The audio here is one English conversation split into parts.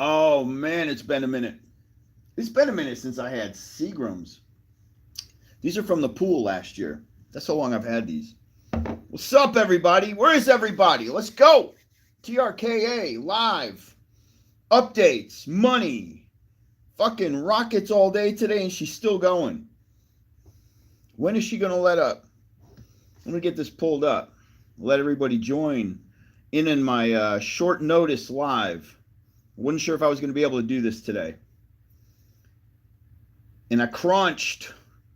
Oh man, it's been a minute. It's been a minute since I had Seagrams. These are from the pool last year. That's how long I've had these. What's up, everybody? Where is everybody? Let's go. TRKA live. Updates, money, fucking rockets all day today, and she's still going. When is she going to let up? Let me get this pulled up. Let everybody join in my short notice live. I wasn't sure if I was going to be able to do this today. And I crunched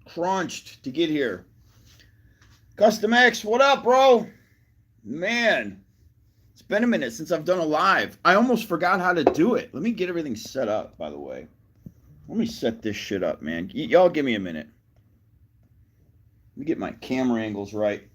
to get here. Custom X, what up, bro? Man, it's been a minute since I've done a live. I almost forgot how to do it. Let me get everything set up, by the way. Let me set this shit up, man. Y'all give me a minute. Let me get my camera angles right.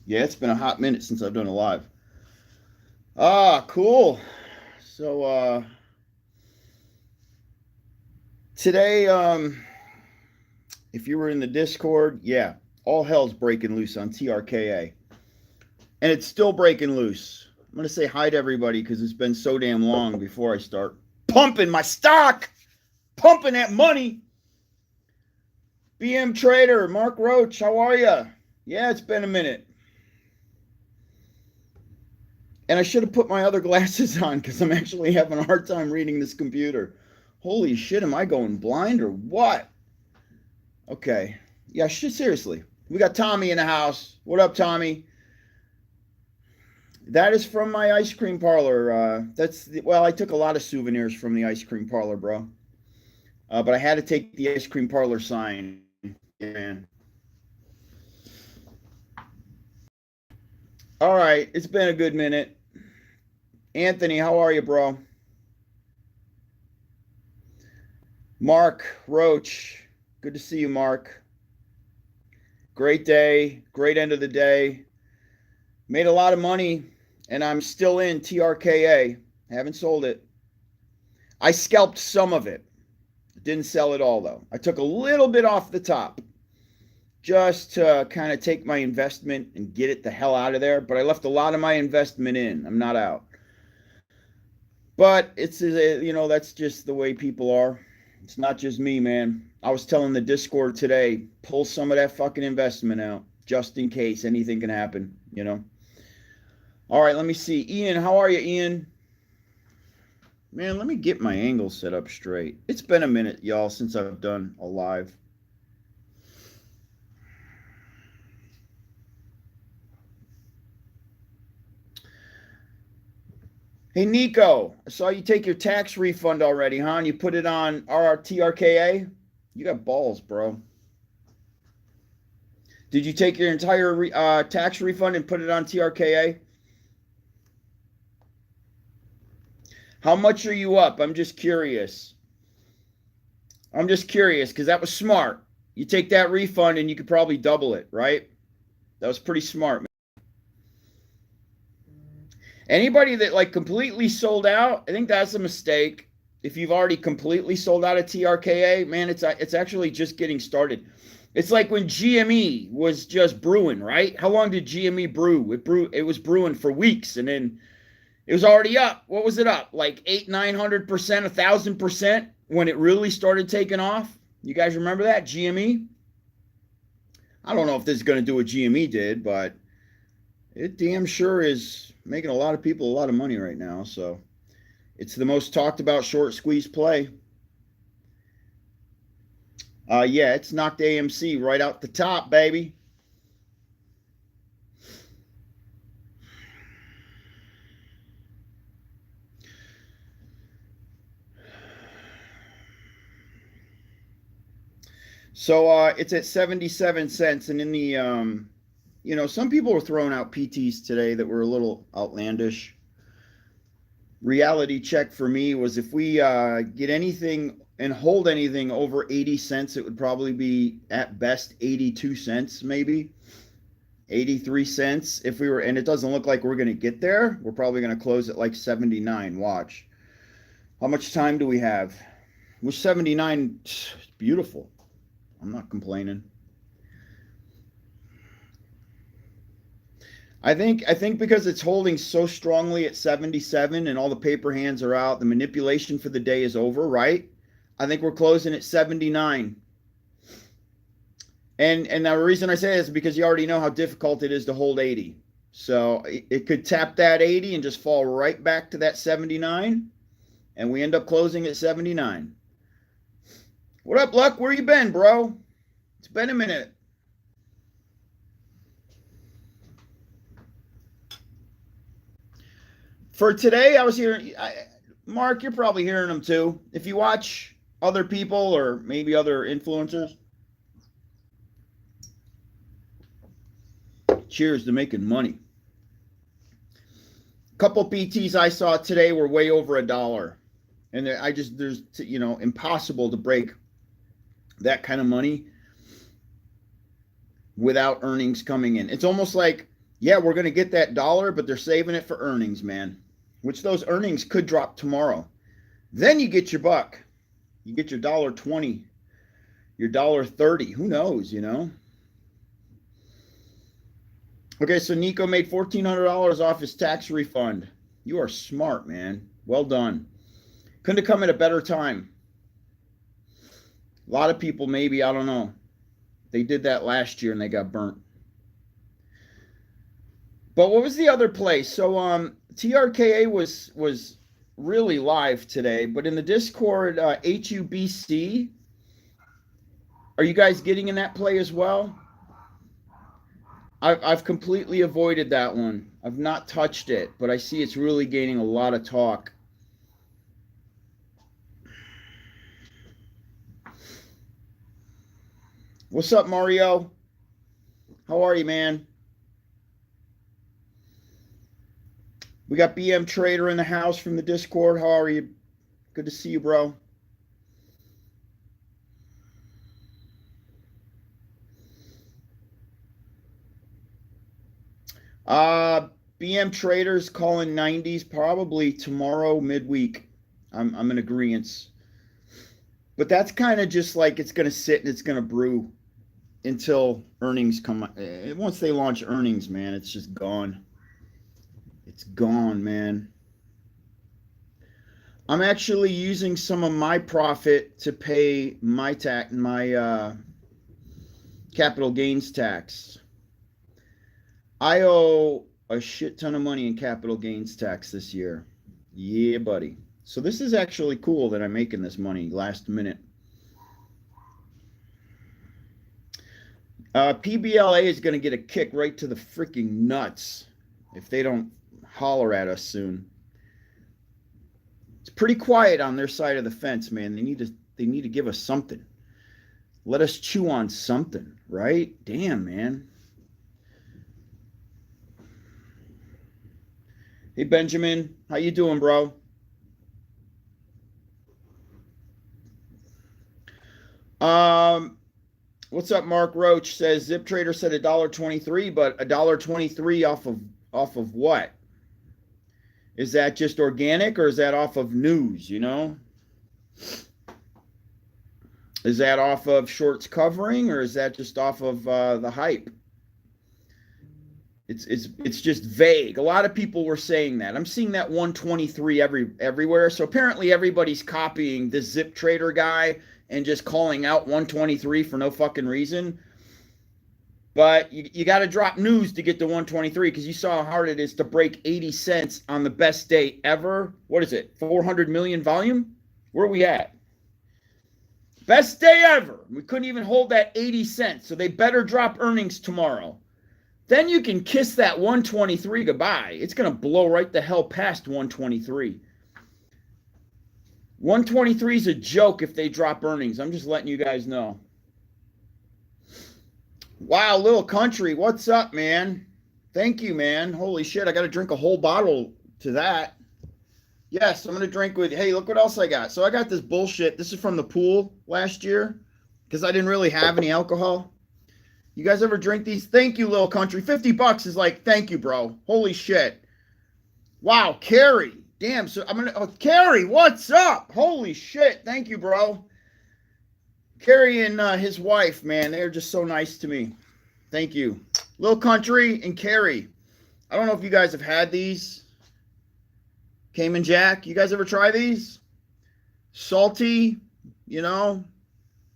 Yeah, it's been a hot minute since I've done a live. Ah, cool. So today, if you were in the Discord, yeah, all hell's breaking loose on TRKA. And it's still breaking loose. I'm going to say hi to everybody because it's been so damn long before I start pumping my stock, pumping that money. BM Trader, Mark Roach, how are you? Yeah, it's been a minute. And I should have put my other glasses on because I'm actually having a hard time reading this computer. Holy shit, am I going blind or what? Okay. Yeah, seriously. We got Tommy in the house. What up, Tommy? That is from my ice cream parlor. I took a lot of souvenirs from the ice cream parlor, bro. But I had to take the ice cream parlor sign. Yeah, man. All right, it's been a good minute. Anthony, how are you, bro? Mark Roach, good to see you, Mark. Great day, great end of the day. Made a lot of money, and I'm still in TRKA. Haven't sold it. I scalped some of it. Didn't sell it all, though. I took a little bit off the top just to kind of take my investment and get it the hell out of there. But I left a lot of my investment in. I'm not out. But that's just the way people are. It's not just me, man. I was telling the Discord today, pull some of that fucking investment out just in case anything can happen, All right, let me see. Ian, how are you, Ian? Man, let me get my angle set up straight. It's been a minute, y'all, since I've done a live. Hey, Nico, I saw you take your tax refund already, huh? And you put it on TRKA? You got balls, bro. Did you take your entire tax refund and put it on TRKA? How much are you up? I'm just curious. Because that was smart. You take that refund and you could probably double it, right? That was pretty smart, man. Anybody that completely sold out, I think that's a mistake. If you've already completely sold out of TRKA, man, it's actually just getting started. It's like when GME was just brewing, right? How long did GME brew? It was brewing for weeks, and then it was already up. What was it up? Like 800%, 900%, 1,000% when it really started taking off. You guys remember that GME? I don't know if this is going to do what GME did, but it damn sure is making a lot of people a lot of money right now. So it's the most talked about short squeeze play. Yeah, it's knocked AMC right out the top, baby. So it's at 77 cents, and in the some people were throwing out PTs today that were a little outlandish. Reality check for me was if we get anything and hold anything over 80 cents, it would probably be at best 82 cents maybe. 83 cents. If we were, and it doesn't look like we're going to get there, we're probably going to close at like 79. Watch. How much time do we have? With 79, beautiful. I'm not complaining. I think because it's holding so strongly at 77 and all the paper hands are out, the manipulation for the day is over, right? I think we're closing at 79. And the reason I say this is because you already know how difficult it is to hold 80. So it could tap that 80 and just fall right back to that 79. And we end up closing at 79. What up, Luck? Where you been, bro? It's been a minute. For today, I was hearing, Mark, you're probably hearing them too. If you watch other people or maybe other influencers, cheers to making money. A couple PTs I saw today were way over $1. And there's, impossible to break that kind of money without earnings coming in. It's almost like, yeah, we're going to get that dollar, but they're saving it for earnings, man. Which those earnings could drop tomorrow. Then you get your buck. You get your $1.20, your $1.30. Who knows, Okay, so Nico made $1,400 off his tax refund. You are smart, man. Well done. Couldn't have come at a better time. A lot of people maybe, I don't know. They did that last year and they got burnt. But what was the other place? So TRKA was really live today, but in the Discord, HUBC, are you guys getting in that play as well? I've completely avoided that one. I've not touched it, but I see it's really gaining a lot of talk. What's up, Mario? How are you, man? We got BM Trader in the house from the Discord. How are you? Good to see you, bro. BM Traders calling 90s probably tomorrow midweek. I'm in agreement. But that's kind of just like it's going to sit and it's going to brew until earnings come. Once they launch earnings, man, it's just gone. It's gone, man. I'm actually using some of my profit to pay my capital gains tax. I owe a shit ton of money in capital gains tax this year. Yeah, buddy. So this is actually cool that I'm making this money last minute. PBLA is going to get a kick right to the freaking nuts if they don't holler at us soon. It's pretty quiet on their side of the fence, man. They need to give us something. Let us chew on something, right? Damn, man. Hey, Benjamin, how you doing, bro? What's up, Mark Roach says Zip Trader said $1.23, but $1.23 off of what? Is that just organic or is that off of news, Is that off of shorts covering or is that just off of the hype? It's just vague. A lot of people were saying that. I'm seeing that 123 everywhere. So apparently everybody's copying this Zip Trader guy and just calling out 123 for no fucking reason. But you got to drop news to get to 123 because you saw how hard it is to break 80 cents on the best day ever. What is it? 400 million volume? Where are we at? Best day ever. We couldn't even hold that 80 cents. So they better drop earnings tomorrow. Then you can kiss that 123 goodbye. It's going to blow right the hell past 123. 123 is a joke if they drop earnings. I'm just letting you guys know. Wow, Little Country, what's up, man? Thank you, man. Holy shit, I got to drink a whole bottle to that. Yes, I'm going to drink with, hey, look what else I got. So I got this bullshit. This is from the pool last year because I didn't really have any alcohol. You guys ever drink these? Thank you, Little Country. $50 is like, thank you, bro. Holy shit. Wow, Carrie. Damn, so I'm gonna Carrie, what's up? Holy shit. Thank you, bro. Carrie and his wife, man, they're just so nice to me. Thank you. Little Country and Carrie. I don't know if you guys have had these. Cayman Jack, you guys ever try these? Salty, you know,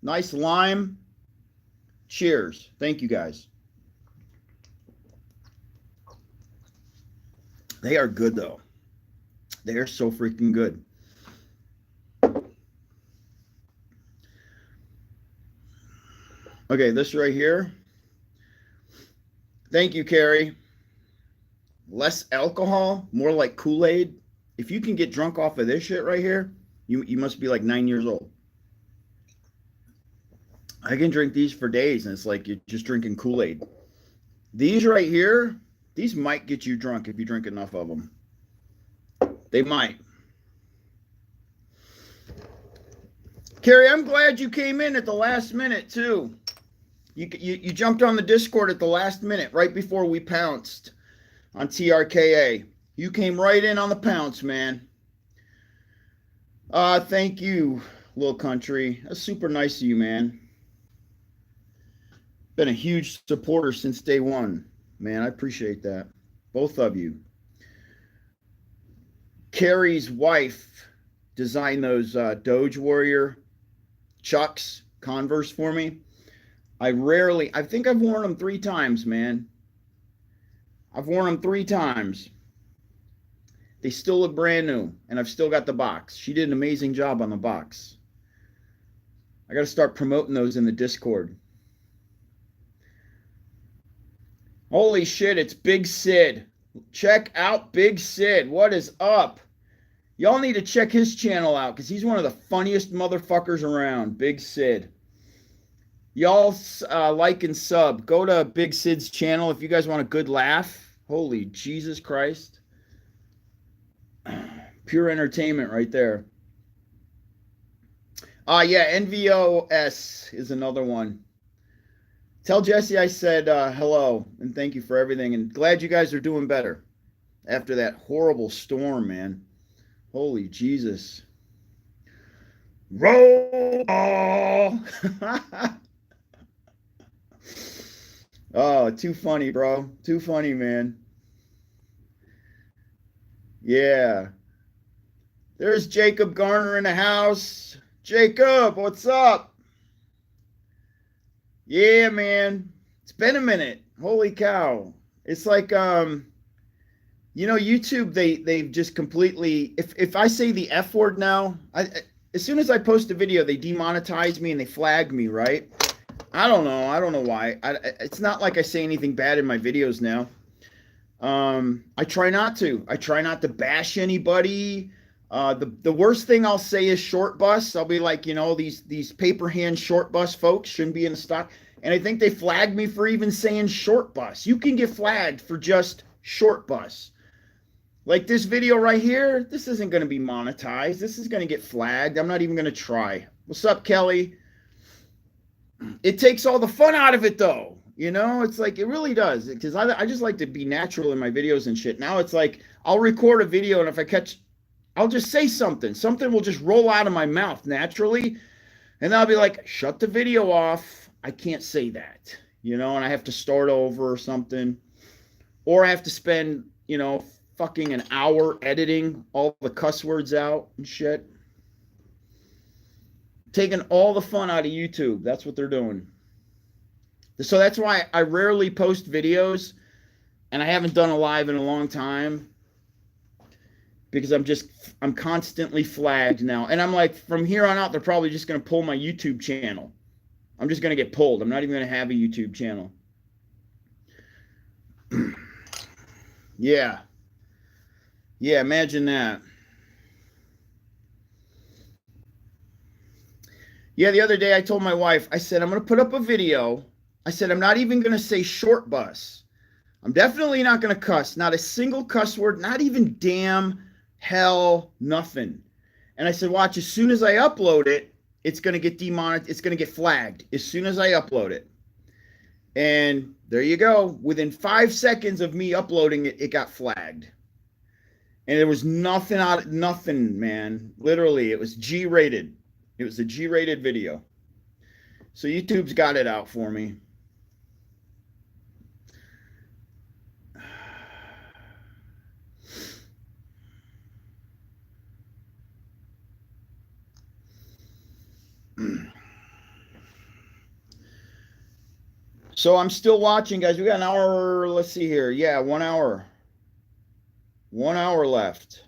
nice lime. Cheers. Thank you, guys. They are good, though. They are so freaking good. Okay, this right here. Thank you, Carrie. Less alcohol, more like Kool-Aid. If you can get drunk off of this shit right here, you must be like 9 years old. I can drink these for days, and it's like you're just drinking Kool-Aid. These right here, these might get you drunk if you drink enough of them. They might. Carrie, I'm glad you came in at the last minute, too. You jumped on the Discord at the last minute, right before we pounced on TRKA. You came right in on the pounce, man. Thank you, Little Country. That's super nice of you, man. Been a huge supporter since day one. Man, I appreciate that. Both of you. Carrie's wife designed those Doge Warrior Chucks Converse for me. I think I've worn them 3 times, man. I've worn them 3 times. They still look brand new, and I've still got the box. She did an amazing job on the box. I got to start promoting those in the Discord. Holy shit, it's Big Sid. Check out Big Sid. What is up? Y'all need to check his channel out because he's one of the funniest motherfuckers around. Big Sid. Y'all like and sub. Go to Big Sid's channel if you guys want a good laugh. Holy Jesus Christ. Pure entertainment right there. Yeah, NVOS is another one. Tell Jesse I said hello and thank you for everything. And glad you guys are doing better after that horrible storm, man. Holy Jesus. Roll ball. Oh, too funny, bro. Too funny, man. Yeah. There's Jacob Garner in the house. Jacob, what's up? Yeah, man. It's been a minute. Holy cow. It's like you know, YouTube, they've just completely if I say the F word now, as soon as I post a video, they demonetize me and they flag me, right? I don't know why. It's not like I say anything bad in my videos now. I try not to. I try not to bash anybody. The worst thing I'll say is short bus. I'll be like, you know, these paper hand short bus folks shouldn't be in the stock. And I think they flagged me for even saying short bus. You can get flagged for just short bus. Like this video right here, this isn't going to be monetized. This is going to get flagged. I'm not even going to try. What's up, Kelly? It takes all the fun out of it, though. You know, it's like, it really does. Because I just like to be natural in my videos and shit. Now it's like, I'll record a video, and if I catch, I'll just say something. Something will just roll out of my mouth naturally. And then I'll be like, shut the video off. I can't say that. You know, and I have to start over or something. Or I have to spend, you know, fucking an hour editing all the cuss words out and shit. Taking all the fun out of YouTube. That's what they're doing. So that's why I rarely post videos, and I haven't done a live in a long time, because I'm constantly flagged now. And I'm like, from here on out, they're probably just going to pull my YouTube channel. I'm just going to get pulled. I'm not even going to have a YouTube channel. Yeah. Yeah, imagine that. Yeah, the other day I told my wife, I said, I'm going to put up a video. I said, I'm not even going to say short bus. I'm definitely not going to cuss. Not a single cuss word, not even damn, hell, nothing. And I said, watch, as soon as I upload it, it's going to get demonetized. It's going to get flagged as soon as I upload it. And there you go. Within 5 seconds of me uploading it, it got flagged. And there was nothing out, nothing, man. Literally, it was G-rated. It was a G-rated video. So YouTube's got it out for me. So I'm still watching, guys. We got an hour. Let's see here. Yeah, 1 hour. 1 hour left.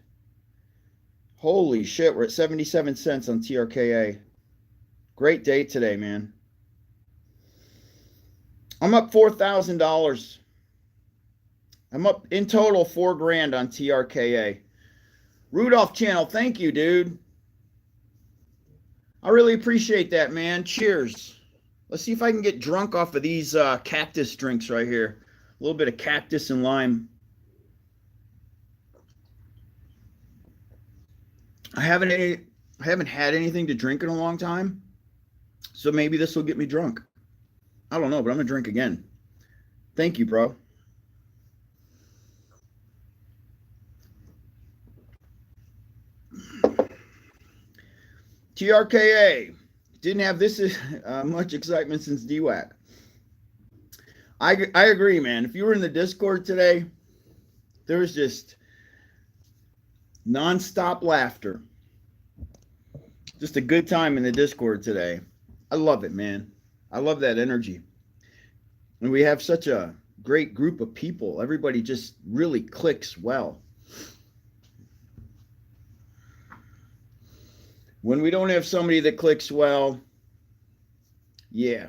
Holy shit, we're at 77 cents on TRKA. Great day today, man. I'm up $4,000. I'm up in total $4,000 on TRKA. Rudolph channel, thank you, dude. I really appreciate that, man. Cheers. Let's see if I can get drunk off of these cactus drinks right here. A little bit of cactus and lime. I haven't had anything to drink in a long time, so maybe this will get me drunk. I don't know, but I'm gonna drink again. Thank you, bro. TRKA didn't have this much excitement since DWAC. I agree, man. If you were in the Discord today, there was just nonstop laughter. Just a good time in the Discord today. I love it, man. I love that energy. And we have such a great group of people. Everybody just really clicks well. When we don't have somebody that clicks well, yeah,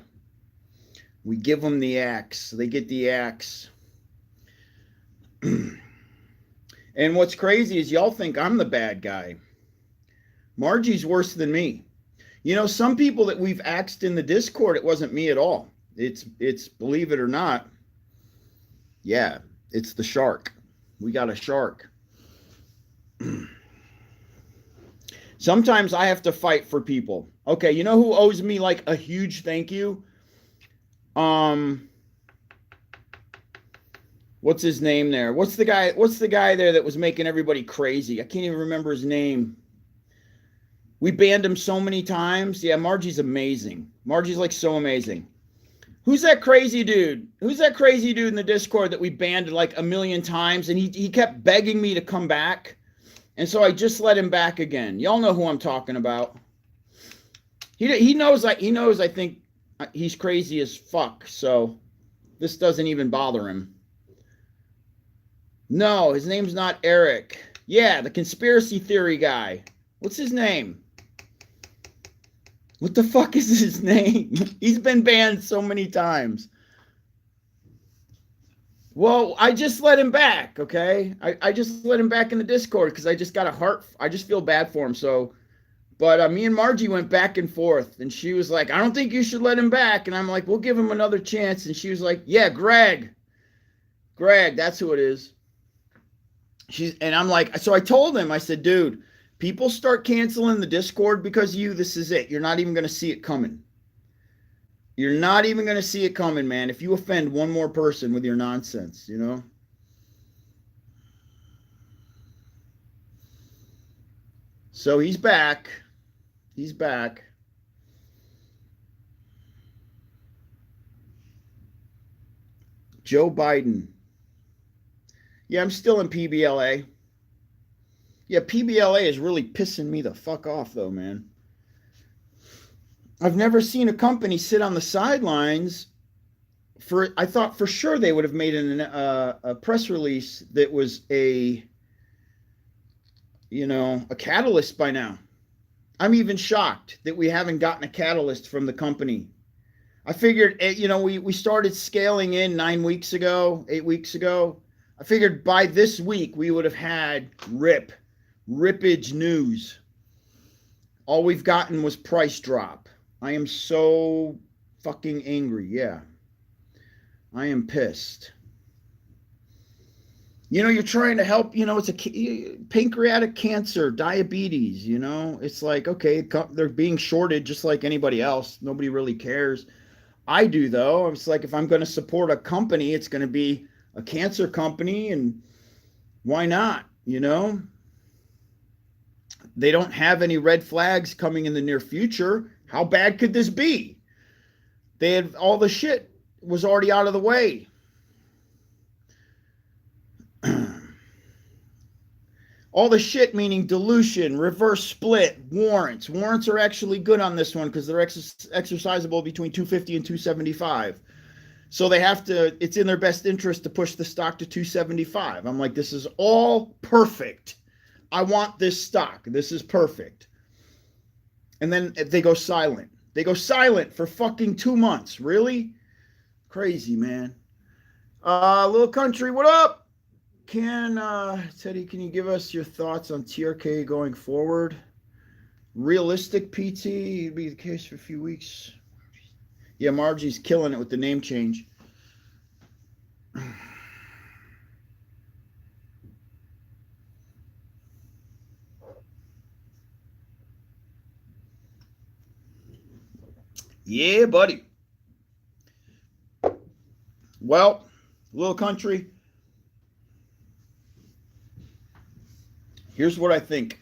we give them the axe. They get the axe. And what's crazy is y'all think I'm the bad guy. Margie's worse than me. You know, some people that we've axed in the Discord, it wasn't me at all. It's believe it or not, yeah, it's the shark. We got a shark. Sometimes I have to fight for people. Okay, you know who owes me like a huge thank you? What's his name there? What's the guy there that was making everybody crazy? I can't even remember his name. We banned him so many times. Yeah, Margie's amazing. Margie's like so amazing. Who's that crazy dude? Who's that crazy dude in the Discord that we banned like a million times and he kept begging me to come back? And so I just let him back again. Y'all know who I'm talking about. He knows I think he's crazy as fuck. So this doesn't even bother him. No, his name's not Eric. Yeah, the conspiracy theory guy. What's his name? What the fuck is his name? He's been banned so many times. Well, I just let him back, okay? I just let him back in the Discord because I just got a heart. I just feel bad for him. So, but me and Margie went back and forth, and she was like, I don't think you should let him back. And I'm like, we'll give him another chance. And she was like, yeah, Greg, that's who it is. And I'm like, so I told him, I said, dude, people start canceling the Discord because of you. This is it. You're not even going to see it coming. You're not even going to see it coming, man. If you offend one more person with your nonsense, you know. So he's back. He's back. Joe Biden. Yeah, I'm still in PBLA. Yeah, PBLA is really pissing me the fuck off, though, man. I've never seen a company sit on the sidelines I thought for sure they would have made a press release that was a catalyst by now. I'm even shocked that we haven't gotten a catalyst from the company. I figured, we started scaling in 8 weeks ago. I figured by this week we would have had rippage news. All we've gotten was price drop. I am so fucking angry. Yeah. I am pissed. You're trying to help, it's a pancreatic cancer, diabetes, it's like, okay, they're being shorted just like anybody else. Nobody really cares. I do, though. It's like if I'm going to support a company, it's going to be a cancer company, and why not? You know, they don't have any red flags coming in the near future. How bad could this be? They had all the shit was already out of the way. All the shit meaning dilution, reverse split, warrants. Warrants are actually good on this one because they're exercisable between 250 and 275. So they have to, it's in their best interest to push the stock to 275. I'm like, this is all perfect. I want this stock. This is perfect. And then they go silent. They go silent for fucking 2 months. Really? Crazy, man. Little country, what up? Teddy, can you give us your thoughts on TRKA going forward? Realistic PT, it'd be the case for a few weeks. Yeah, Margie's killing it with the name change. Yeah, buddy. Well, little country. Here's what I think.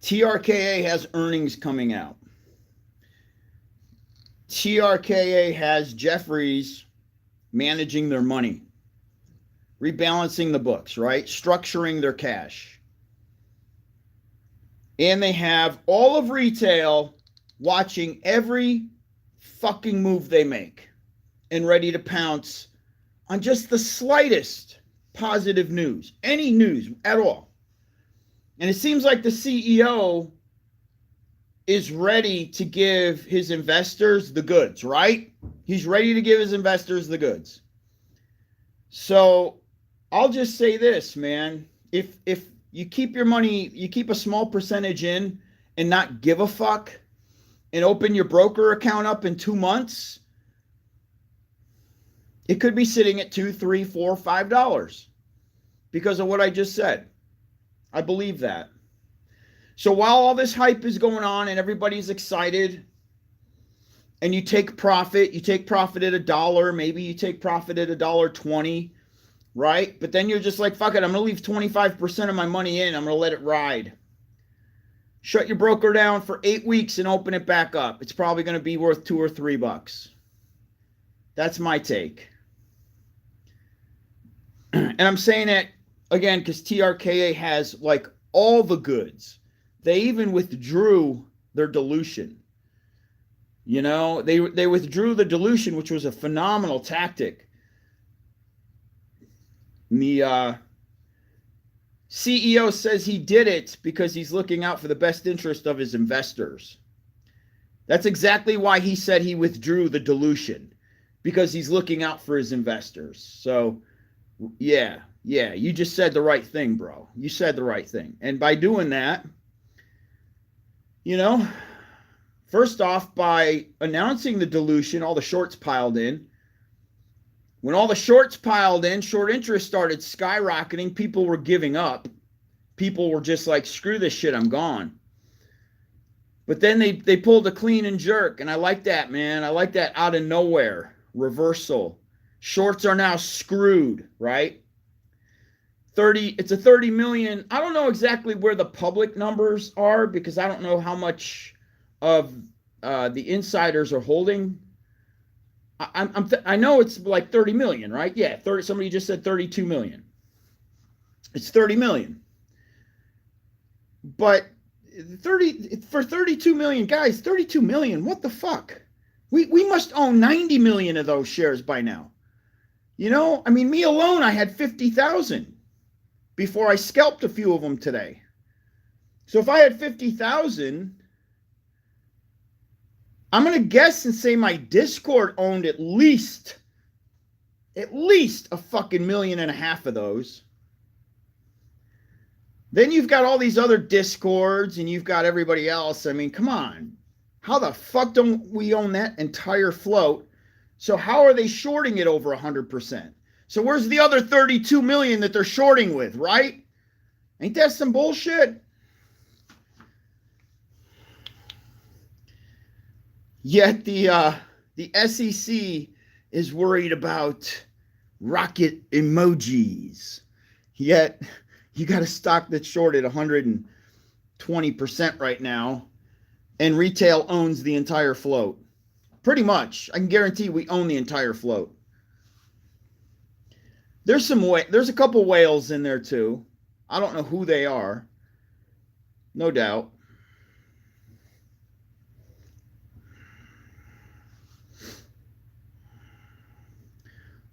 TRKA has earnings coming out. TRKA has Jeffries managing their money, rebalancing the books, right? Structuring their cash. And they have all of retail watching every fucking move they make and ready to pounce on just the slightest positive news, any news at all. And it seems like the CEO is ready to give his investors the goods, right? He's ready to give his investors the goods. So I'll just say this, man. If you keep your money, you keep a small percentage in and not give a fuck and open your broker account up in 2 months, it could be sitting at $2, $3, $4, $5 because of what I just said. I believe that. So while all this hype is going on and everybody's excited and you take profit at $1, maybe you take profit at $1.20, right? But then you're just like, fuck it, I'm going to leave 25% of my money in. I'm going to let it ride. Shut your broker down for 8 weeks and open it back up. It's probably going to be worth $2 or $3. That's my take. And I'm saying that again because TRKA has like all the goods. They even withdrew their dilution. You know, they withdrew the dilution, which was a phenomenal tactic. The CEO says he did it because he's looking out for the best interest of his investors. That's exactly why he said he withdrew the dilution, because he's looking out for his investors. So, yeah, you just said the right thing, bro. You said the right thing. And by doing that, you know, first off, by announcing the dilution, all the shorts piled in. When all the shorts piled in, short interest started skyrocketing. People were giving up. People were just like, screw this shit, I'm gone. But then they pulled a clean and jerk, and I like that, man. I like that out of nowhere reversal. Shorts are now screwed, right? It's a 30 million. I don't know exactly where the public numbers are because I don't know how much of the insiders are holding. I know it's like 30 million, right? Yeah, 30. Somebody just said 32 million. It's 30 million. But 32 million guys, 32 million, what the fuck? We must own 90 million of those shares by now. You know, I mean, me alone, I had 50,000 before I scalped a few of them today. So if I had 50,000, I'm going to guess and say my Discord owned at least a fucking 1.5 million of those. Then you've got all these other Discords and you've got everybody else. I mean, come on. How the fuck don't we own that entire float? So how are they shorting it over 100%? So where's the other 32 million that they're shorting with, right? Ain't that some bullshit? Yet the SEC is worried about rocket emojis. Yet you got a stock that's short at 120% right now, and retail owns the entire float. Pretty much. I can guarantee we own the entire float. There's a couple whales in there too. I don't know who they are. No doubt.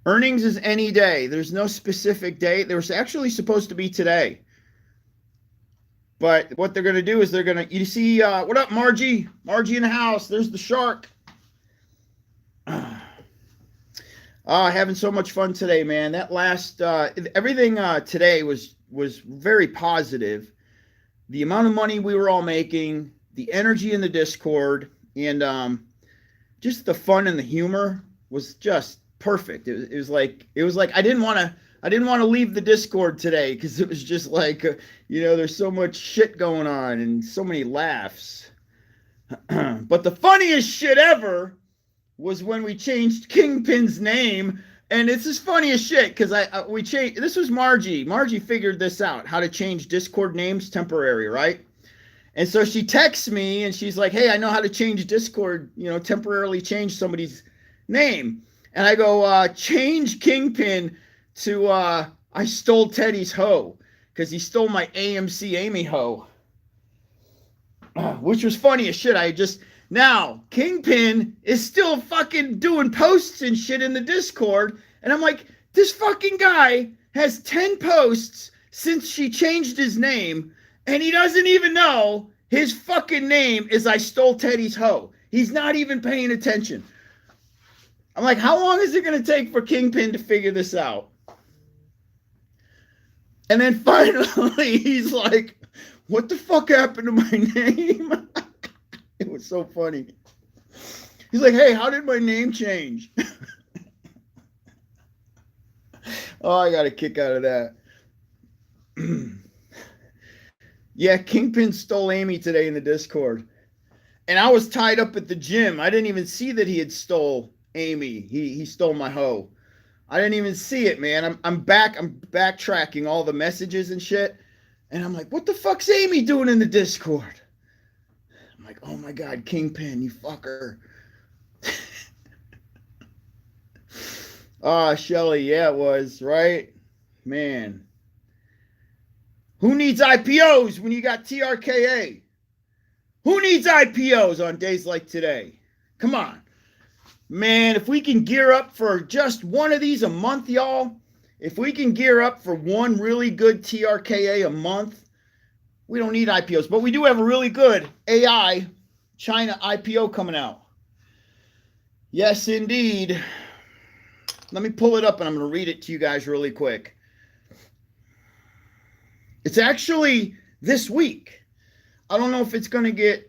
Earnings is any day. There's no specific date. There was actually supposed to be today. But what they're going to do is you see, what up, Margie? Margie in the house. There's the shark. Having so much fun today, man. That last, everything today was very positive. The amount of money we were all making, the energy in the Discord, and just the fun and the humor was just perfect. It was like I didn't want to leave the Discord today because it was just like there's so much shit going on and so many laughs. But the funniest shit ever was when we changed Kingpin's name, and it's as funny as shit because we changed. This was Margie. Margie figured this out, how to change Discord names temporary, right? And so she texts me and she's like, "Hey, I know how to change Discord. Temporarily change somebody's name." And I go, change Kingpin to I stole Teddy's hoe because he stole my AMC Amy hoe, which was funny as shit. Now, Kingpin is still fucking doing posts and shit in the Discord. And I'm like, this fucking guy has 10 posts since she changed his name. And he doesn't even know his fucking name is I stole Teddy's hoe. He's not even paying attention. I'm like, how long is it going to take for Kingpin to figure this out? And then finally, he's like, what the fuck happened to my name? It was so funny. He's like, hey, how did my name change? Oh, I got a kick out of that. Yeah, Kingpin stole Amy today in the Discord. And I was tied up at the gym. I didn't even see that he had stole Amy. He stole my hoe. I didn't even see it, man. I'm backtracking all the messages and shit. And I'm like, what the fuck's Amy doing in the Discord? I'm like, oh my God, Kingpin, you fucker. Shelly, yeah, it was, right? Man. Who needs IPOs when you got TRKA? Who needs IPOs on days like today? Come on. Man, if we can gear up for just one of these a month, y'all, if we can gear up for one really good TRKA a month, we don't need IPOs. But we do have a really good AI China IPO coming out. Yes, indeed. Let me pull it up and I'm going to read it to you guys really quick. It's actually this week. I don't know if it's going to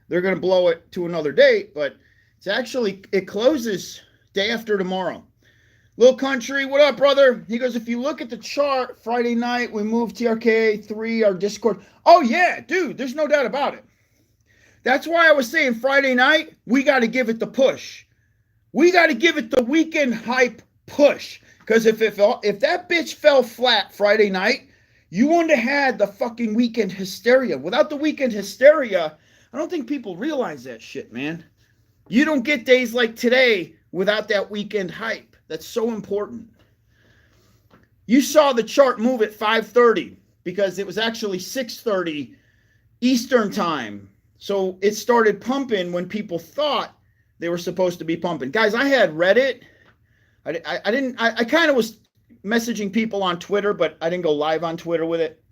they're going to blow it to another date, but it closes day after tomorrow. Lil Country, what up, brother? He goes, if you look at the chart, Friday night, we moved TRKA 3, our Discord. Oh, yeah, dude, there's no doubt about it. That's why I was saying Friday night, we got to give it the push. We got to give it the weekend hype push. Because if that bitch fell flat Friday night, you wouldn't have had the fucking weekend hysteria. Without the weekend hysteria, I don't think people realize that shit, man. You don't get days like today without that weekend hype. That's so important. You saw the chart move at 5:30 because it was actually 6:30 Eastern time. So it started pumping when people thought they were supposed to be pumping. Guys, I had Reddit. I kind of was messaging people on Twitter, but I didn't go live on Twitter with it.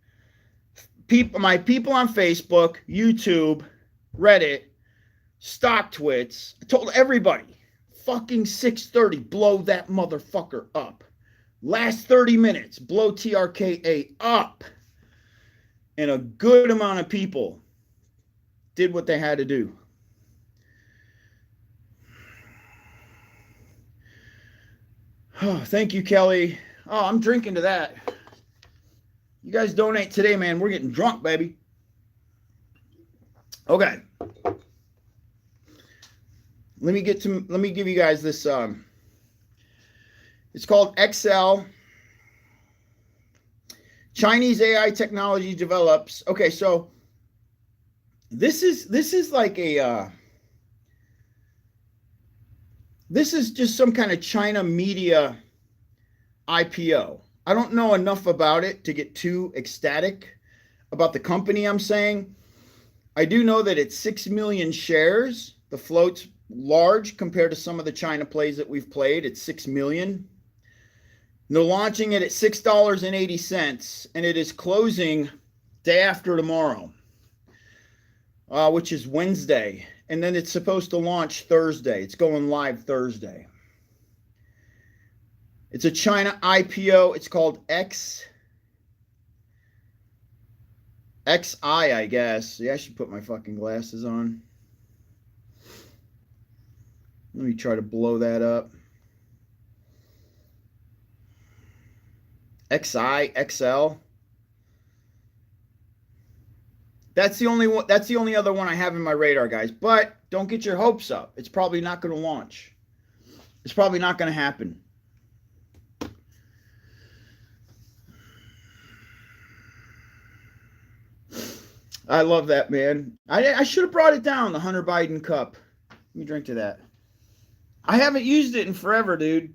My people on Facebook, YouTube, Reddit, StockTwits, I told everybody, fucking 6:30, blow that motherfucker up. Last 30 minutes, blow TRKA up. And a good amount of people did what they had to do. Oh, thank you, Kelly. Oh, I'm drinking to that. You guys donate today, man. We're getting drunk, baby. Okay. let me give you guys this. It's called XL. Chinese AI technology develops. Okay, so this is like a this is just some kind of China media IPO. I don't know enough about it to get too ecstatic about the company I'm saying. I do know that it's 6 million shares. The float's large compared to some of the China plays that we've played. It's 6 million. They're launching it at $6.80, and it is closing day after tomorrow, which is Wednesday. And then it's supposed to launch Thursday. It's going live Thursday. It's a China IPO. It's called XI, I guess. Yeah, I should put my fucking glasses on. Let me try to blow that up. XI, XL. That's the only one. That's the only other one I have in my radar, guys. But don't get your hopes up. It's probably not going to launch. It's probably not going to happen. I love that, man. I should have brought it down, the Hunter Biden cup. Let me drink to that. I haven't used it in forever, dude.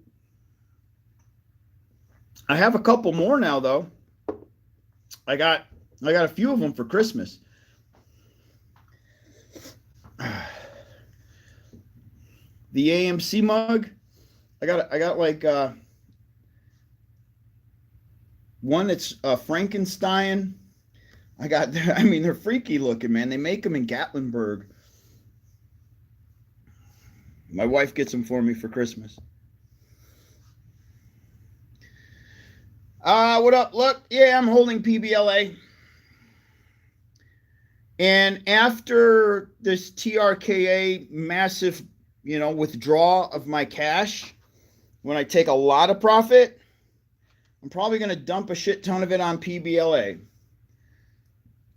I have a couple more now, though. I got a few of them for Christmas. The AMC mug. I got like one that's Frankenstein. I mean, they're freaky looking, man. They make them in Gatlinburg. My wife gets them for me for Christmas. What up? Look, yeah, I'm holding PBLA. And after this TRKA massive, withdrawal of my cash, when I take a lot of profit, I'm probably going to dump a shit ton of it on PBLA.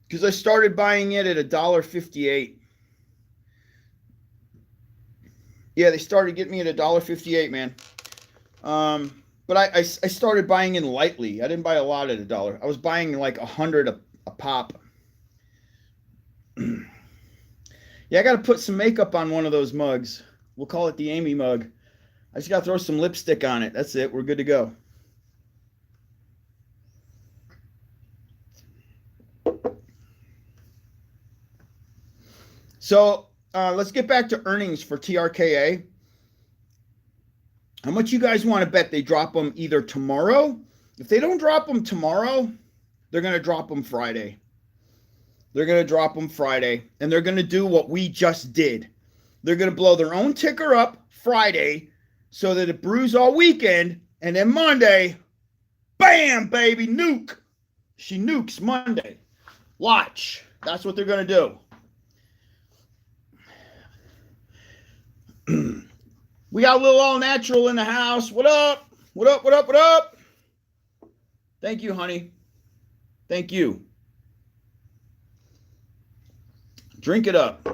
Because I started buying it at $1.58. Yeah, they started getting me at $1.58, man. But I started buying in lightly. I didn't buy a lot at $1. I was buying like 100 a pop. Yeah, I got to put some makeup on one of those mugs. We'll call it the Amy mug. I just got to throw some lipstick on it. That's it. We're good to go. So let's get back to earnings for TRKA. How much you guys want to bet they drop them either tomorrow? If they don't drop them tomorrow, they're going to drop them Friday. They're going to drop them Friday, and they're going to do what we just did. They're going to blow their own ticker up Friday so that it brews all weekend, and then Monday, bam, baby, nuke. She nukes Monday. Watch. That's what they're going to do. We got a little all natural in the house. What up? What up? What up? What up? Thank you, honey. Thank you. Drink it up.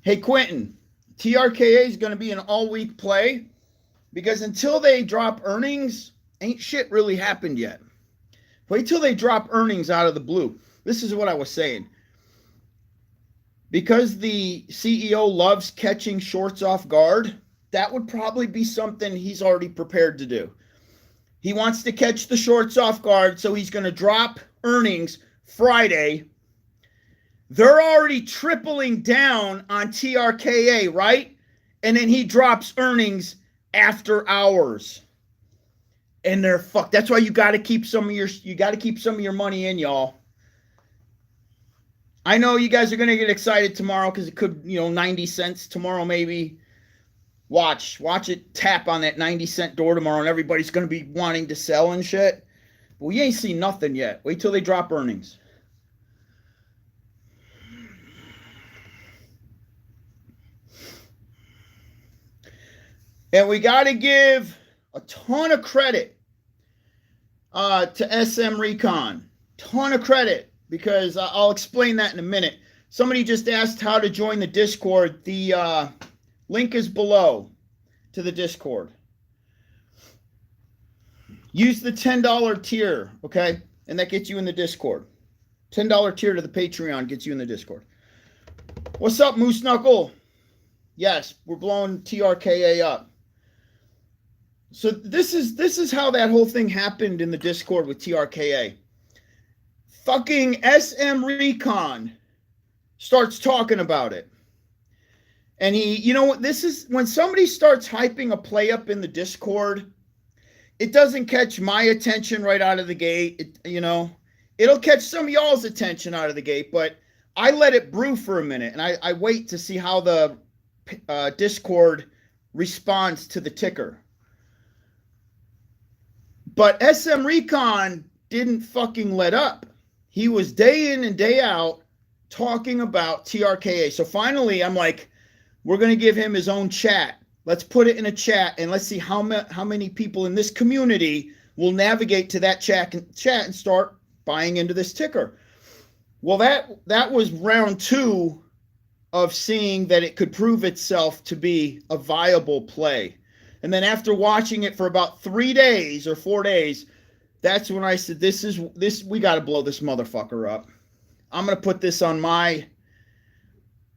Hey, Quentin, TRKA is going to be an all-week play because until they drop earnings, ain't shit really happened yet. Wait till they drop earnings out of the blue. This is what I was saying. Because the CEO loves catching shorts off guard, that would probably be something he's already prepared to do. He wants to catch the shorts off guard, so he's going to drop earnings Friday. They're already tripling down on TRKA, right? And then he drops earnings after hours. And they're fucked. That's why you got to keep some of your money in, y'all. I know you guys are going to get excited tomorrow because it could, 90 cents tomorrow maybe. Watch it tap on that 90-cent door tomorrow and everybody's going to be wanting to sell and shit. But we ain't seen nothing yet. Wait till they drop earnings. And we got to give a ton of credit to SM Recon. Ton of credit. because I'll explain that in a minute. Somebody just asked how to join the Discord. The link is below to the Discord. Use the $10 tier, okay? And that gets you in the Discord. $10 tier to the Patreon gets you in the Discord. What's up, Moose Knuckle? Yes, we're blowing TRKA up. So this is how that whole thing happened in the Discord with TRKA. Fucking SM Recon starts talking about it. And he, you know what, this is when somebody starts hyping a play up in the Discord, it doesn't catch my attention right out of the gate. It'll catch some of y'all's attention out of the gate, but I let it brew for a minute, and I wait to see how the Discord responds to the ticker. But SM Recon didn't fucking let up. He was day in and day out talking about TRKA. So finally, I'm like, we're going to give him his own chat. Let's put it in a chat, and let's see how many people in this community will navigate to that chat and start buying into this ticker. Well, that was round 2 of seeing that it could prove itself to be a viable play. And then after watching it for about 3 days or 4 days, that's when I said, we got to blow this motherfucker up. I'm going to put this on my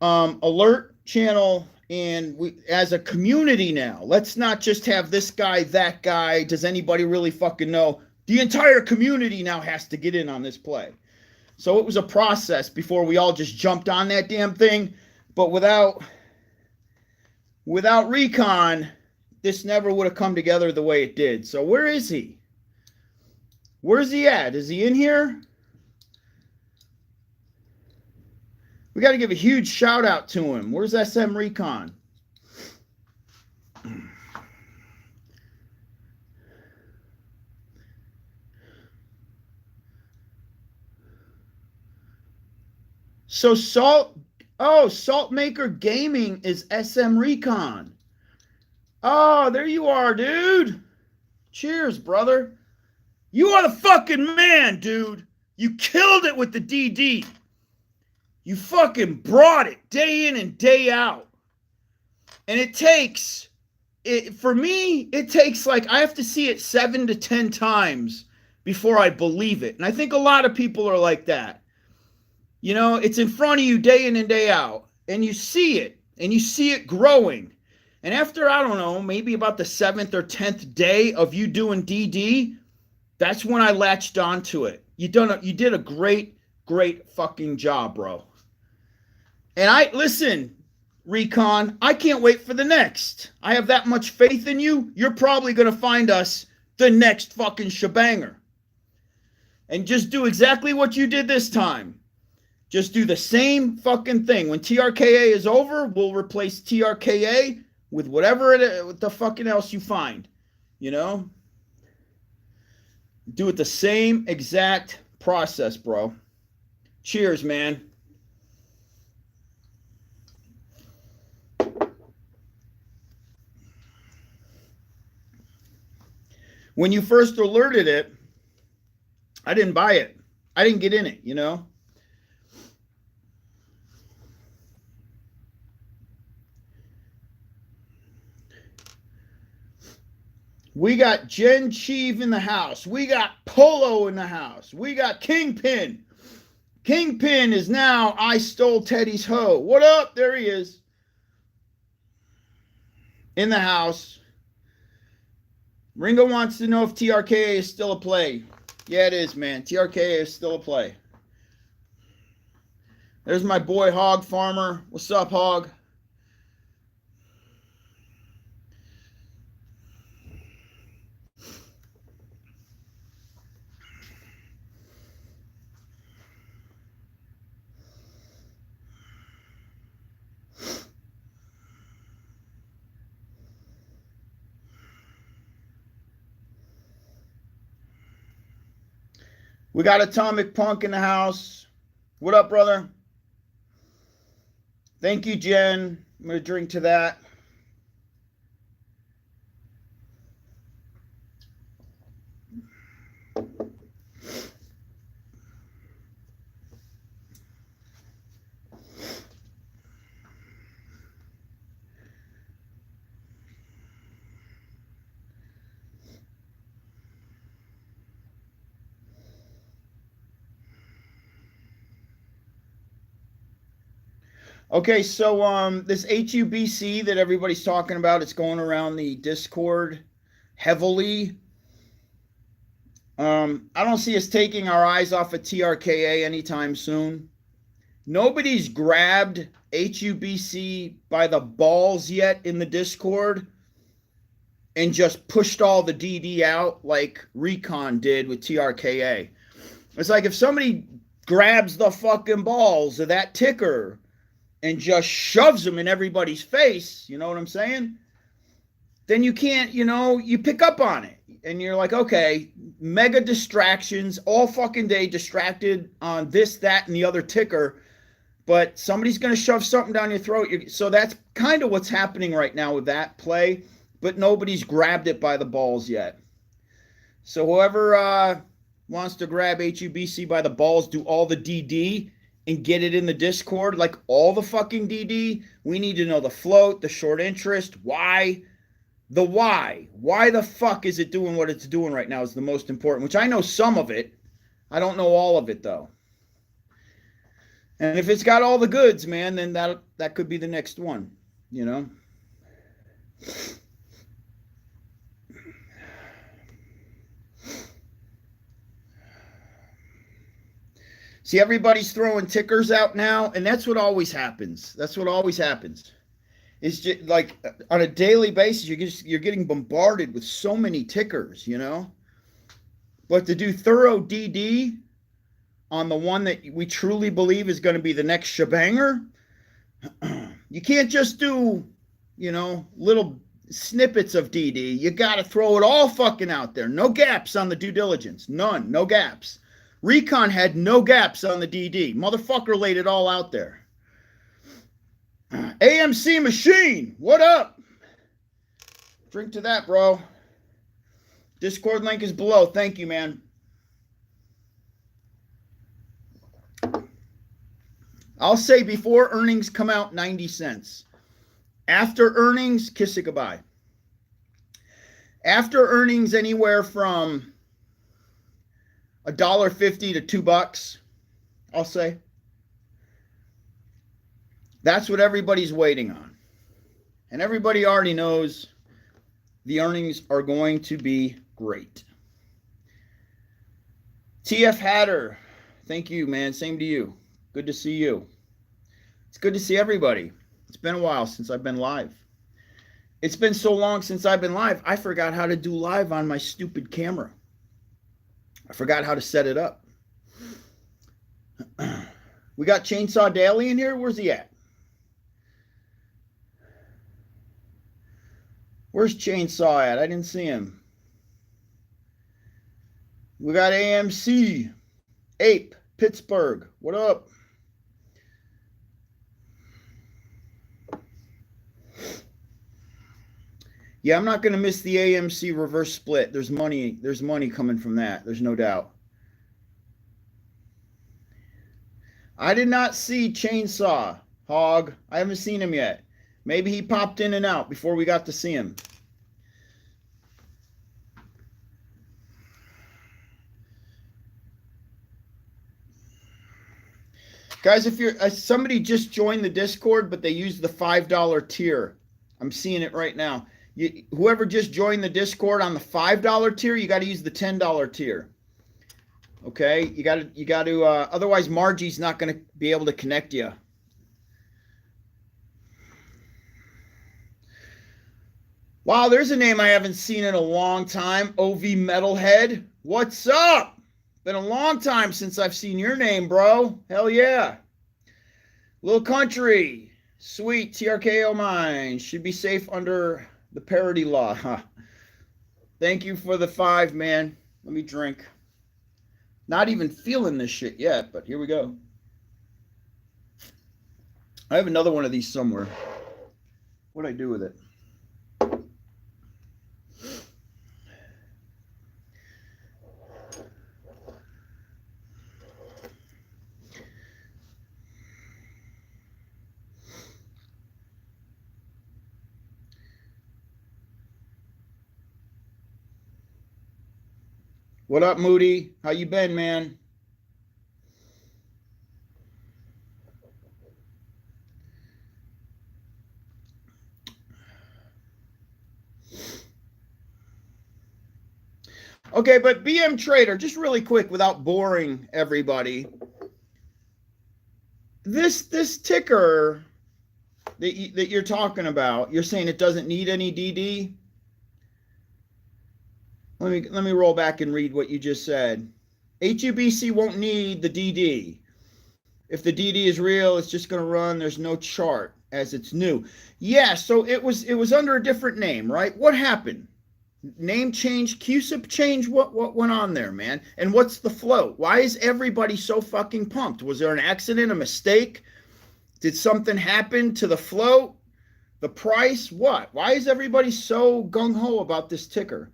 alert channel. And we, as a community now, let's not just have this guy, that guy. Does anybody really fucking know? The entire community now has to get in on this play. So it was a process before we all just jumped on that damn thing. But without Recon, this never would have come together the way it did. So where is he? Where's he at? Is he in here? We got to give a huge shout out to him. Where's SM Recon? So Saltmaker Gaming is SM Recon. Oh, there you are, dude. Cheers, brother. You are the fucking man, dude. You killed it with the DD. You fucking brought it day in and day out. And for me, it takes like, I have to see it 7 to 10 times before I believe it. And I think a lot of people are like that. You know, it's in front of you day in and day out. And you see it. And you see it growing. And after, I don't know, maybe about the 7th or 10th day of you doing DD, that's when I latched onto it. You did a great fucking job, bro. And listen, Recon, I can't wait for the next. I have that much faith in you. You're probably going to find us the next fucking shebanger. And just do exactly what you did this time. Just do the same fucking thing. When TRKA is over, we'll replace TRKA with whatever the fucking else you find. You know? Do it the same exact process, bro. Cheers, man. When you first alerted it, I didn't buy it. I didn't get in it, you know? We got Jen Cheeve in the house. We got Polo in the house. We got Kingpin. Kingpin is now I Stole Teddy's Hoe. What up? There he is. In the house. Ringo wants to know if TRKA is still a play. Yeah, it is, man. TRKA is still a play. There's my boy Hog Farmer. What's up, Hog? We got Atomic Punk in the house. What up, brother? Thank you, Jen. I'm going to drink to that. Okay, so this HUBC that everybody's talking about, it's going around the Discord heavily. I don't see us taking our eyes off of TRKA anytime soon. Nobody's grabbed HUBC by the balls yet in the Discord and just pushed all the DD out like Recon did with TRKA. It's like if somebody grabs the fucking balls of that ticker and just shoves them in everybody's face, you know what I'm saying? Then you can't, you pick up on it. And you're like, okay, mega distractions, all fucking day distracted on this, that, and the other ticker. But somebody's going to shove something down your throat. So that's kind of what's happening right now with that play. But nobody's grabbed it by the balls yet. So whoever wants to grab HUBC by the balls, do all the DD, and get it in the Discord, like all the fucking DD. We need to know the float, the short interest, why. The why. Why the fuck is it doing what it's doing right now is the most important, which I know some of it. I don't know all of it, though. And if it's got all the goods, man, then that could be the next one, See, everybody's throwing tickers out now, and that's what always happens. It's just like on a daily basis, you're getting bombarded with so many tickers, But to do thorough DD on the one that we truly believe is going to be the next shebanger, you can't just do, little snippets of DD. You got to throw it all fucking out there. No gaps on the due diligence. None. No gaps. Recon had no gaps on the DD. Motherfucker laid it all out there. AMC Machine, what up? Drink to that, bro. Discord link is below. Thank you, man. I'll say before earnings come out, 90 cents. After earnings, kiss it goodbye. After earnings, anywhere from $1.50 to $2, I'll say. That's what everybody's waiting on. And everybody already knows the earnings are going to be great. TF Hatter, thank you, man. Same to you. Good to see you. It's good to see everybody. It's been a while since I've been live. It's been so long since I've been live, I forgot how to do live on my stupid camera. I forgot how to set it up. We got Chainsaw Daily in here. Where's he at? Where's Chainsaw at? I didn't see him. We got AMC. Ape, Pittsburgh. What up? Yeah, I'm not going to miss the AMC reverse split. There's money coming from that. There's no doubt. I did not see Chainsaw Hog. I haven't seen him yet. Maybe he popped in and out before we got to see him. Guys, if you're somebody just joined the Discord, but they used the $5 tier. I'm seeing it right now. Whoever just joined the Discord on the $5 tier, you got to use the $10 tier. Okay, you got to. Otherwise, Margie's not going to be able to connect you. Wow, there's a name I haven't seen in a long time. OV Metalhead. What's up? Been a long time since I've seen your name, bro. Hell yeah. Little Country. Sweet. TRKO mine. Should be safe under the parody law. Huh. Thank you for the 5, man. Let me drink. Not even feeling this shit yet, but here we go. I have another one of these somewhere. What'd I do with it? What up, Moody? How you been, man? Okay, but BM Trader, just really quick without boring everybody. This ticker that you're talking about, you're saying it doesn't need any DD? Let me roll back and read what you just said. HUBC won't need the DD. If the DD is real, it's just going to run. There's no chart as it's new. Yeah, so it was under a different name, right? What happened? Name change, QSIP change. What went on there, man? And what's the float? Why is everybody so fucking pumped? Was there an accident, a mistake? Did something happen to the float? The price? What? Why is everybody so gung-ho about this ticker?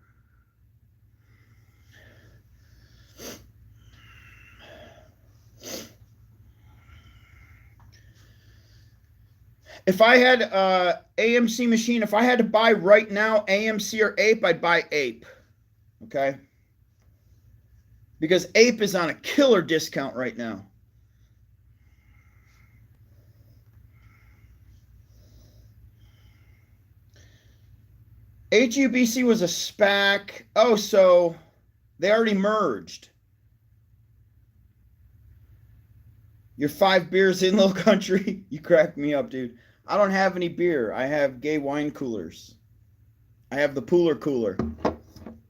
If I had AMC machine, if I had to buy right now AMC or Ape, I'd buy Ape. Okay? Because Ape is on a killer discount right now. HUBC was a SPAC. Oh, so they already merged. You're 5 beers in, little country. You crack me up, dude. I don't have any beer. I have gay wine coolers. I have the Pooler cooler.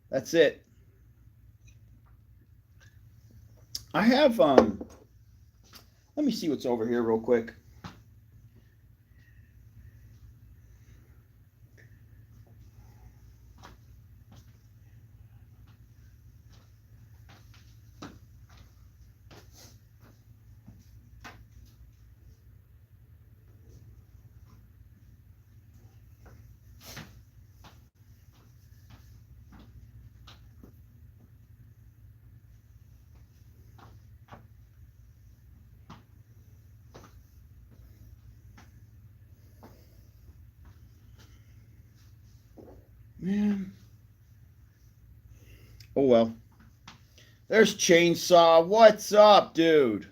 That's it. I have, let me see what's over here real quick. Man. Oh, well. There's Chainsaw. What's up, dude?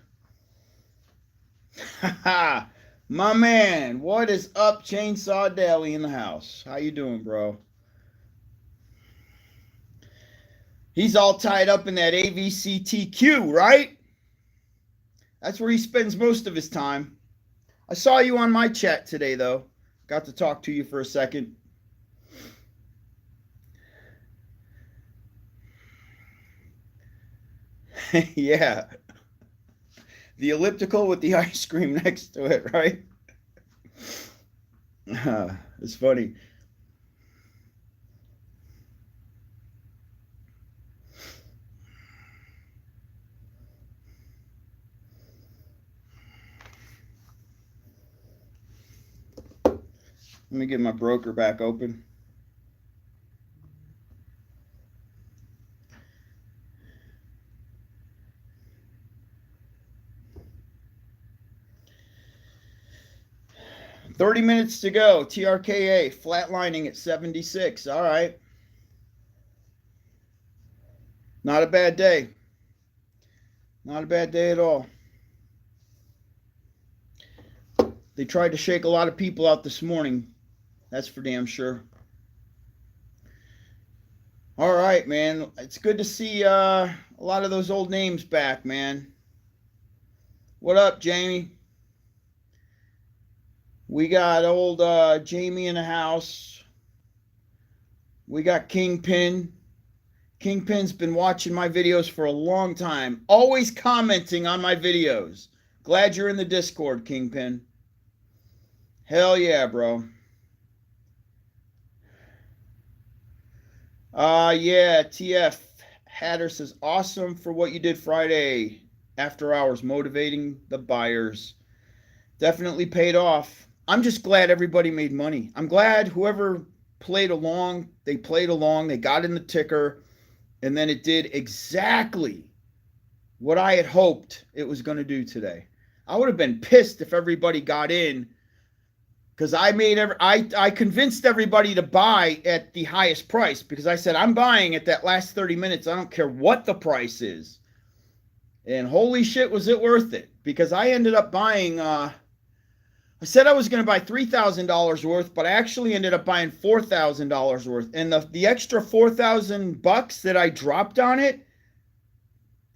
Haha. My man. What is up, Chainsaw Daily in the house? How you doing, bro? He's all tied up in that AVCTQ, right? That's where he spends most of his time. I saw you on my chat today, though. Got to talk to you for a second. Yeah. The elliptical with the ice cream next to it, right? It's funny. Let me get my broker back open. $30 minutes to go. TRKA flatlining at 76. All right. Not a bad day. Not a bad day at all. They tried to shake a lot of people out this morning. That's for damn sure. All right, man. It's good to see a lot of those old names back, man. What up, Jamie? We got old Jamie in the house. We got Kingpin. Kingpin's been watching my videos for a long time. Always commenting on my videos. Glad you're in the Discord, Kingpin. Hell yeah, bro. Yeah, TF Hatter says, awesome for what you did Friday after hours, motivating the buyers. Definitely paid off. I'm just glad everybody made money. I'm glad whoever played along, they played along, they got in the ticker, and then it did exactly what I had hoped it was going to do today. I would have been pissed if everybody got in, because I convinced everybody to buy at the highest price, because I said I'm buying at that last 30 minutes. I don't care what the price is. And holy shit, was it worth it, because I ended up buying, I think it was $1.50 I said I was going to buy $3,000 worth, but I actually ended up buying $4,000 worth. And the extra $4,000 that I dropped on it,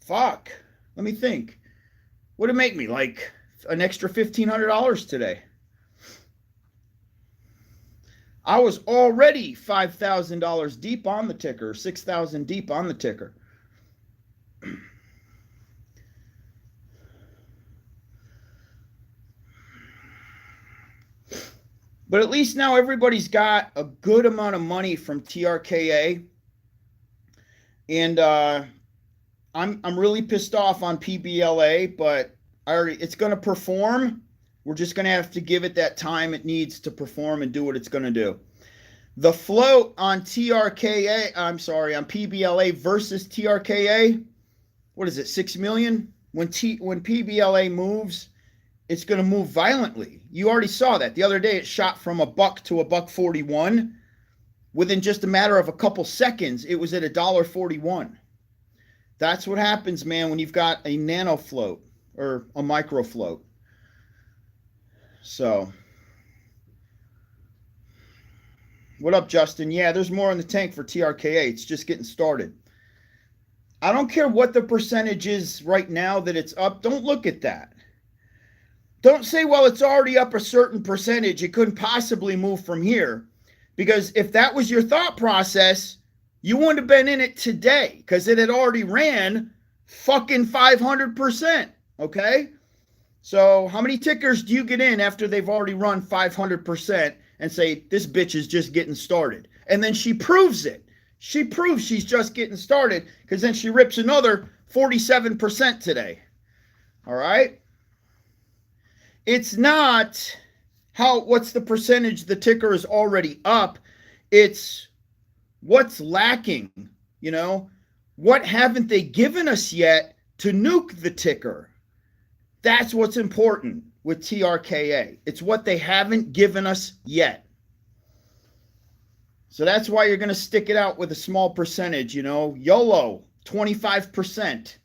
fuck, let me think. Would it make me like an extra $1,500 today? I was already $5,000 deep on the ticker, 6,000 deep on the ticker. But at least now everybody's got a good amount of money from TRKA. And I'm really pissed off on PBLA, but it's going to perform. We're just going to have to give it that time it needs to perform and do what it's going to do. The float on TRKA, I'm sorry, on PBLA versus TRKA, what is it, 6 million? When PBLA moves, it's going to move violently. You already saw that. The other day it shot from $1 to $1.41. Within just a matter of a couple seconds, it was at $1.41. That's what happens, man, when you've got a nano float or a micro float. So, what up, Justin? Yeah, there's more in the tank for TRKA. It's just getting started. I don't care what the percentage is right now that it's up. Don't look at that. Don't say, well, it's already up a certain percentage. It couldn't possibly move from here. Because if that was your thought process, you wouldn't have been in it today because it had already ran fucking 500%. Okay? So how many tickers do you get in after they've already run 500% and say, this bitch is just getting started? And then she proves it. She proves she's just getting started because then she rips another 47% today. All right? It's not what's the percentage the ticker is already up. It's what's lacking, you know? What haven't they given us yet to nuke the ticker? That's what's important with TRKA. It's what they haven't given us yet. So that's why you're going to stick it out with a small percentage, you know? YOLO, 25%.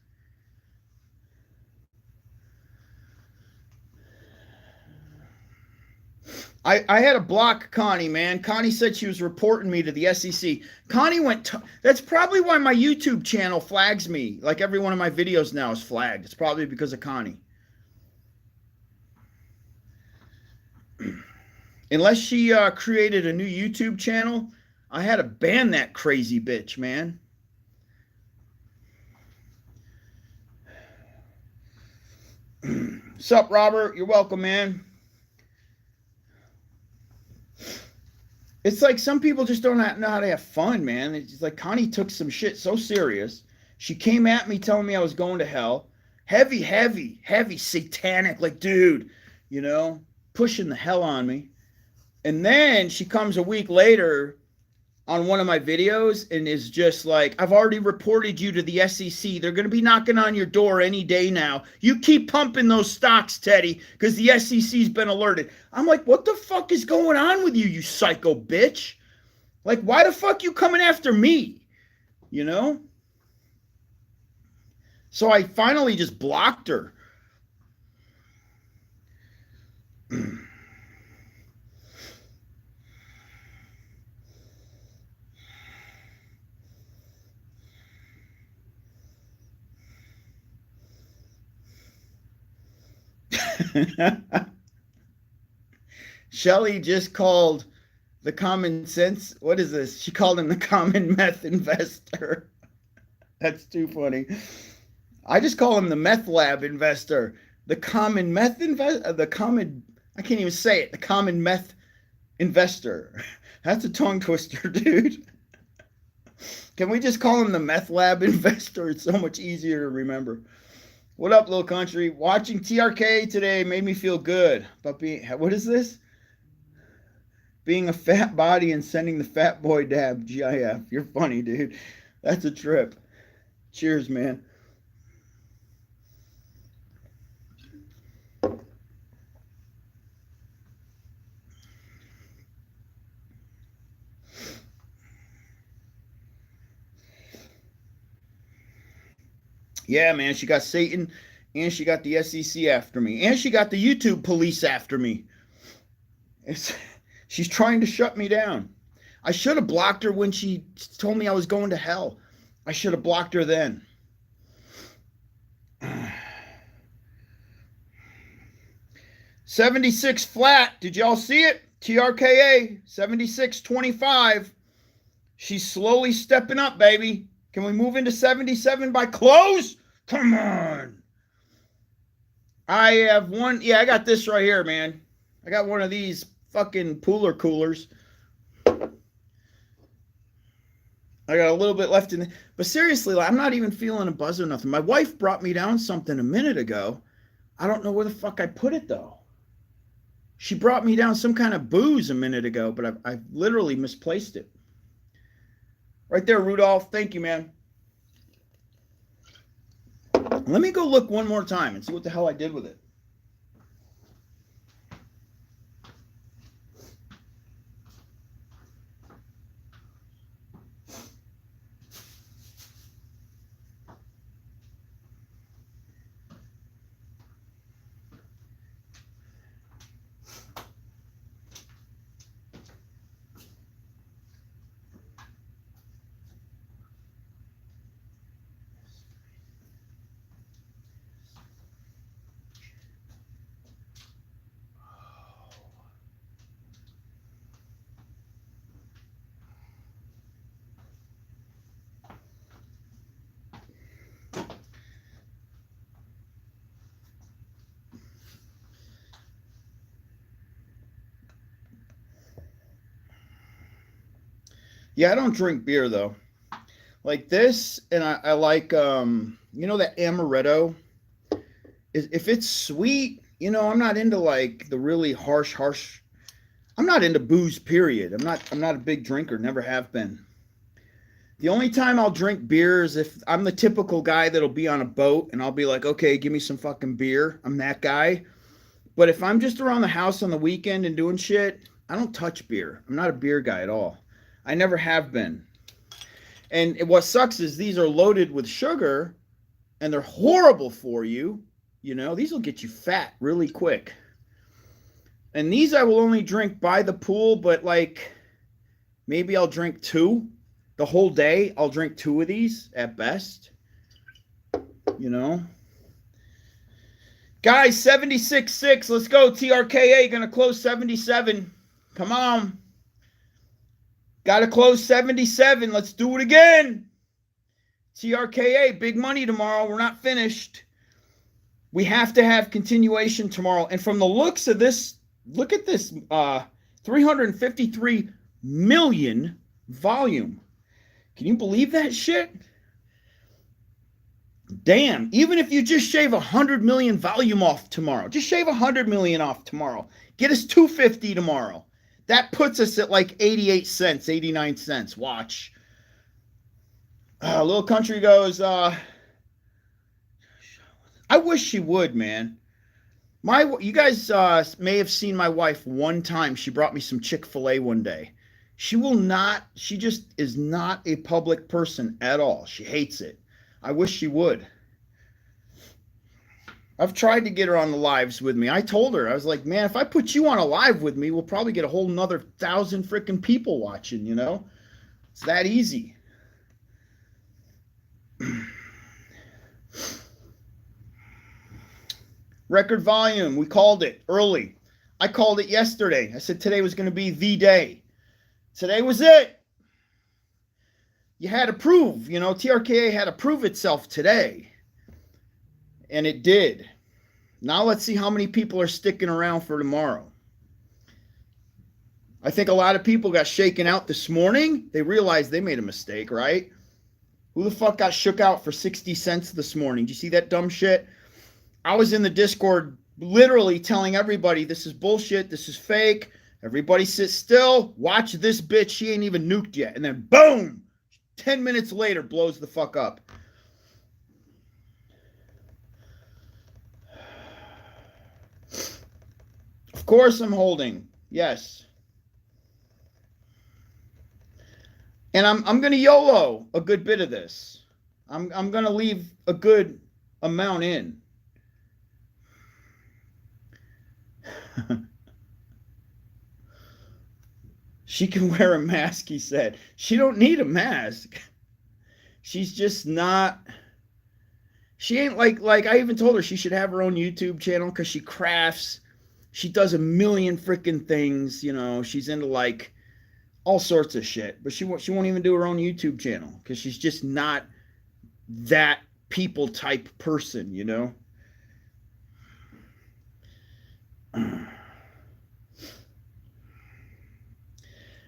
I had to block Connie, man. Connie said she was reporting me to the SEC. Connie that's probably why my YouTube channel flags me. Like every one of my videos now is flagged. It's probably because of Connie. Unless she created a new YouTube channel, I had to ban that crazy bitch, man. Sup, Robert? You're welcome, man. It's like some people just don't know how to have fun, man. It's like Connie took some shit so serious. She came at me telling me I was going to hell. Heavy, satanic, like, dude, you know, pushing the hell on me. And then she comes a week later on one of my videos and is just like, I've already reported you to the SEC. They're going to be knocking on your door any day now. You keep pumping those stocks, Teddy, because the SEC's been alerted. I'm like, what the fuck is going on with you psycho bitch? Like, why the fuck you coming after me? You know? So I finally just blocked her. Shelly just called the common sense. What is this? She called him the common meth investor. That's too funny. I just call him the meth lab investor. The common meth investor. I can't even say it. The common meth investor. That's a tongue twister, dude. Can we just call him the meth lab investor? It's so much easier to remember. What up, little country? Watching TRK today made me feel good about being, what is this? Being a fat body and sending the fat boy dab, GIF. You're funny, dude. That's a trip. Cheers, man. Yeah, man, she got Satan, and she got the SEC after me, and she got the YouTube police after me. It's, she's trying to shut me down. I should have blocked her when she told me I was going to hell. I should have blocked her then. 76 flat. Did y'all see it? TRKA 76.25. She's slowly stepping up, baby. Can we move into 77 by close? Come on. I have one. Yeah, I got this right here, man. I got one of these fucking Pooler coolers. I got a little bit left in it. But seriously, I'm not even feeling a buzz or nothing. My wife brought me down something a minute ago. I don't know where the fuck I put it, though. She brought me down some kind of booze a minute ago, but I've literally misplaced it. Right there, Rudolph. Thank you, man. Let me go look one more time and see what the hell I did with it. Yeah, I don't drink beer though. Like this, and I like you know, that amaretto. If it's sweet, you know, I'm not into like the really harsh. I'm not into booze, period. I'm not a big drinker, never have been. The only time I'll drink beer is if I'm the typical guy that'll be on a boat and I'll be like, okay, give me some fucking beer. I'm that guy. But if I'm just around the house on the weekend and doing shit, I don't touch beer. I'm not a beer guy at all. I never have been. And what sucks is these are loaded with sugar and they're horrible for you. You know, these will get you fat really quick. And these I will only drink by the pool, but like maybe I'll drink two. The whole day, I'll drink two of these at best. You know. Guys, 76.6. Let's go. TRKA going to close 77. Come on. Got to close 77. Let's do it again. TRKA, big money tomorrow. We're not finished. We have to have continuation tomorrow. And from the looks of this, look at this. 353 million volume. Can you believe that shit? Damn. Even if you just shave 100 million volume off tomorrow. Just shave 100 million off tomorrow. Get us 250 tomorrow. That puts us at like 88 cents, 89 cents. Watch. Little Country goes, I wish she would, man. You guys may have seen my wife one time. She brought me some Chick-fil-A one day. She just is not a public person at all. She hates it. I wish she would. I've tried to get her on the lives with me. I told her, I was like, man, if I put you on a live with me, we'll probably get a whole nother 1,000 freaking people watching, you know? It's that easy. Record volume, we called it early. I called it yesterday. I said today was going to be the day. Today was it. You had to prove, you know, TRKA had to prove itself today. And it did. Now let's see how many people are sticking around for tomorrow. I think a lot of people got shaken out this morning. They realized they made a mistake, right? Who the fuck got shook out for 60 cents this morning? Did you see that dumb shit? I was in the Discord literally telling everybody this is bullshit, this is fake. Everybody sit still. Watch this bitch. She ain't even nuked yet. And then boom, 10 minutes later, blows the fuck up. Of course I'm holding. Yes. And I'm going to YOLO a good bit of this. I'm going to leave a good amount in. She can wear a mask, he said. She don't need a mask. She's just not. She ain't like I even told her she should have her own YouTube channel because she crafts. She does a million freaking things, you know. She's into like all sorts of shit, but she won't even do her own YouTube channel because she's just not that people type person, you know.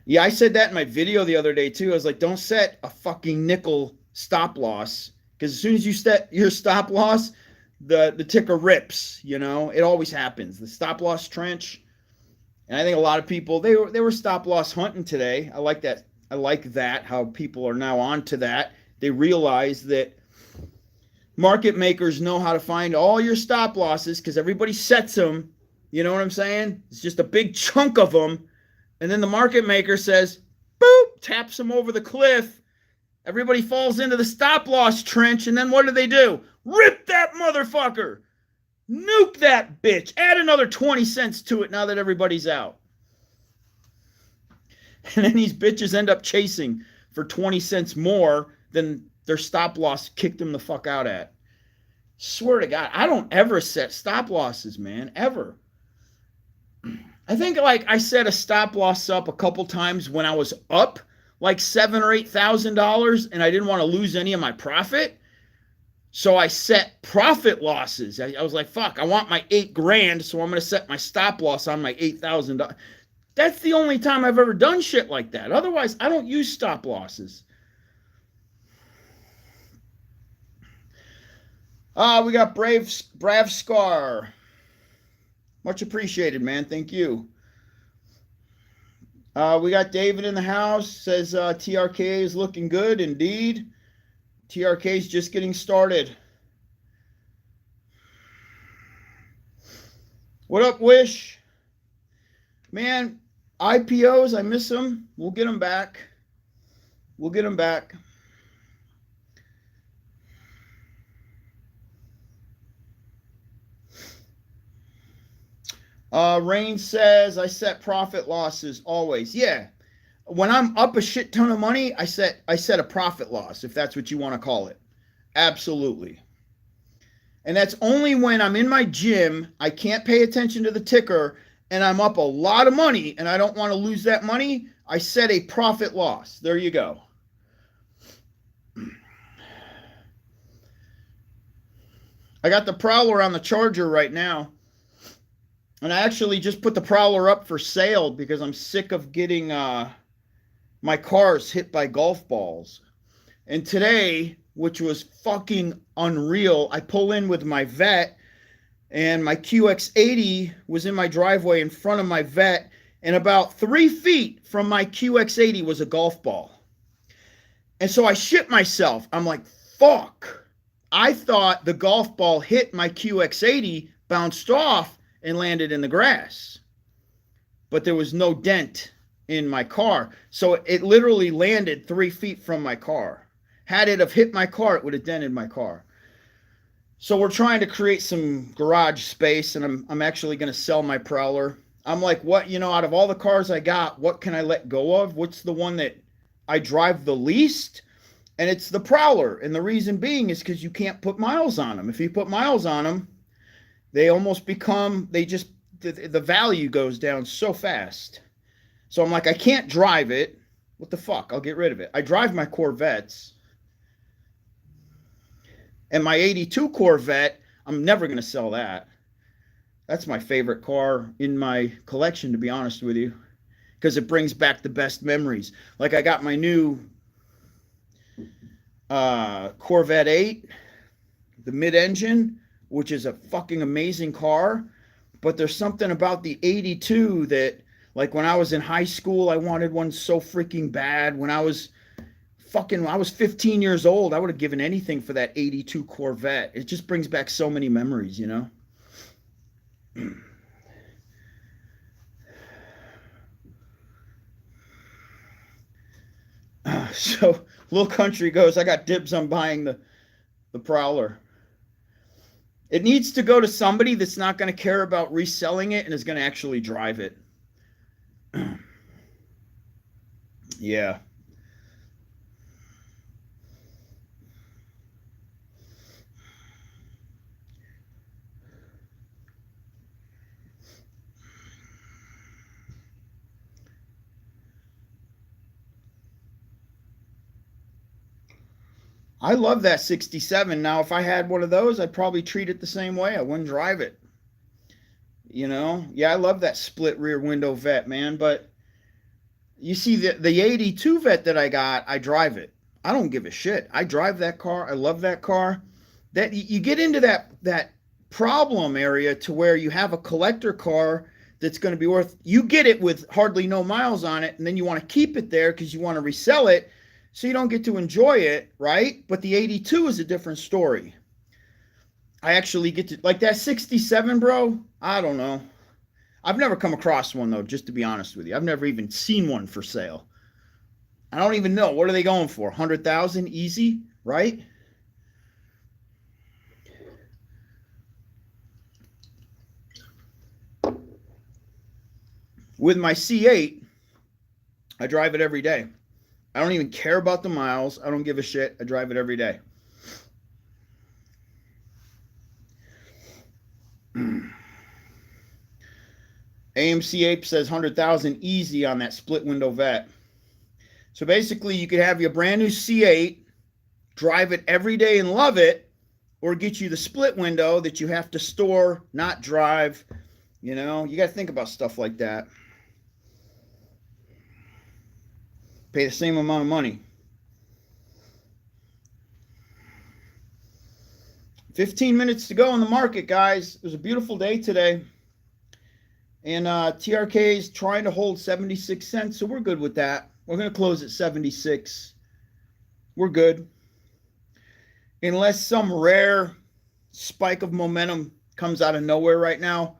Yeah, I said that in my video the other day too. I was like, don't set a fucking nickel stop loss because as soon as you set your stop loss, the ticker rips, you know. It always happens. The stop loss trench. And I think a lot of people they were stop loss hunting today. I like that. I like that how people are now on to that. They realize that market makers know how to find all your stop losses because everybody sets them. You know what I'm saying? It's just a big chunk of them. And then the market maker says, boop, taps them over the cliff. Everybody falls into the stop loss trench. And then what do? Rip that motherfucker. Nuke that bitch. Add another 20 cents to it now that everybody's out. And then these bitches end up chasing for 20 cents more than their stop loss kicked them the fuck out at. Swear to God, I don't ever set stop losses, man, ever. I think like I set a stop loss up a couple times when I was up like $7,000 or $8,000 and I didn't want to lose any of my profit. So I set profit losses. I was like, fuck, I want my $8,000, so I'm going to set my stop loss on my $8,000. That's the only time I've ever done shit like that. Otherwise, I don't use stop losses. We got Brave Scar. Much appreciated, man. Thank you. We got David in the house. Says TRKA is looking good, indeed. TRKA is just getting started. What up, Wish? Man, IPOs, I miss them. We'll get them back. We'll get them back. Rain says, I set profit losses always. Yeah. When I'm up a shit ton of money, I set a profit loss, if that's what you want to call it. Absolutely. And that's only when I'm in my gym, I can't pay attention to the ticker, and I'm up a lot of money, and I don't want to lose that money. I set a profit loss. There you go. I got the Prowler on the charger right now. And I actually just put the Prowler up for sale because I'm sick of getting my cars hit by golf balls. And today, which was fucking unreal, I pull in with my Vet, and my QX80 was in my driveway in front of my Vet, and about 3 feet from my QX80 was a golf ball. And so I shit myself. I'm like, fuck. I thought the golf ball hit my QX80, bounced off, and landed in the grass. But there was no dent in my car. So it literally landed 3 feet from my car. Had it have hit my car, it would have dented my car. So we're trying to create some garage space, and I'm actually going to sell my Prowler. I'm like, what, out of all the cars I got, what can I let go of? What's the one that I drive the least? And it's the Prowler. And the reason being is because you can't put miles on them. If you put miles on them, they almost become, the value goes down so fast. So I'm like, I can't drive it. What the fuck? I'll get rid of it. I drive my Corvettes. And my 82 Corvette, I'm never going to sell that. That's my favorite car in my collection, to be honest with you, because it brings back the best memories. Like I got my new Corvette 8, the mid-engine, which is a fucking amazing car. But there's something about the 82 that, like when I was in high school, I wanted one so freaking bad. When I was 15 years old, I would have given anything for that 82 Corvette. It just brings back so many memories, So Little Country goes, I got dibs on buying the Prowler. It needs to go to somebody that's not going to care about reselling it and is going to actually drive it. Yeah. I love that 67. Now, if I had one of those, I'd probably treat it the same way. I wouldn't drive it. Yeah, I love that split rear window vet, man. But you see, the 82 vet that I got, I drive it. I don't give a shit. I drive that car. I love that car. That you get into that problem area to where you have a collector car that's going to be worth, you get it with hardly no miles on it, and then you want to keep it there because you want to resell it, so you don't get to enjoy it, right? But the 82 is a different story. I actually get to, like, that 67, bro. I don't know. I've never come across one, though, just to be honest with you. I've never even seen one for sale. I don't even know. What are they going for? 100,000 easy, right? With my C8, I drive it every day. I don't even care about the miles. I don't give a shit. I drive it every day. AMC Ape says 100,000 easy on that split window vet. So basically, you could have your brand new C8, drive it every day and love it, or get you the split window that you have to store, not drive. You got to think about stuff like that. Pay the same amount of money. 15 minutes to go on the market, guys. It was a beautiful day today. And TRKA is trying to hold 76 cents, so we're good with that. We're going to close at 76. We're good. Unless some rare spike of momentum comes out of nowhere right now,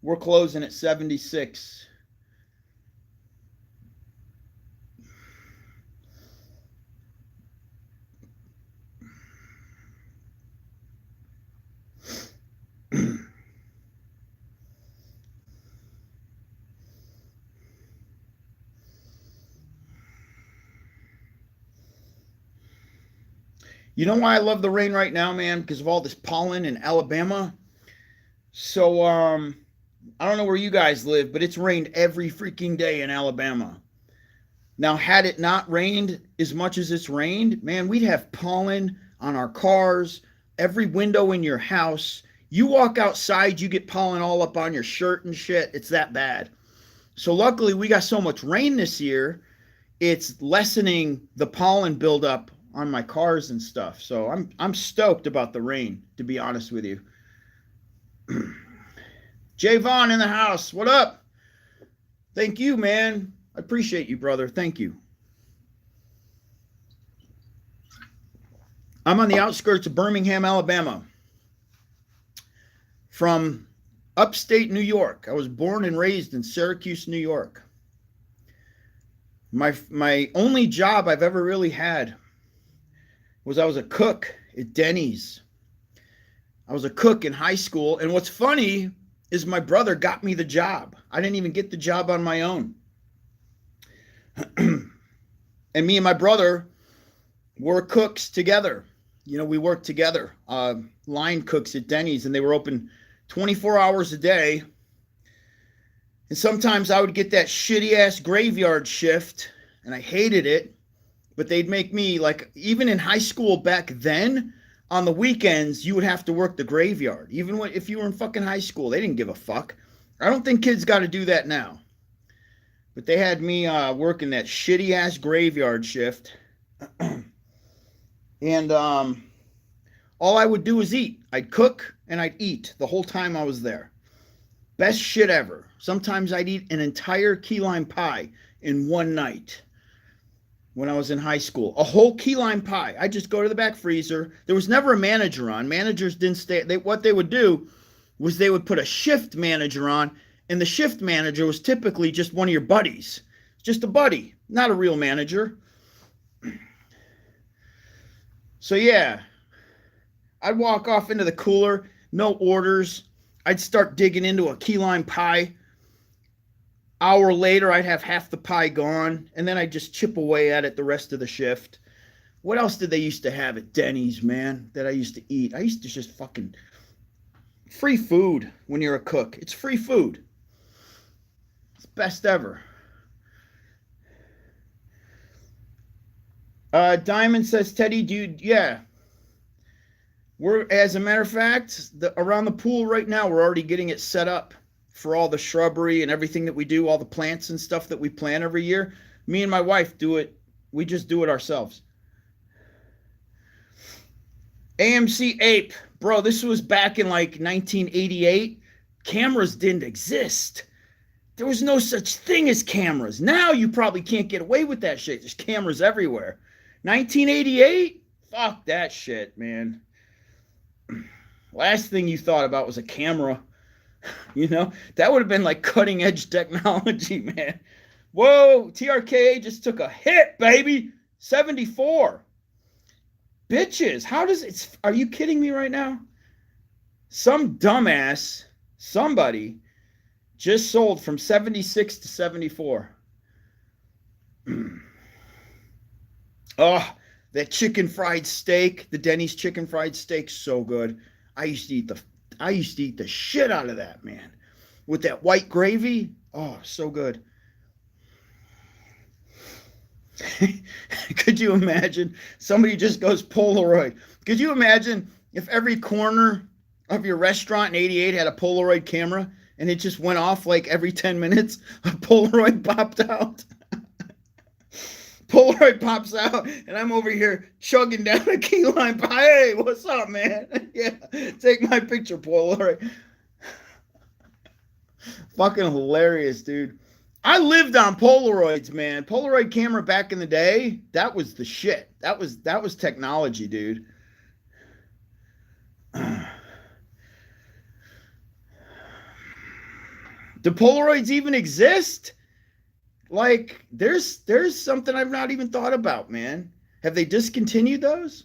we're closing at 76. You know why I love the rain right now, man? Because of all this pollen in Alabama. So, I don't know where you guys live, but it's rained every freaking day in Alabama. Now, had it not rained as much as it's rained, man, we'd have pollen on our cars, every window in your house. You walk outside, you get pollen all up on your shirt and shit. It's that bad. So luckily, we got so much rain this year, it's lessening the pollen buildup on my cars and stuff. So I'm stoked about the rain, to be honest with you. Jay Vaughn in the house. What up? Thank you, man. I appreciate you, brother. Thank you. I'm on the outskirts of Birmingham, Alabama. From upstate New York. I was born and raised in Syracuse, New York. My only job I've ever really had was I was a cook at Denny's. I was a cook in high school. And what's funny is my brother got me the job. I didn't even get the job on my own. And me and my brother were cooks together. We worked together, line cooks at Denny's, and they were open 24 hours a day. And sometimes I would get that shitty ass graveyard shift, and I hated it. But they'd make me, like, even in high school back then, on the weekends, you would have to work the graveyard. Even if you were in fucking high school, they didn't give a fuck. I don't think kids got to do that now. But they had me working that shitty ass graveyard shift. And all I would do was eat. I'd cook and I'd eat the whole time I was there. Best shit ever. Sometimes I'd eat an entire key lime pie in one night. When I was in high school, a whole key lime pie. I just go to the back freezer. There was never a manager on. Managers didn't stay. What they would do was they would put a shift manager on, and the shift manager was typically just one of your buddies. Just a buddy, not a real manager. So yeah, I'd walk off into the cooler, no orders. I'd start digging into a key lime pie. Hour later, I'd have half the pie gone, and then I'd just chip away at it the rest of the shift. What else did they used to have at Denny's, man, that I used to eat? I used to just fucking... Free food when you're a cook. It's free food. It's best ever. Diamond says, Teddy, dude, yeah. We're, as a matter of fact, around the pool right now, we're already getting it set up for all the shrubbery and everything that we do, all the plants and stuff that we plant every year. Me and my wife do it. We just do it ourselves. AMC Ape. Bro, this was back in like 1988. Cameras didn't exist. There was no such thing as cameras. Now you probably can't get away with that shit. There's cameras everywhere. 1988? Fuck that shit, man. Last thing you thought about was a camera. You know, that would have been like cutting edge technology, man. Whoa, TRKA just took a hit, baby. 74. Bitches, how does it... Are you kidding me right now? Some dumbass, somebody, just sold from 76 to 74. Oh, that chicken fried steak, the Denny's chicken fried steak, so good. I used to eat the shit out of that, man. With that white gravy, oh, so good. Could you imagine? Somebody just goes Polaroid. Could you imagine if every corner of your restaurant in 88 had a Polaroid camera and it just went off like every 10 minutes? A Polaroid popped out. Polaroid pops out and I'm over here chugging down a key lime pie. Hey, what's up, man? Yeah, take my picture, Polaroid. Fucking hilarious, dude. I lived on Polaroids, man. Polaroid camera back in the day, that was the shit. That was technology, dude. Do Polaroids even exist? Like, there's something I've not even thought about, man. Have they discontinued those?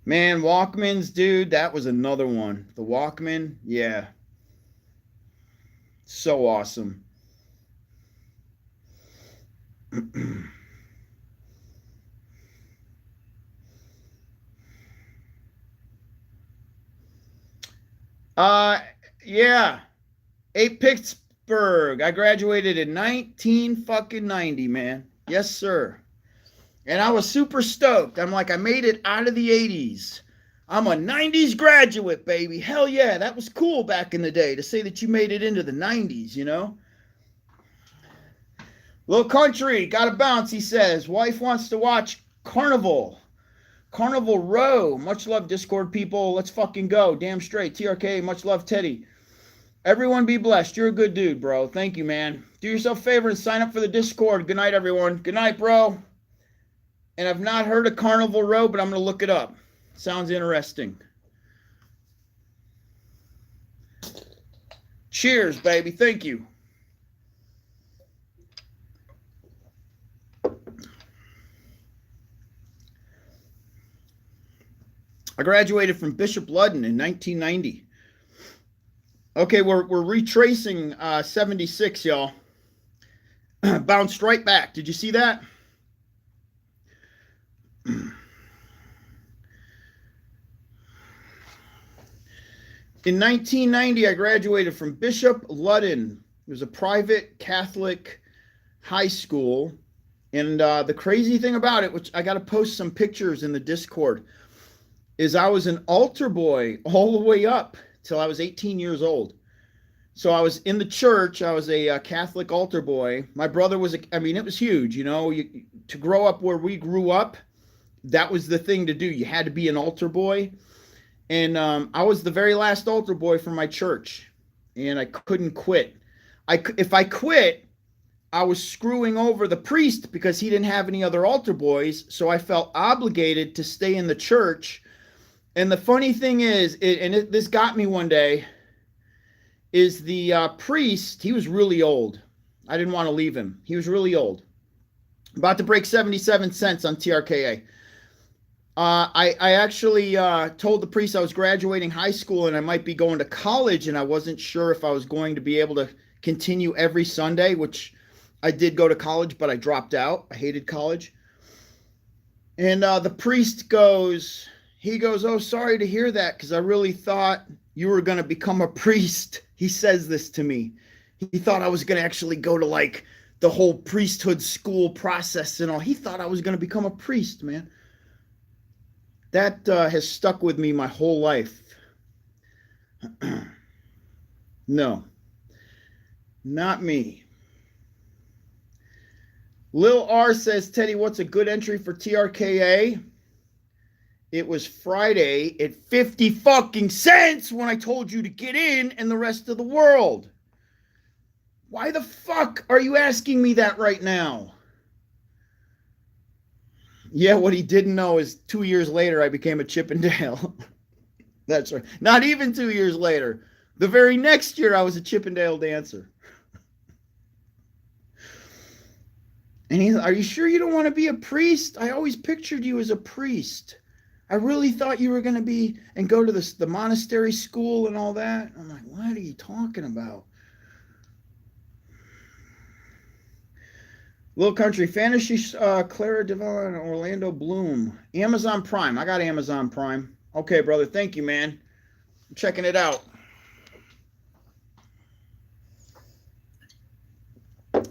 Man, Walkmans, dude, that was another one. The Walkman, yeah. So awesome. Yeah. 8 Pittsburgh. I graduated in 1990, man. Yes, sir. And I was super stoked. I'm like, I made it out of the 80s. I'm a 90s graduate, baby. Hell yeah, that was cool back in the day to say that you made it into the 90s, you know? Little country, gotta bounce, he says. Wife wants to watch Carnival. Carnival Row. Much love, Discord people. Let's fucking go. Damn straight. TRK, much love, Teddy. Everyone be blessed. You're a good dude, bro. Thank you, man. Do yourself a favor and sign up for the Discord. Good night, everyone. Good night, bro. And I've not heard of Carnival Row, but I'm going to look it up. Sounds interesting. Cheers, baby. Thank you. I graduated from Bishop Ludden in 1990. Okay, we're retracing 76, y'all. Bounced right back. Did you see that? In 1990, I graduated from Bishop Ludden. It was a private Catholic high school. And the crazy thing about it, which I got to post some pictures in the Discord, is I was an altar boy all the way up till I was 18 years old. So I was in the church. I was a Catholic altar boy. My brother was, it was huge, you know, to grow up where we grew up. That was the thing to do. You had to be an altar boy. And I was the very last altar boy for my church. And I couldn't quit. If I quit, I was screwing over the priest because he didn't have any other altar boys. So I felt obligated to stay in the church. And the funny thing is, this got me one day, is the priest, he was really old. I didn't want to leave him. He was really old. About to break 77 cents on TRKA. I actually told the priest I was graduating high school and I might be going to college, and I wasn't sure if I was going to be able to continue every Sunday, which I did go to college, but I dropped out. I hated college. And the priest goes, he goes, "Oh, sorry to hear that, because I really thought you were going to become a priest." He says this to me. He thought I was going to actually go to like the whole priesthood school process and all. He thought I was going to become a priest, man. That has stuck with me my whole life. No, not me. Lil R says, Teddy, what's a good entry for TRKA? It was Friday at 50 fucking cents when I told you to get in and the rest of the world. Why the fuck are you asking me that right now? Yeah, what he didn't know is 2 years later I became a Chippendale. That's right. Not even 2 years later. The very next year I was a Chippendale dancer. And he's, are you sure you don't want to be a priest? I always pictured you as a priest. I really thought you were going to be and go to the monastery school and all that. I'm like, what are you talking about? Little Country Fantasy, Clara Devon, Orlando Bloom. Amazon Prime. I got Amazon Prime. Okay, brother. Thank you, man. I'm checking it out.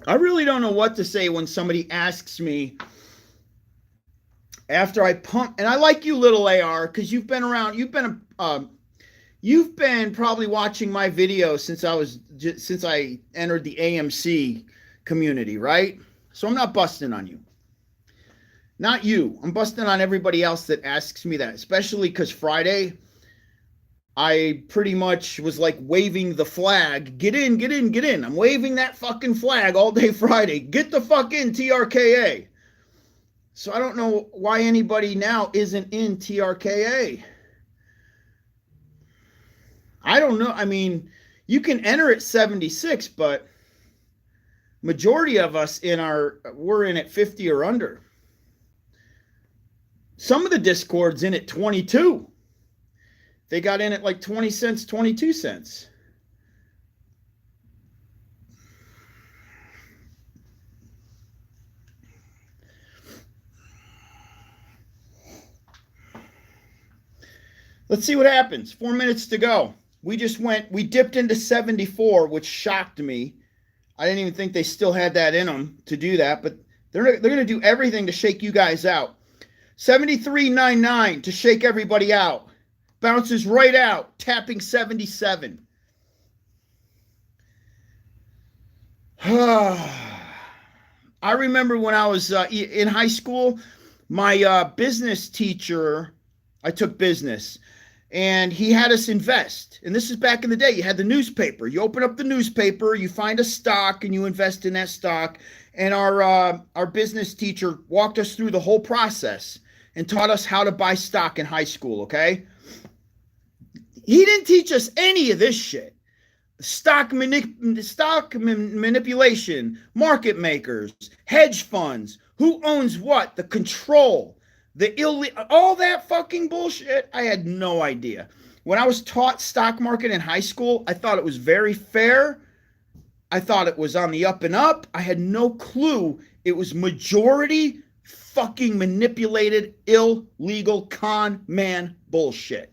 I really don't know what to say when somebody asks me after I pump, and I like you, little AR, because you've been around. You've been probably watching my videos since I entered the AMC community, right? So I'm not busting on you. Not you. I'm busting on everybody else that asks me that, especially because Friday I pretty much was like waving the flag. Get in, get in, get in. I'm waving that fucking flag all day Friday. Get the fuck in, TRKA. So I don't know why anybody now isn't in TRKA. I don't know. I mean, you can enter at 76, but majority of us we're in at 50 or under. Some of the Discord's in at 22. They got in at like 20 cents, 22 cents. Let's see what happens. 4 minutes to go. We dipped into 74, which shocked me. I didn't even think they still had that in them to do that, but they're going to do everything to shake you guys out. 73.99 to shake everybody out. Bounces right out, tapping 77. I remember when I was in high school, my business teacher, I took business, and he had us invest. And this is back in the day. You had the newspaper. You open up the newspaper, you find a stock, and you invest in that stock. And our business teacher walked us through the whole process and taught us how to buy stock in high school, okay? He didn't teach us any of this shit. Stock manipulation, market makers, hedge funds, who owns what, the control, all that fucking bullshit. I had no idea. When I was taught stock market in high school, I thought it was very fair. I thought it was on the up and up. I had no clue it was majority fucking manipulated, illegal con man bullshit.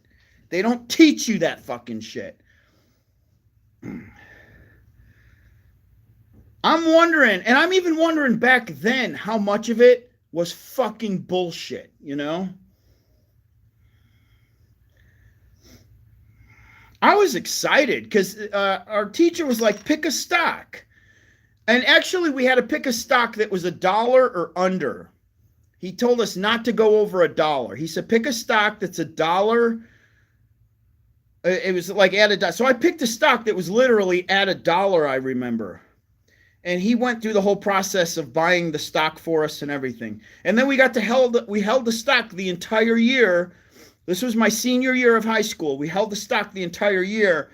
They don't teach you that fucking shit. I'm wondering, and I'm even wondering back then how much of it was fucking bullshit, you know? I was excited because our teacher was like, pick a stock. And actually, we had to pick a stock that was $1 or under. He told us not to go over $1. He said, pick a stock that's $1. It was like at $1. So I picked a stock that was literally at $1, I remember. And he went through the whole process of buying the stock for us and everything. And then we held the stock the entire year. This was my senior year of high school. We held the stock the entire year.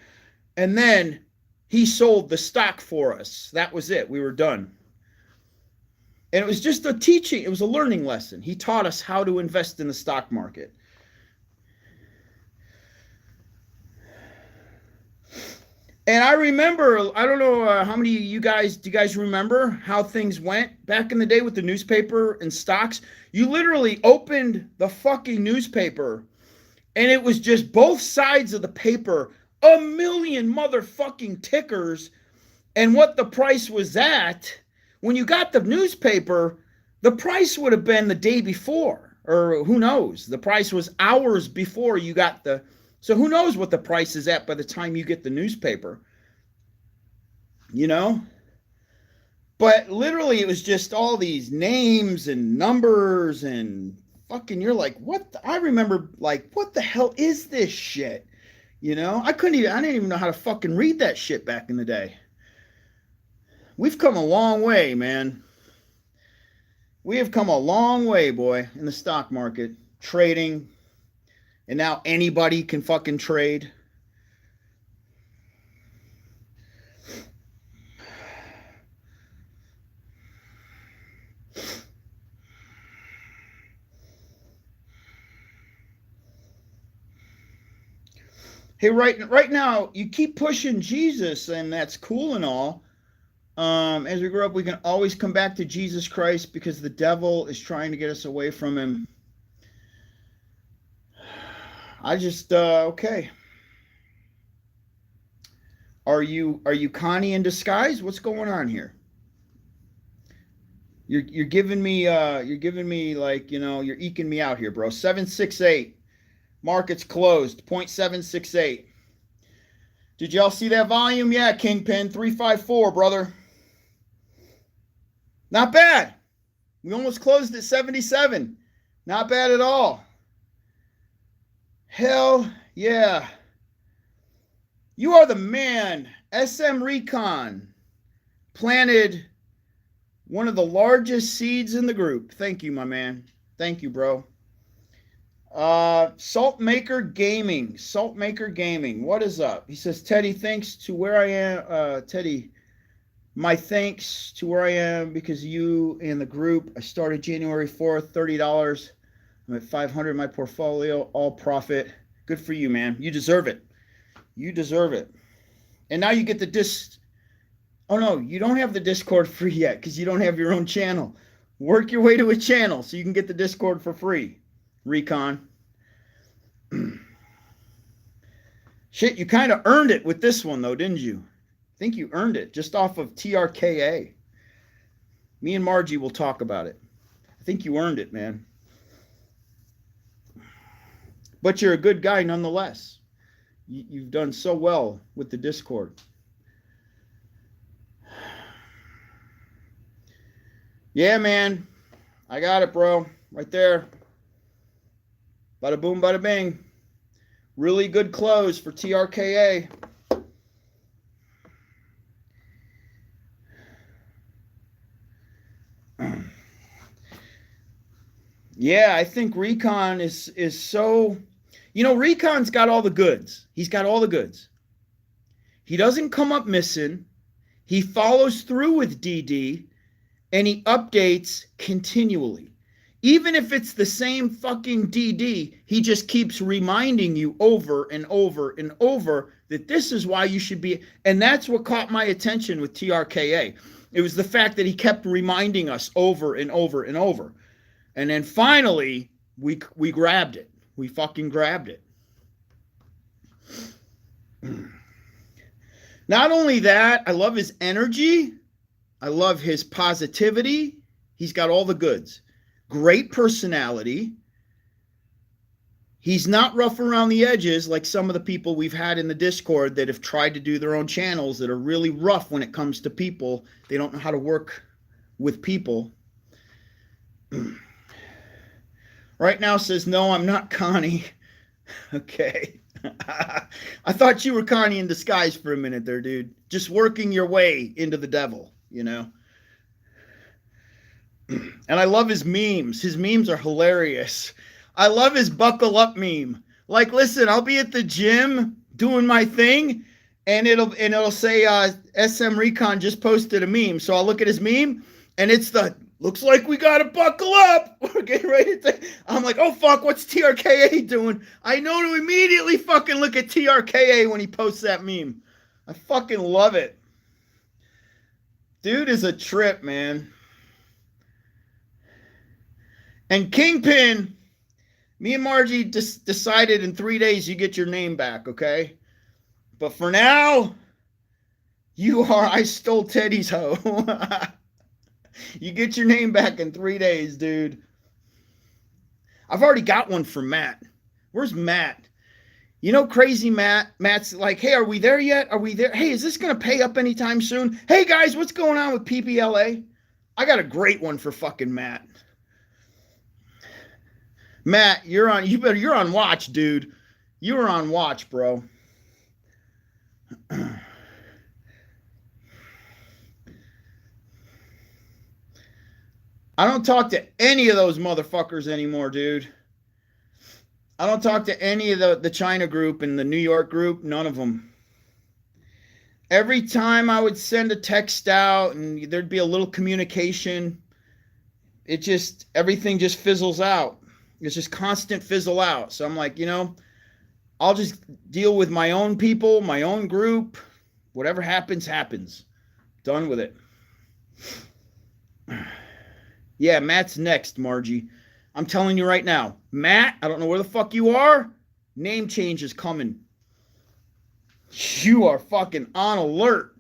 And then he sold the stock for us. That was it. We were done. And it was just a teaching. It was a learning lesson. He taught us how to invest in the stock market. And I remember, I don't know how many of you guys, do you guys remember how things went back in the day with the newspaper and stocks? You literally opened the fucking newspaper and it was just both sides of the paper, a million motherfucking tickers. And what the price was at, when you got the newspaper, the price would have been the day before, or who knows? The price was hours before you got the, so who knows what the price is at by the time you get the newspaper, you know? But literally it was just all these names and numbers and fucking, you're like, what? I remember like, what the hell is this shit? You know, I didn't even know how to fucking read that shit back in the day. We've come a long way, man. We have come a long way, boy, in the stock market, trading. And now anybody can fucking trade. Hey, right now, you keep pushing Jesus, and that's cool and all. As we grow up, we can always come back to Jesus Christ because the devil is trying to get us away from him. I just, okay. Are you Connie in disguise? What's going on here? You're giving me like, you know, you're eking me out here, bro. 768. Market's closed. 0.768. Did y'all see that volume? Yeah, Kingpin 354, brother. Not bad. We almost closed at 77. Not bad at all. Hell yeah. You are the man. SM Recon planted one of the largest seeds in the group. Thank you, my man. Thank you, bro. Saltmaker Gaming. What is up? He says, Teddy, thanks to where I am. Teddy, my thanks to where I am because you and the group. I started January 4th, $30. I'm at 500 in my portfolio, all profit. Good for you, man. You deserve it. You deserve it. And now you get the Oh no, you don't have the Discord free yet because you don't have your own channel. Work your way to a channel so you can get the Discord for free. Recon. Shit, you kind of earned it with this one though, didn't you? I think you earned it just off of TRKA. Me and Margie will talk about it. I think you earned it, man. But you're a good guy nonetheless. You've done so well with the Discord. Yeah, man. I got it, bro. Right there. Bada boom, bada bing. Really good close for TRKA. Yeah, I think Recon is so, you know, Recon's got all the goods. He's got all the goods. He doesn't come up missing. He follows through with DD and he updates continually. Even if it's the same fucking DD, he just keeps reminding you over and over and over that this is why you should be. And that's what caught my attention with TRKA. It was the fact that he kept reminding us over and over and over. And then finally, we grabbed it. We fucking grabbed it. Not only that, I love his energy. I love his positivity. He's got all the goods. Great personality. He's not rough around the edges like some of the people we've had in the Discord that have tried to do their own channels that are really rough when it comes to people. They don't know how to work with people. Right now says, no, I'm not Connie. Okay. I thought you were Connie in disguise for a minute there, dude. Just working your way into the devil, you know. And I love his memes. His memes are hilarious. I love his buckle up meme. Like, listen, I'll be at the gym doing my thing, and it'll say SM Recon just posted a meme. So I'll look at his meme, and it's the looks like we got to buckle up. We're getting ready to. I'm like, oh, fuck, what's TRKA doing? I know to immediately fucking look at TRKA when he posts that meme. I fucking love it. Dude is a trip, man. And Kingpin, me and Margie just decided in 3 days you get your name back, okay? But for now, you are I Stole Teddy's Hoe. You get your name back in 3 days, dude. I've already got one for Matt. Where's Matt? You know, crazy Matt. Matt's like, hey, are we there yet? Are we there? Hey, is this going to pay up anytime soon? Hey, guys, what's going on with PBLA? I got a great one for fucking Matt. Matt, you're on watch, dude. You're on watch, bro. I don't talk to any of those motherfuckers anymore, dude. I don't talk to any of the China group and the New York group. None of them. Every time I would send a text out and there'd be a little communication, everything just fizzles out. It's just constant fizzle out. So I'm like, I'll just deal with my own people, my own group. Whatever happens, happens. Done with it. Yeah, Matt's next, Margie. I'm telling you right now. Matt, I don't know where the fuck you are. Name change is coming. You are fucking on alert.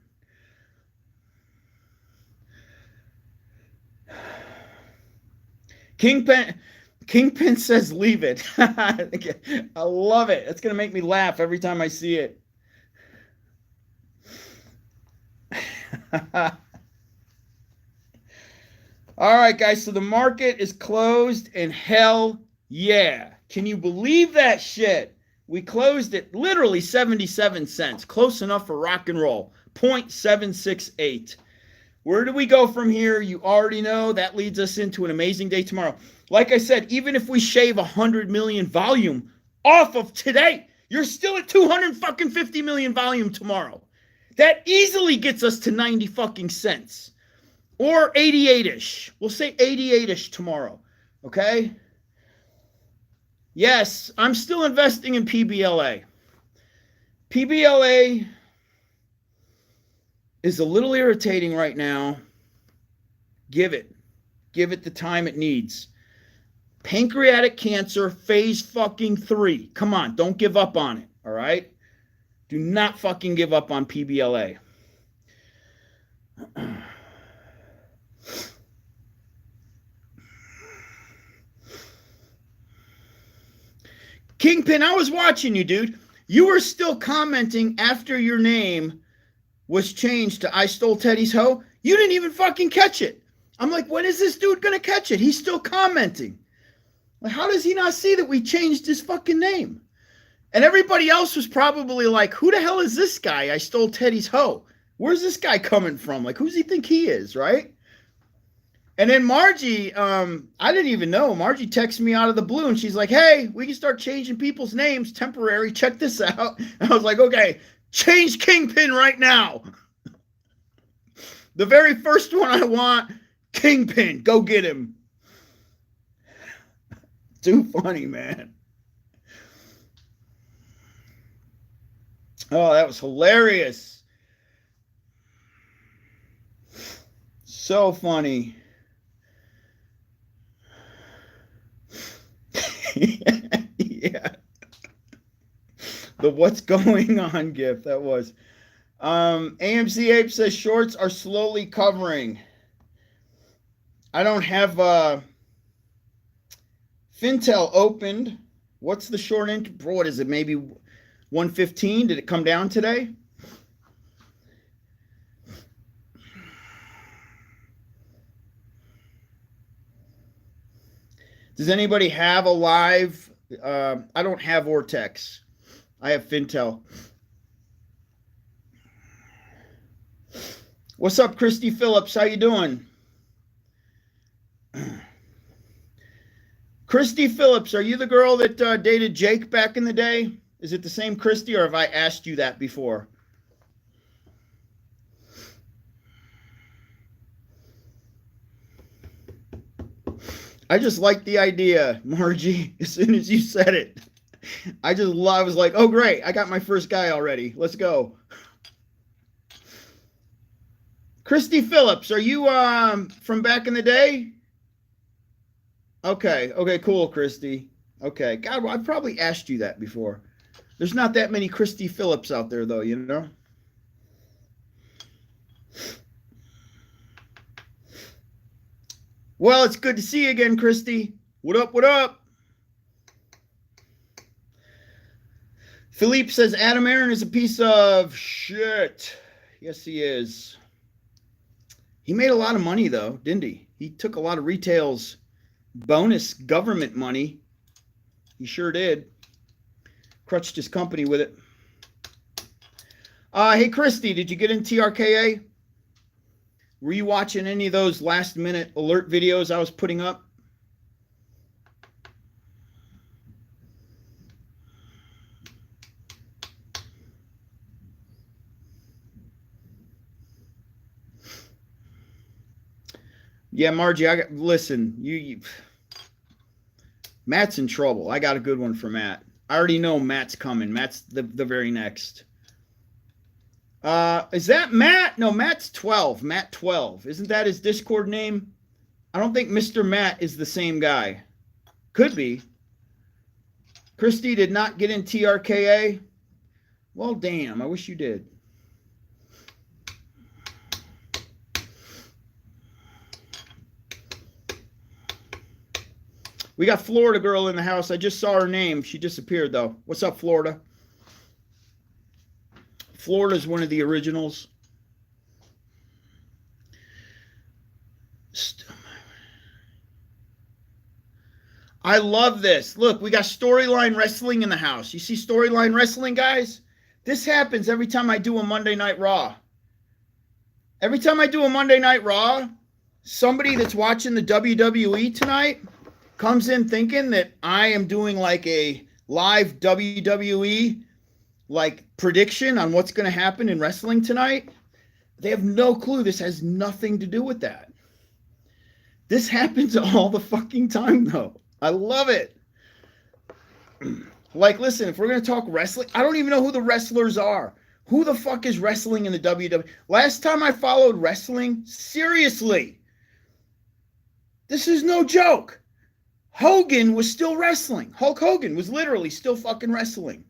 Kingpin says leave it. I love it. It's going to make me laugh every time I see it. All right, guys, so the market is closed, and hell yeah. Can you believe that shit? We closed at literally 77 cents. Close enough for rock and roll. 0.768. Where do we go from here? You already know. That leads us into an amazing day tomorrow. Like I said, even if we shave 100 million volume off of today, you're still at 250 million volume tomorrow. That easily gets us to 90 fucking cents. Or 88-ish. We'll say 88-ish tomorrow. Okay? Yes, I'm still investing in PBLA. PBLA is a little irritating right now. Give it the time it needs. Pancreatic cancer, phase fucking 3. Come on, don't give up on it. All right? Do not fucking give up on PBLA. Kingpin, I was watching you, dude. You were still commenting after your name was changed to I Stole Teddy's Hoe. You didn't even fucking catch it. I'm like, when is this dude going to catch it? He's still commenting. Like, how does he not see that we changed his fucking name? And everybody else was probably like, who the hell is this guy? I Stole Teddy's Hoe. Where's this guy coming from? Like, who's he think he is, right? And then Margie, I didn't even know. Margie texted me out of the blue, and she's like, hey, we can start changing people's names temporary. Check this out. And I was like, okay, change Kingpin right now. The very first one I want, Kingpin. Go get him. Too funny, man. Oh, that was hilarious. So funny. Yeah. The what's going on gift, that was. AMC Ape says shorts are slowly covering. I don't have Fintel opened. What's the short end? What is it? Maybe 115? Did it come down today? Does anybody have a live? I don't have Vortex. I have Fintel. What's up, Christy Phillips? How you doing? Christy Phillips, are you the girl that dated Jake back in the day? Is it the same Christy, or have I asked you that before? I just like the idea, Margie, as soon as you said it. I was like, oh, great. I got my first guy already. Let's go. Christy Phillips, are you from back in the day? Okay. Okay, cool, Christy. Okay. God, well, I've probably asked you that before. There's not that many Christy Phillips out there, though, you know? Well, it's good to see you again, Christy. What up, what up? Philippe says Adam Aaron is a piece of shit. Yes, he is. He made a lot of money, though, didn't he? He took a lot of retail's bonus government money. He sure did. Crutched his company with it. Hey, Christy, did you get in TRKA? Were you watching any of those last-minute alert videos I was putting up? Yeah, Margie, listen, Matt's in trouble. I got a good one for Matt. I already know Matt's coming. Matt's the very next. Is that Matt? No, Matt's 12. Matt 12. Isn't that his Discord name? I don't think Mr. Matt is the same guy. Could be. Christy did not get in TRKA. Well, damn. I wish you did. We got Florida girl in the house. I just saw her name. She disappeared, though. What's up, Florida? Florida's one of the originals. I love this. Look, we got Storyline Wrestling in the house. You see Storyline Wrestling, guys? This happens every time I do a Monday Night Raw. Every time I do a Monday Night Raw, somebody that's watching the WWE tonight comes in thinking that I am doing like a live WWE like prediction on what's going to happen in wrestling tonight. They have no clue. This has nothing to do with that. This happens all the fucking time, though. I love it. Like, listen, if we're going to talk wrestling, I don't even know who the wrestlers are. Who the fuck is wrestling in the WWE? Last time I followed wrestling, seriously, this is no joke. Hogan was still wrestling. Hulk Hogan was literally still fucking wrestling.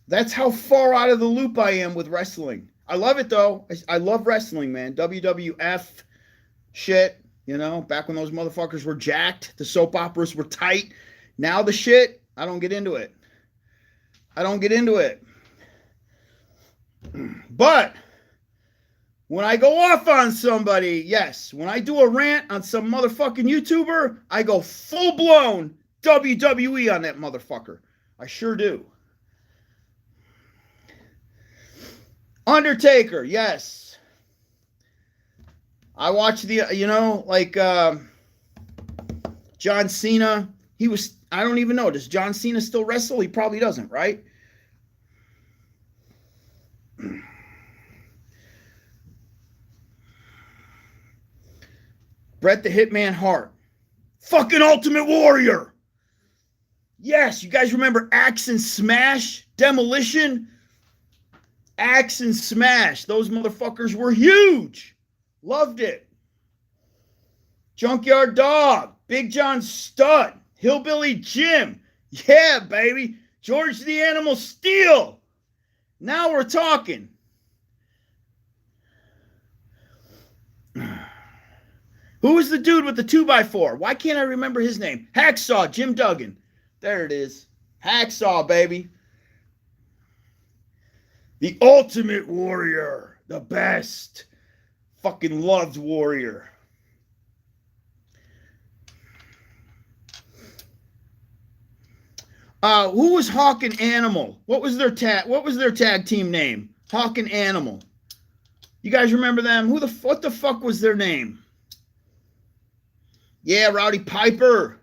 That's how far out of the loop I am with wrestling. I love it, though. I love wrestling, man. WWF shit, you know, back when those motherfuckers were jacked. The soap operas were tight. Now the shit, I don't get into it. I don't get into it. But when I go off on somebody, yes, when I do a rant on some motherfucking YouTuber, I go full-blown WWE on that motherfucker. I sure do. Undertaker, yes. I watch the, you know, like John Cena. He was, I don't even know. Does John Cena still wrestle? He probably doesn't, right? Bret the Hitman Hart. Fucking Ultimate Warrior. Yes, you guys remember Axe and Smash? Demolition? Axe and Smash. Those motherfuckers were huge. Loved it. Junkyard Dog. Big John Studd. Hillbilly Jim. Yeah, baby. George the Animal Steel. Now we're talking. Who was the dude with the 2x4? Why can't I remember his name? Hacksaw, Jim Duggan. There it is. Hacksaw, baby. The Ultimate Warrior. The best. Fucking loved warrior. Who was Hawk and Animal? What was their tag team name? Hawk and Animal. You guys remember them? What the fuck was their name? Yeah, Rowdy Piper.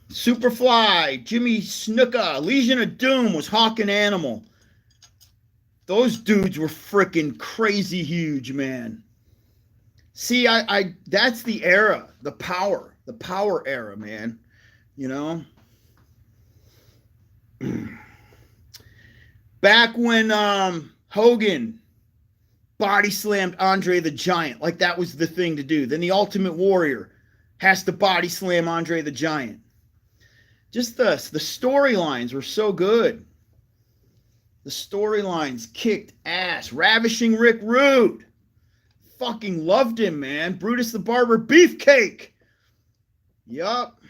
Superfly, Jimmy Snuka, Legion of Doom was Hawk and Animal. Those dudes were freaking crazy huge, man. See, I that's the era, the power era, man. You know, back when Hogan body slammed Andre the Giant, like that was the thing to do. Then the Ultimate Warrior has to body slam Andre the Giant. Just the storylines were so good. The storylines kicked ass. Ravishing Rick Rude. Fucking loved him, man. Brutus the Barber Beefcake. Yup.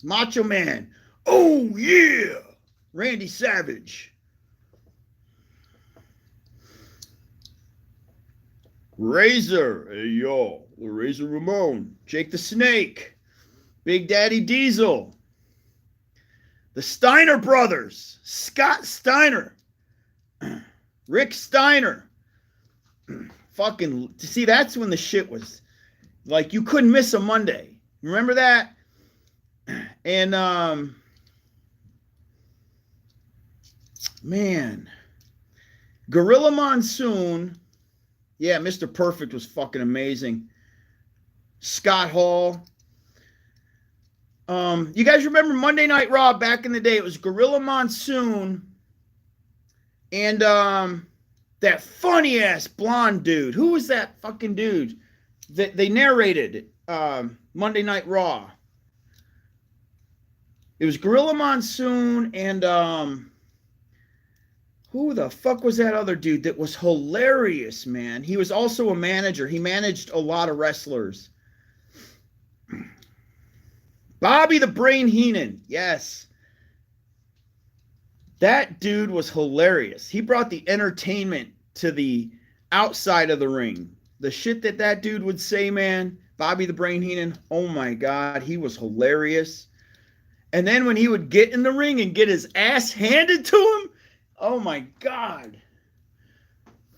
Macho Man. Oh, yeah. Randy Savage. Razor. Hey, yo. The Razor Ramon. Jake the Snake. Big Daddy Diesel. The Steiner brothers. Scott Steiner. Rick Steiner. Fucking, see, that's when the shit was like, you couldn't miss a Monday. Remember that? And man, Gorilla Monsoon. Yeah, Mr. Perfect was fucking amazing. Scott Hall. You guys remember Monday Night Raw back in the day? It was Gorilla Monsoon and that funny ass blonde dude. Who was that fucking dude that they narrated Monday Night Raw? It was Gorilla Monsoon and who the fuck was that other dude that was hilarious, man? He was also a manager. He managed a lot of wrestlers. Bobby the Brain Heenan. Yes. That dude was hilarious. He brought the entertainment to the outside of the ring. The shit that dude would say, man. Bobby the Brain Heenan. Oh my God. He was hilarious. And then when he would get in the ring and get his ass handed to him. Oh my God.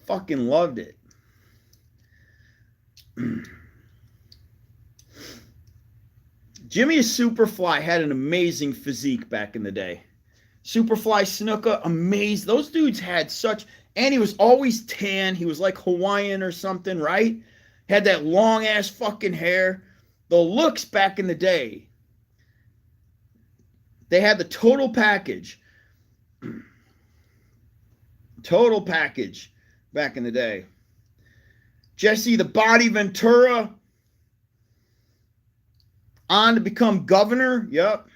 Fucking loved it. Jimmy Superfly had an amazing physique back in the day. Superfly Snuka, amazing. Those dudes had such, and he was always tan. He was like Hawaiian or something, right? Had that long ass fucking hair. The looks back in the day. They had the total package. Total package back in the day. Jesse the Body Ventura. On to become governor. Yep.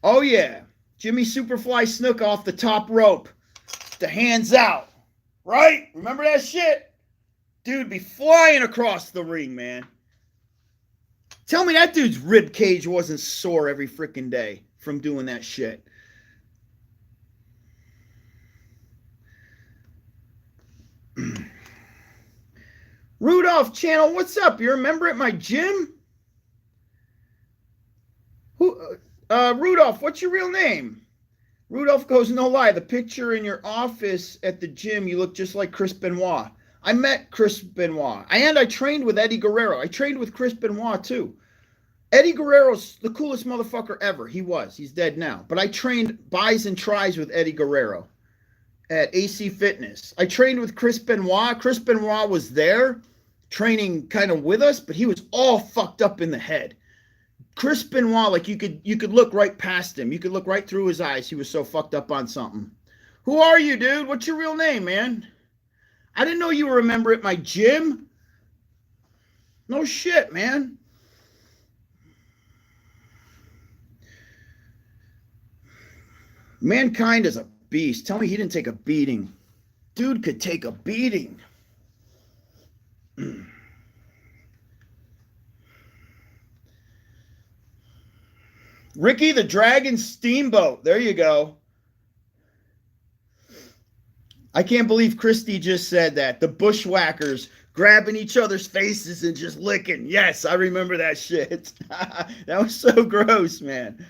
Oh, yeah. Jimmy Superfly Snook off the top rope. The hands out. Right? Remember that shit? Dude be flying across the ring, man. Tell me that dude's rib cage wasn't sore every freaking day from doing that shit. Rudolph Channel, what's up? You remember at my gym? Who? Rudolph, what's your real name? Rudolph goes, no lie, the picture in your office at the gym, you look just like Chris Benoit. I met Chris Benoit, and I trained with Eddie Guerrero. I trained with Chris Benoit, too. Eddie Guerrero's the coolest motherfucker ever. He was. He's dead now. But I trained buys and tries with Eddie Guerrero at AC Fitness. I trained with Chris Benoit. Chris Benoit was there training kind of with us, but he was all fucked up in the head. Chris Benoit, like you could look right past him. You could look right through his eyes. He was so fucked up on something. Who are you, dude? What's your real name, man? I didn't know you were a member at my gym. No shit, man. Mankind is a beast. Tell me he didn't take a beating. Dude could take a beating. Ricky the Dragon Steamboat. There you go. I can't believe Christy just said that. The Bushwhackers grabbing each other's faces and just licking. Yes, I remember that shit. That was so gross, man.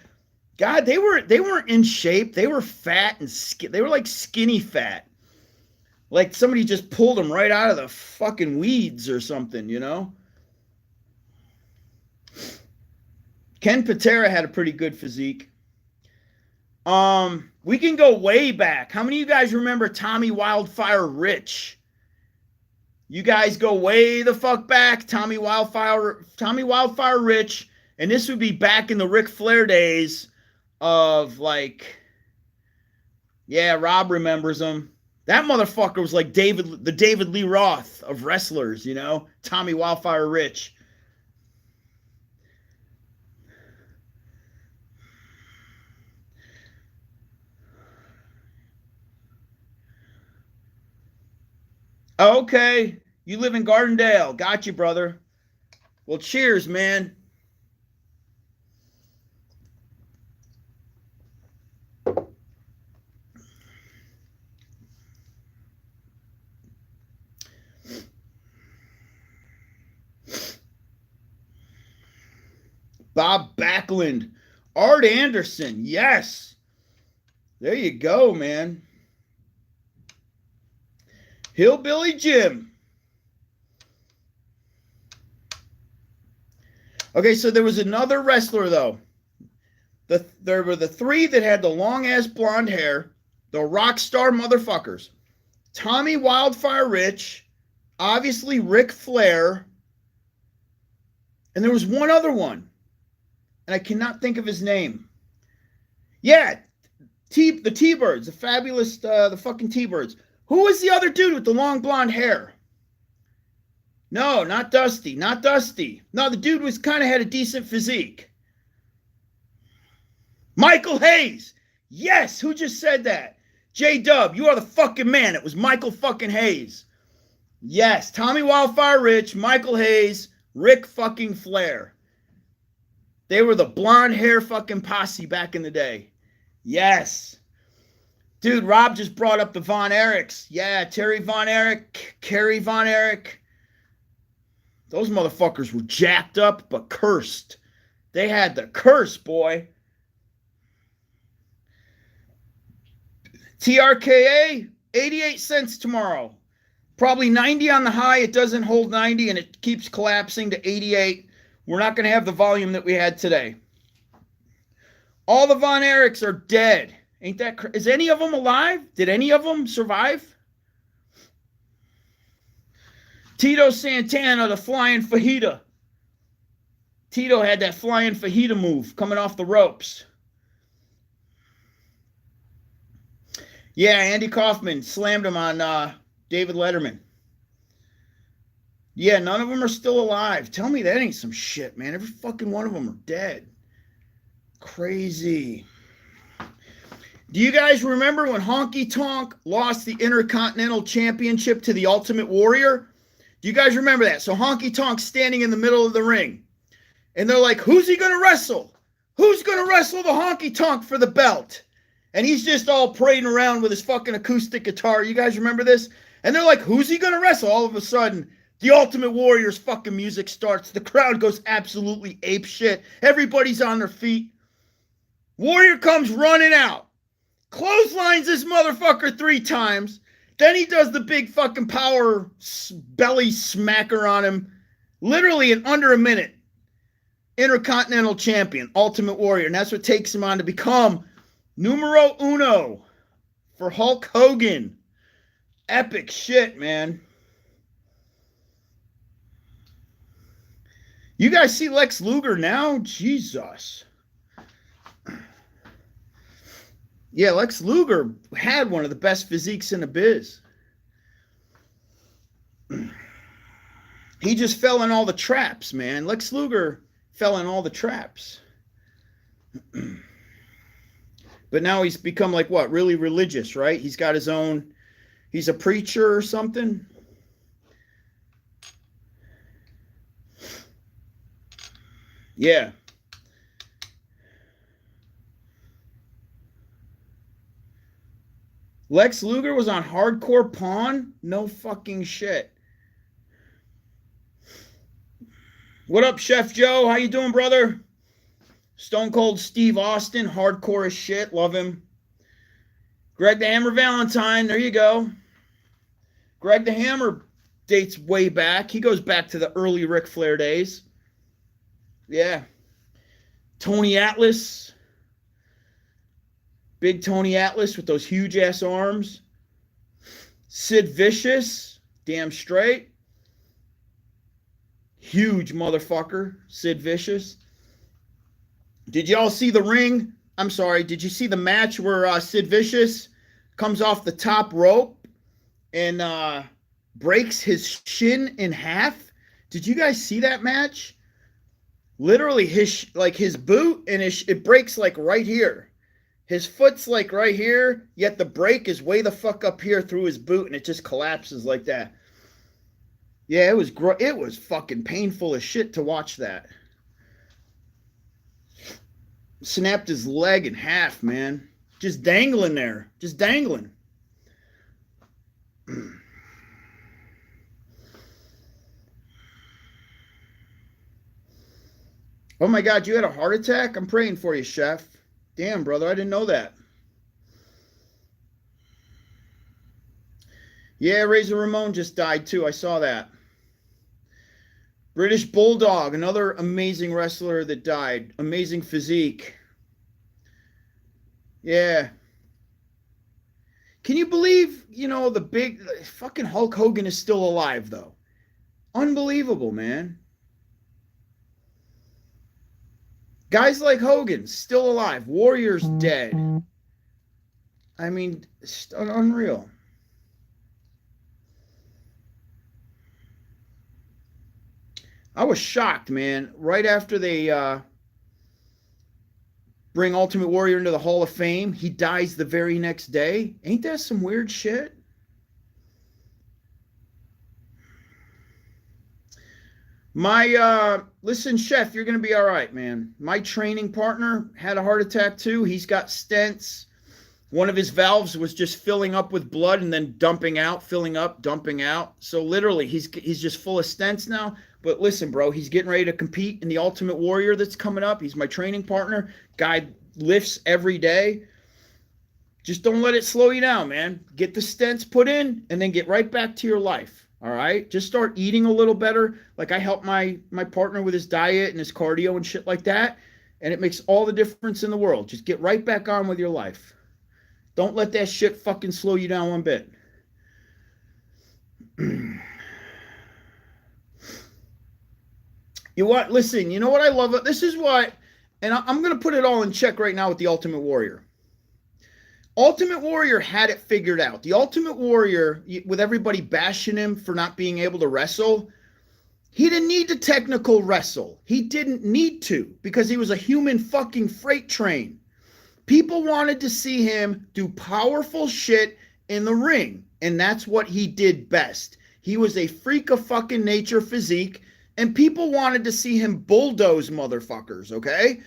God, they weren't in shape. They were fat and they were like skinny fat. Like somebody just pulled them right out of the fucking weeds or something, you know? Ken Patera had a pretty good physique. We can go way back. How many of you guys remember Tommy Wildfire Rich? You guys go way the fuck back. Tommy Wildfire Rich. And this would be back in the Ric Flair days of like, yeah, Rob remembers him. That motherfucker was like the David Lee Roth of wrestlers, you know? Tommy Wildfire Rich. Okay, you live in Gardendale. Got you, brother. Well, cheers, man. Bob Backlund. Art Anderson. Yes. There you go, man. Hillbilly Jim. Okay, so there was another wrestler, though. There were the three that had the long-ass blonde hair, the rock star motherfuckers. Tommy Wildfire Rich, obviously Ric Flair, and there was one other one, and I cannot think of his name. Yeah, the T-Birds, the fabulous, the fucking T-Birds. Who was the other dude with the long blonde hair? No, not Dusty. Not Dusty. No, the dude was kind of had a decent physique. Michael Hayes. Yes, who just said that? J-Dub, you are the fucking man. It was Michael fucking Hayes. Yes, Tommy Wildfire Rich, Michael Hayes, Ric fucking Flair. They were the blonde hair fucking posse back in the day. Yes. Dude, Rob just brought up the Von Erichs. Yeah, Terry Von Erich, Kerry Von Erich. Those motherfuckers were jacked up but cursed. They had the curse, boy. TRKA, 88 cents tomorrow. Probably 90 on the high. It doesn't hold 90 and it keeps collapsing to 88. We're not going to have the volume that we had today. All the Von Erichs are dead. Ain't that crazy? Is any of them alive? Did any of them survive? Tito Santana, the flying fajita. Tito had that flying fajita move coming off the ropes. Yeah, Andy Kaufman slammed him on David Letterman. Yeah, none of them are still alive. Tell me that ain't some shit, man. Every fucking one of them are dead. Crazy. Do you guys remember when Honky Tonk lost the Intercontinental Championship to the Ultimate Warrior? Do you guys remember that? So Honky Tonk's standing in the middle of the ring. And they're like, who's he going to wrestle? Who's going to wrestle the Honky Tonk for the belt? And he's just all parading around with his fucking acoustic guitar. You guys remember this? And they're like, who's he going to wrestle? All of a sudden, the Ultimate Warrior's fucking music starts. The crowd goes absolutely ape shit. Everybody's on their feet. Warrior comes running out. Clotheslines this motherfucker 3 times. Then he does the big fucking power belly smacker on him. Literally in under a minute. Intercontinental Champion, Ultimate Warrior. And that's what takes him on to become numero uno for Hulk Hogan. Epic shit, man. You guys see Lex Luger now? Jesus. Yeah, Lex Luger had one of the best physiques in the biz. He just fell in all the traps, man. Lex Luger fell in all the traps. But now he's become like what? Really religious, right? He's got his own, he's a preacher or something. Yeah. Lex Luger was on Hardcore Pawn? No fucking shit. What up, Chef Joe? How you doing, brother? Stone Cold Steve Austin, hardcore as shit. Love him. Greg the Hammer Valentine, there you go. Greg the Hammer dates way back. He goes back to the early Ric Flair days. Yeah. Tony Atlas. Big Tony Atlas with those huge ass arms. Sid Vicious, damn straight. Huge motherfucker, Sid Vicious. Did y'all see the ring? I'm sorry, did you see the match where Sid Vicious comes off the top rope and breaks his shin in half? Did you guys see that match? Literally, his boot and it breaks like right here. His foot's like right here, yet the break is way the fuck up here through his boot, and it just collapses like that. Yeah, it was fucking painful as shit to watch that. Snapped his leg in half, man. Just dangling there. Just dangling. Oh my God, you had a heart attack? I'm praying for you, Chef. Damn, brother, I didn't know that. Yeah, Razor Ramon just died too. I saw that. British Bulldog, another amazing wrestler that died. Amazing physique. Yeah. Can you believe, the big fucking Hulk Hogan is still alive, though? Unbelievable, man. Guys like Hogan, still alive. Warrior's dead. I mean, it's unreal. I was shocked, man. Right after they bring Ultimate Warrior into the Hall of Fame, he dies the very next day. Ain't that some weird shit? Listen, Chef, you're going to be all right, man. My training partner had a heart attack too. He's got stents. One of his valves was just filling up with blood and then dumping out, filling up, dumping out. So literally, he's just full of stents now. But listen, bro, he's getting ready to compete in the Ultimate Warrior that's coming up. He's my training partner. Guy lifts every day. Just don't let it slow you down, man. Get the stents put in and then get right back to your life. All right? Just start eating a little better. Like I help my partner with his diet and his cardio and shit like that. And it makes all the difference in the world. Just get right back on with your life. Don't let that shit fucking slow you down one bit. Listen, you know what I love? This is what, and I'm going to put it all in check right now with the Ultimate Warrior. Ultimate Warrior had it figured out. The Ultimate Warrior, with everybody bashing him for not being able to wrestle, he didn't need to technical wrestle. He didn't need to because he was a human fucking freight train. People wanted to see him do powerful shit in the ring, and that's what he did best. He was a freak of fucking nature physique, and people wanted to see him bulldoze motherfuckers, okay?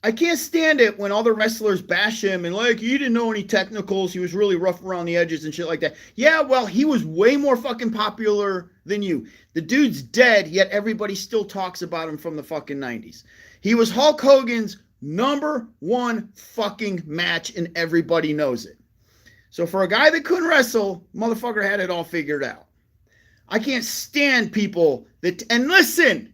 I can't stand it when other wrestlers bash him and like, he didn't know any technicals, he was really rough around the edges and shit like that. Yeah, well, he was way more fucking popular than you. The dude's dead, yet everybody still talks about him from the fucking 90s. He was Hulk Hogan's #1 fucking match, and everybody knows it. So for a guy that couldn't wrestle, motherfucker had it all figured out. I can't stand people that, and listen,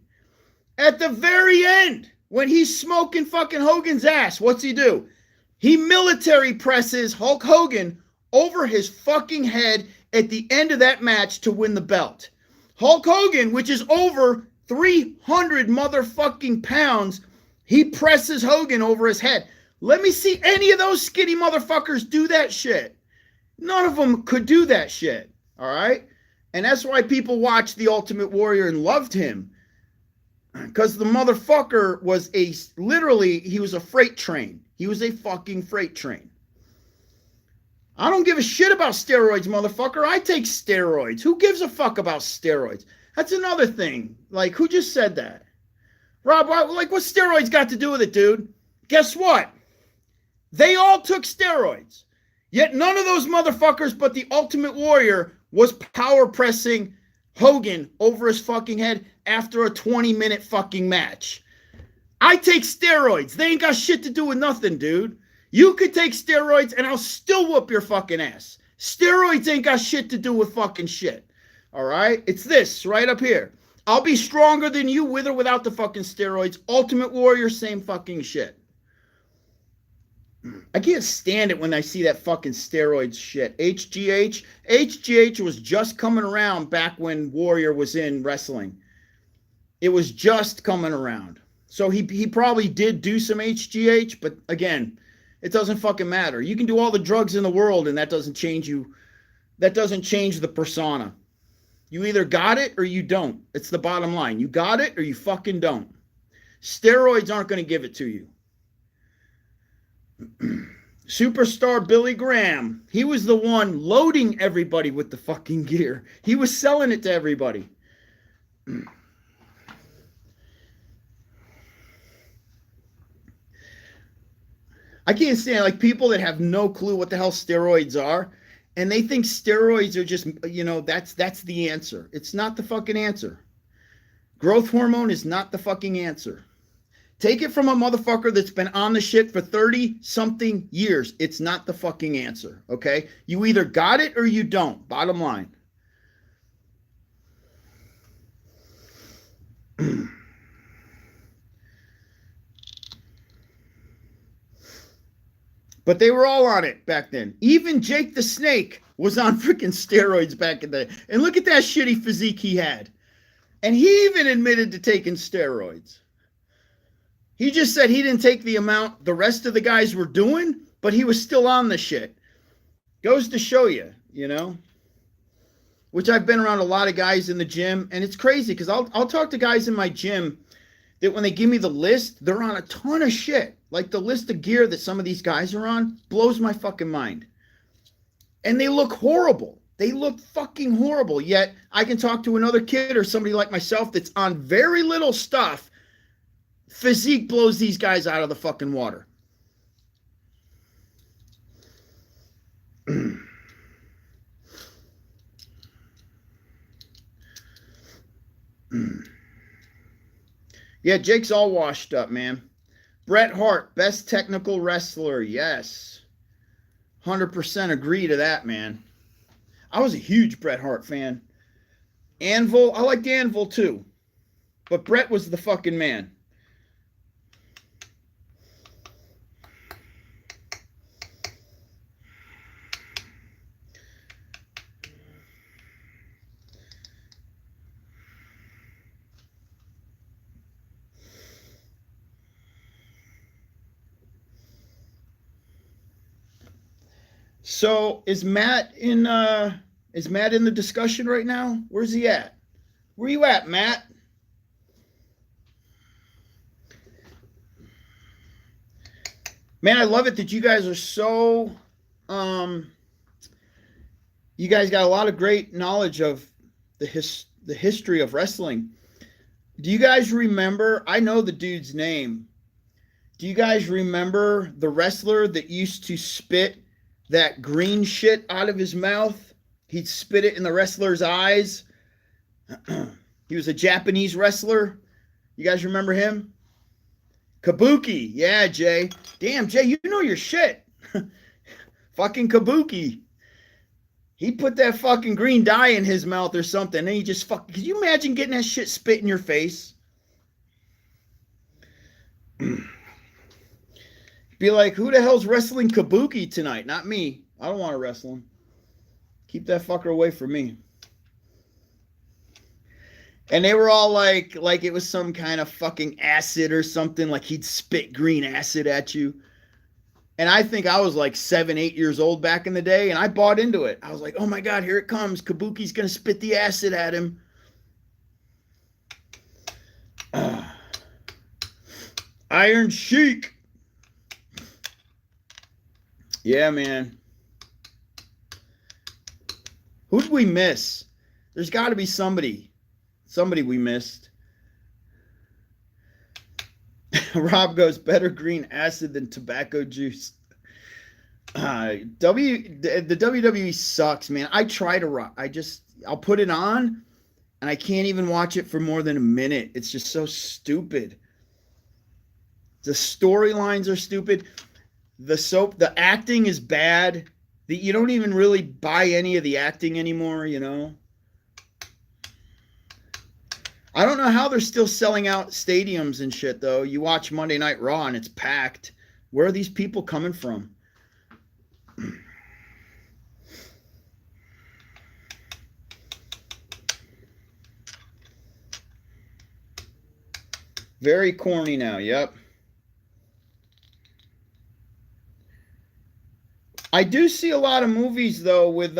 at the very end, when he's smoking fucking Hogan's ass, what's he do? He military presses Hulk Hogan over his fucking head at the end of that match to win the belt. Hulk Hogan, which is over 300 motherfucking pounds, he presses Hogan over his head. Let me see any of those skinny motherfuckers do that shit. None of them could do that shit, all right? And that's why people watched The Ultimate Warrior and loved him. Because the motherfucker was he was a freight train. He was a fucking freight train. I don't give a shit about steroids, motherfucker. I take steroids. Who gives a fuck about steroids? That's another thing. Like, who just said that? Rob, what's steroids got to do with it, dude? Guess what? They all took steroids. Yet none of those motherfuckers but the Ultimate Warrior was power pressing Hogan over his fucking head after a 20-minute fucking match. I take steroids. They ain't got shit to do with nothing, dude. You could take steroids and I'll still whoop your fucking ass. Steroids ain't got shit to do with fucking shit. All right? It's this right up here. I'll be stronger than you with or without the fucking steroids. Ultimate Warrior, same fucking shit. I can't stand it when I see that fucking steroids shit. HGH was just coming around back when Warrior was in wrestling. It was just coming around. So he probably did do some HGH, but again, it doesn't fucking matter. You can do all the drugs in the world and that doesn't change you. That doesn't change the persona. You either got it or you don't. It's the bottom line. You got it or you fucking don't. Steroids aren't going to give it to you. Superstar Billy Graham. He was the one loading everybody with the fucking gear. He was selling it to everybody. I can't stand like people that have no clue what the hell steroids are, and they think steroids are just, that's the answer. It's not the fucking answer. Growth hormone is not the fucking answer. Take it from a motherfucker that's been on the shit for 30-something years. It's not the fucking answer, okay? You either got it or you don't, bottom line. But they were all on it back then. Even Jake the Snake was on freaking steroids back in the day. And look at that shitty physique he had. And he even admitted to taking steroids. He just said he didn't take the amount the rest of the guys were doing, but he was still on the shit. Goes to show you, Which I've been around a lot of guys in the gym, and it's crazy because I'll talk to guys in my gym that when they give me the list, they're on a ton of shit. Like the list of gear that some of these guys are on blows my fucking mind. And they look horrible. They look fucking horrible. Yet I can talk to another kid or somebody like myself that's on very little stuff. Physique blows these guys out of the fucking water. Yeah, Jake's all washed up, man. Bret Hart, best technical wrestler. Yes. 100% agree to that, man. I was a huge Bret Hart fan. Anvil, I liked Anvil too. But Bret was the fucking man. So is Matt in the discussion right now? Where's he at? Where you at, Matt? Man, I love it that you guys are so you guys got a lot of great knowledge of the history of wrestling. Do you guys remember? I know the dude's name. Do you guys remember the wrestler that used to spit that green shit out of his mouth? He'd spit it in the wrestler's eyes. He was a Japanese wrestler. You guys remember him? Kabuki. Yeah, Jay. Damn, Jay, you know your shit. Fucking Kabuki. He put that fucking green dye in his mouth or something, and he just fucking... Could you imagine getting that shit spit in your face? Be like, who the hell's wrestling Kabuki tonight? Not me. I don't want to wrestle him. Keep that fucker away from me. And they were all like it was some kind of fucking acid or something, like he'd spit green acid at you. And I think I was like 7, 8 years old back in the day, and I bought into it. I was like, oh my God, here it comes. Kabuki's going to spit the acid at him. Iron Sheik. Yeah, man. Who did we miss? There's got to be somebody. Somebody we missed. Rob goes, better green acid than tobacco juice. The WWE sucks, man. I try to rock. I'll put it on, and I can't even watch it for more than a minute. It's just so stupid. The storylines are stupid. The acting is bad. You don't even really buy any of the acting anymore, I don't know how they're still selling out stadiums and shit, though. You watch Monday Night Raw and it's packed. Where are these people coming from? Very corny now. Yep. I do see a lot of movies though with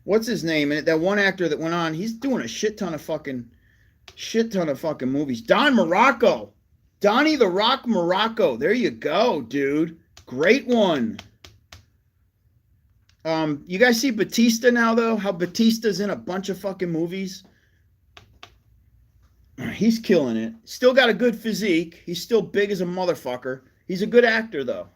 what's his name? And that one actor that went on, he's doing a shit ton of fucking movies. Don Morocco. Donnie the Rock Morocco. There you go, dude. Great one. You guys see Batista now though? How Batista's in a bunch of fucking movies? He's killing it. Still got a good physique. He's still big as a motherfucker. He's a good actor, though.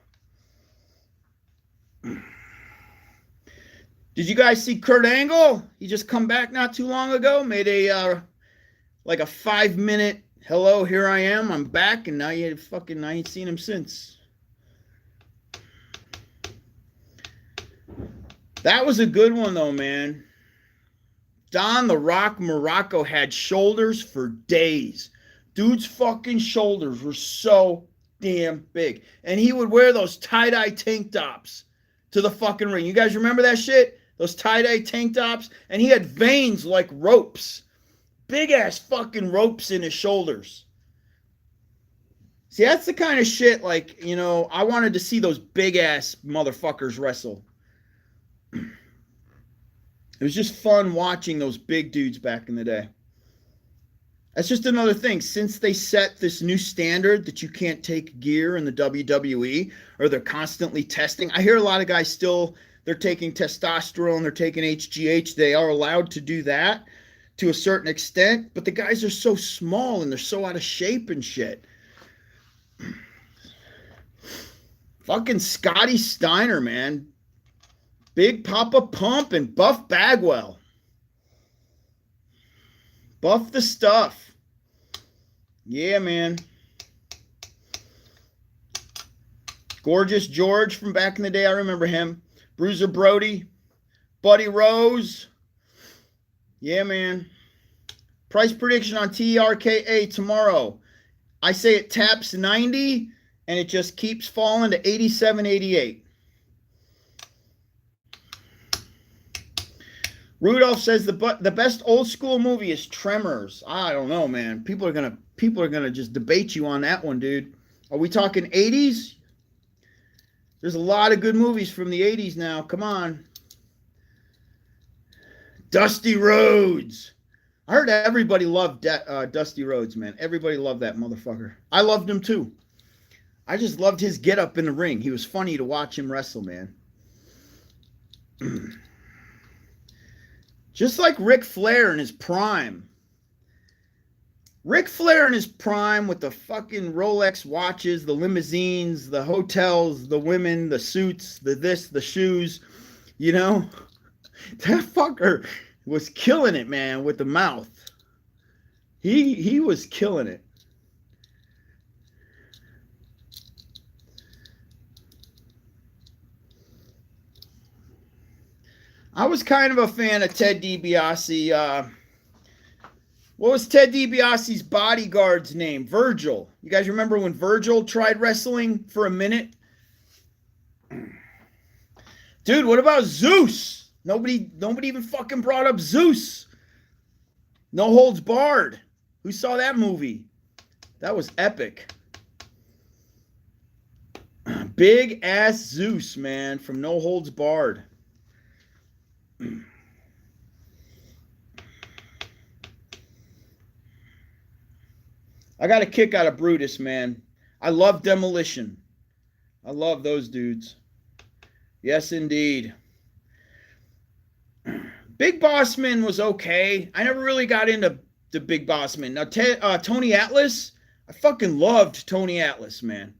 Did you guys see Kurt Angle? He just come back not too long ago. Made a like a 5-minute hello, here I am. I'm back, and now I ain't seen him since. That was a good one though, man. Don the Rock Morocco had shoulders for days. Dude's fucking shoulders were so damn big. And he would wear those tie-dye tank tops to the fucking ring. You guys remember that shit? Those tie-dye tank tops? And he had veins like ropes. Big-ass fucking ropes in his shoulders. See, that's the kind of shit, like, you know, I wanted to see those big-ass motherfuckers wrestle. It was just fun watching those big dudes back in the day. That's just another thing. Since they set this new standard that you can't take gear in the WWE, or they're constantly testing. I hear a lot of guys still, they're taking testosterone, they're taking HGH. They are allowed to do that to a certain extent, but the guys are so small and they're so out of shape and shit. Fucking Scotty Steiner, man. Big Papa Pump and Buff Bagwell. Buff the stuff. Yeah, man. Gorgeous George from back in the day. I remember him. Bruiser Brody. Buddy Rose. Yeah, man. Price prediction on TRKA tomorrow. I say it taps 90 and it just keeps falling to 87.88. Rudolph says the best old school movie is Tremors. I don't know, man. People are gonna just debate you on that one, dude. Are we talking 80s? There's a lot of good movies from the 80s now. Come on. Dusty Rhodes. I heard everybody loved Dusty Rhodes, man. Everybody loved that motherfucker. I loved him too. I just loved his get up in the ring. He was funny to watch him wrestle, man. Just like Ric Flair in his prime. Ric Flair in his prime with the fucking Rolex watches, the limousines, the hotels, the women, the suits, the this, the shoes. You know? That fucker was killing it, man, with the mouth. He was killing it. I was kind of a fan of Ted DiBiase. What was Ted DiBiase's bodyguard's name? Virgil. You guys remember when Virgil tried wrestling for a minute? Dude, what about Zeus? Nobody even fucking brought up Zeus. No Holds Barred. Who saw that movie? That was epic. Big ass Zeus, man, from No Holds Barred. I got a kick out of Brutus, man. I love Demolition. I love those dudes. Yes, indeed. Big Boss Man was okay. I never really got into the Big Boss Man. Now, Tony Atlas, I fucking loved Tony Atlas, man.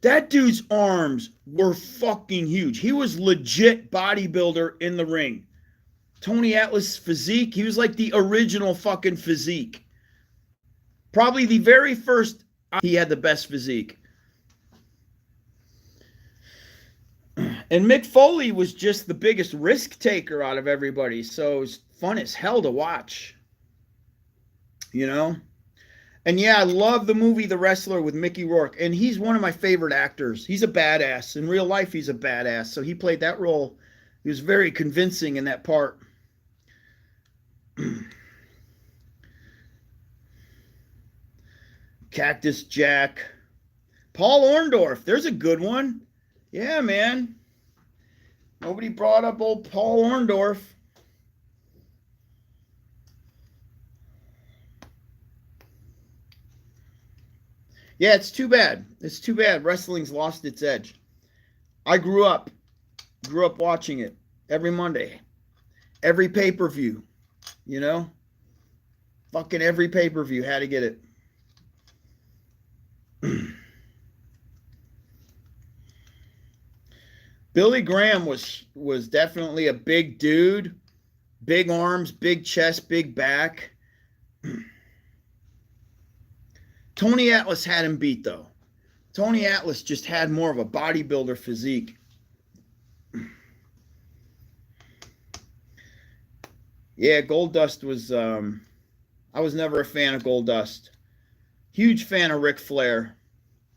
That dude's arms were fucking huge. He was legit bodybuilder in the ring. Tony Atlas' physique, he was like the original fucking physique. Probably the very first, he had the best physique. And Mick Foley was just the biggest risk taker out of everybody. So it was fun as hell to watch. You know? And yeah, I love the movie The Wrestler with Mickey Rourke. And he's one of my favorite actors. He's a badass. In real life, he's a badass. So he played that role. He was very convincing in that part. Cactus Jack. Paul Orndorff. There's a good one. Yeah, man. Nobody brought up old Paul Orndorff. Yeah, it's too bad. It's too bad. Wrestling's lost its edge. I grew up watching it every Monday, every pay-per-view, you know? Fucking every pay-per-view had to get it. Billy Graham was definitely a big dude, big arms, big chest, big back. Tony Atlas had him beat, though. Tony Atlas just had more of a bodybuilder physique. Yeah, Goldust was... I was never a fan of Goldust. Huge fan of Ric Flair.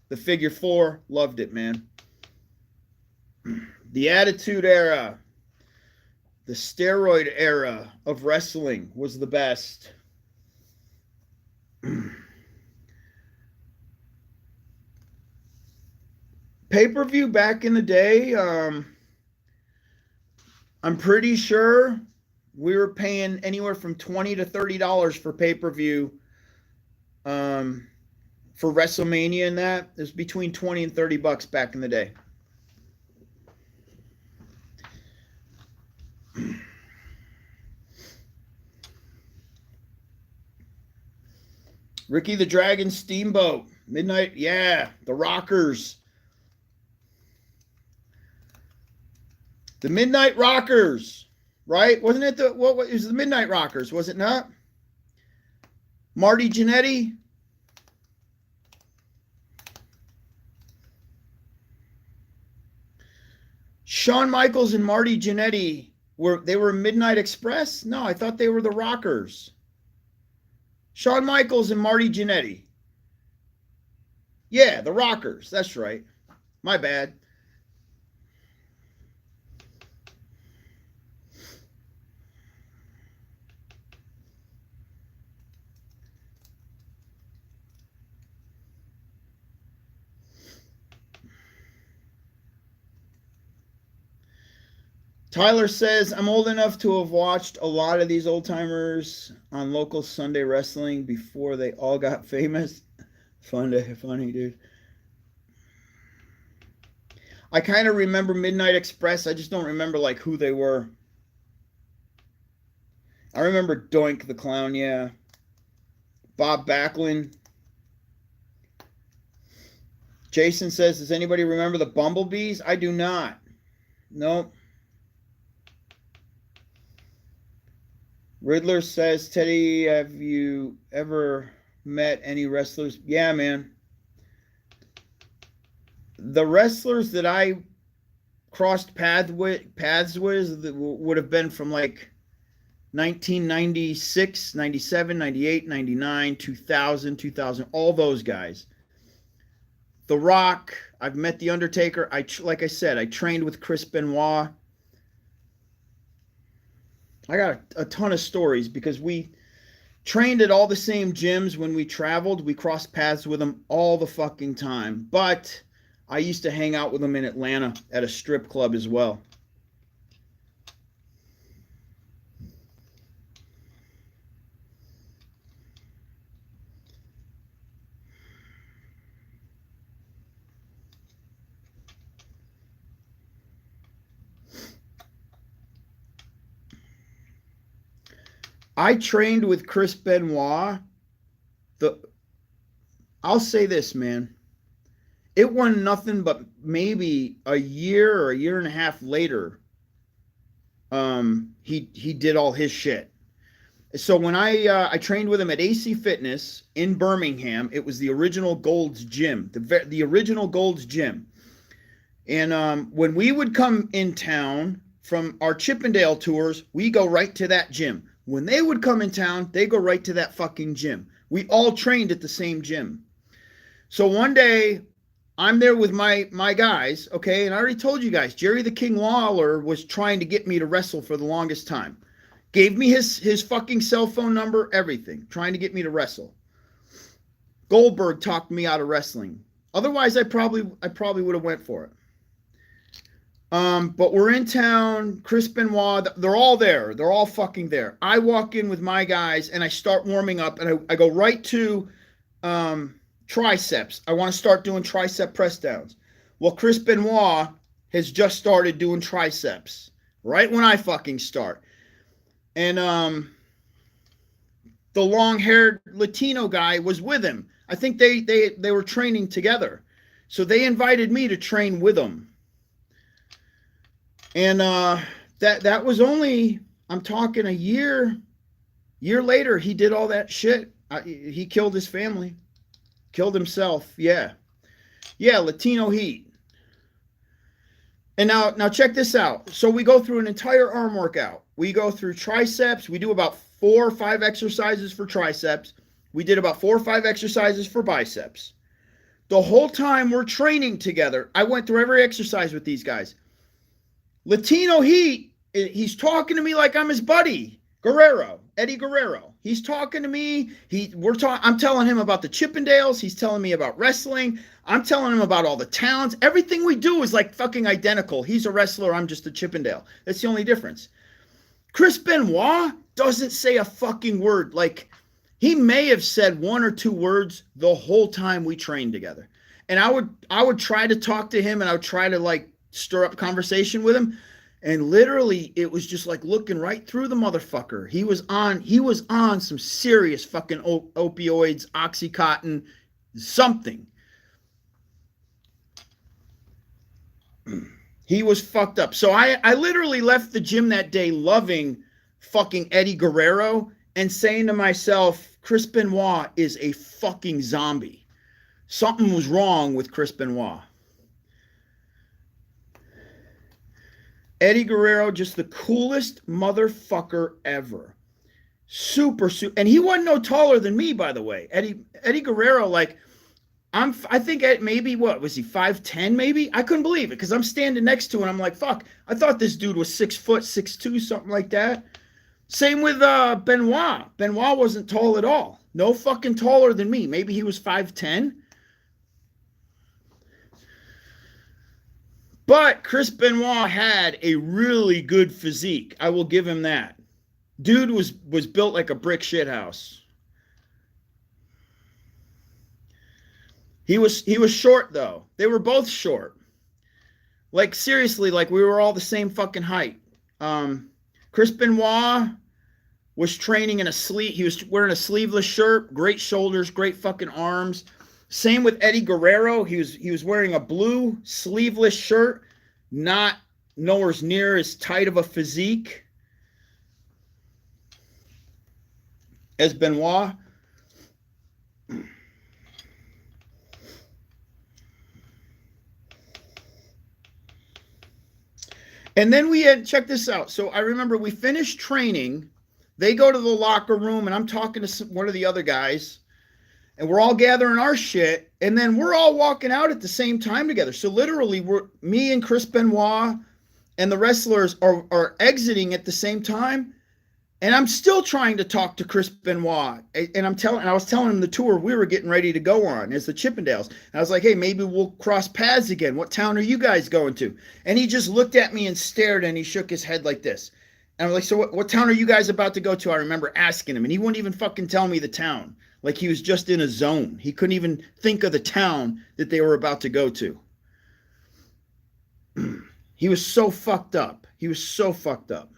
The Figure 4, loved it, man. The Attitude Era, the steroid era of wrestling was the best. Pay-per-view back in the day, I'm pretty sure we were paying anywhere from $20 to $30 for pay-per-view for WrestleMania, and that it was between 20 and 30 bucks back in the day. Ricky the Dragon Steamboat, Midnight, yeah, the Rockers. The Midnight Rockers, right? Wasn't it what was the Midnight Rockers, was it not? Marty Jannetty. Shawn Michaels and Marty Jannetty were Midnight Express? No, I thought they were the Rockers. Shawn Michaels and Marty Jannetty. Yeah, the Rockers. That's right. My bad. Tyler says, I'm old enough to have watched a lot of these old timers on local Sunday wrestling before they all got famous. Funny, dude. I kind of remember Midnight Express. I just don't remember like who they were. I remember Doink the Clown, yeah. Bob Backlund. Jason says, does anybody remember the Bumblebees? I do not. Nope. Riddler says, Teddy, have you ever met any wrestlers? Yeah, man. The wrestlers that I crossed paths with would have been from like 1996, 97, 98, 99, 2000, 2000, all those guys. The Rock, I've met The Undertaker. Like I said, I trained with Chris Benoit. I got a ton of stories because we trained at all the same gyms when we traveled. We crossed paths with them all the fucking time. But I used to hang out with them in Atlanta at a strip club as well. I trained with Chris Benoit. I'll say this, man. It won nothing but maybe a year or a year and a half later. He did all his shit. So when I trained with him at AC Fitness in Birmingham, it was the original Gold's Gym, the original Gold's Gym. And when we would come in town from our Chippendale tours, we go right to that gym. When they would come in town, they go right to that fucking gym. We all trained at the same gym. So one day I'm there with my guys, okay, and I already told you guys, Jerry the King Lawler was trying to get me to wrestle for the longest time. Gave me his fucking cell phone number, everything, trying to get me to wrestle. Goldberg talked me out of wrestling. Otherwise, I probably would have went for it. But we're in town. Chris Benoit, they're all there. They're all fucking there. I walk in with my guys and I start warming up, and I go right to triceps. I want to start doing tricep press downs. Well, Chris Benoit has just started doing triceps right when I fucking start. And the long-haired Latino guy was with him. I think they were training together. So they invited me to train with them. And that was only, I'm talking a year later, he did all that shit. He killed his family. Killed himself. Yeah, Latino heat. And now check this out. So we go through an entire arm workout. We go through triceps. We do about 4 or 5 exercises for triceps. We did about 4 or 5 exercises for biceps. The whole time we're training together, I went through every exercise with these guys. Latino heat, he's talking to me like I'm his buddy, Eddie Guerrero. He's talking to me. I'm telling him about the Chippendales. He's telling me about wrestling. I'm telling him about all the talents. Everything we do is like fucking identical. He's a wrestler. I'm just a Chippendale. That's the only difference. Chris Benoit doesn't say a fucking word. Like, he may have said 1 or 2 words the whole time we trained together. And I would try to talk to him, and I would try to like stir up conversation with him. And literally, it was just like looking right through the motherfucker. He was on some serious fucking opioids, Oxycontin, something. He was fucked up. So I literally left the gym that day loving fucking Eddie Guerrero and saying to myself, Chris Benoit is a fucking zombie. Something was wrong with Chris Benoit. Eddie Guerrero, just the coolest motherfucker ever. Super. And he wasn't no taller than me, by the way. Eddie Guerrero, like, I think maybe, what, was he 5'10", maybe? I couldn't believe it, because I'm standing next to him, and I'm like, fuck, I thought this dude was 6 foot, 6'2", something like that. Same with Benoit. Benoit wasn't tall at all. No fucking taller than me. Maybe he was 5'10". But Chris Benoit had a really good physique. I will give him that. Dude was built like a brick shithouse. He was short, though. They were both short. Like, seriously, like, we were all the same fucking height. Chris Benoit was training in he was wearing a sleeveless shirt, great shoulders, great fucking arms. Same with Eddie Guerrero. He was wearing a blue sleeveless shirt, not nowhere near as tight of a physique as Benoit. And then we had, check this out. So I remember we finished training. They go to the locker room, and I'm talking to one of the other guys. And we're all gathering our shit, and then we're all walking out at the same time together. So literally, me and Chris Benoit and the wrestlers are exiting at the same time, and I'm still trying to talk to Chris Benoit. And I was telling him the tour we were getting ready to go on is the Chippendales. And I was like, hey, maybe we'll cross paths again. What town are you guys going to? And he just looked at me and stared, and he shook his head like this. And I'm like, so what town are you guys about to go to? I remember asking him, and he wouldn't even fucking tell me the town. Like, he was just in a zone. He couldn't even think of the town that they were about to go to. He was so fucked up. He was so fucked up.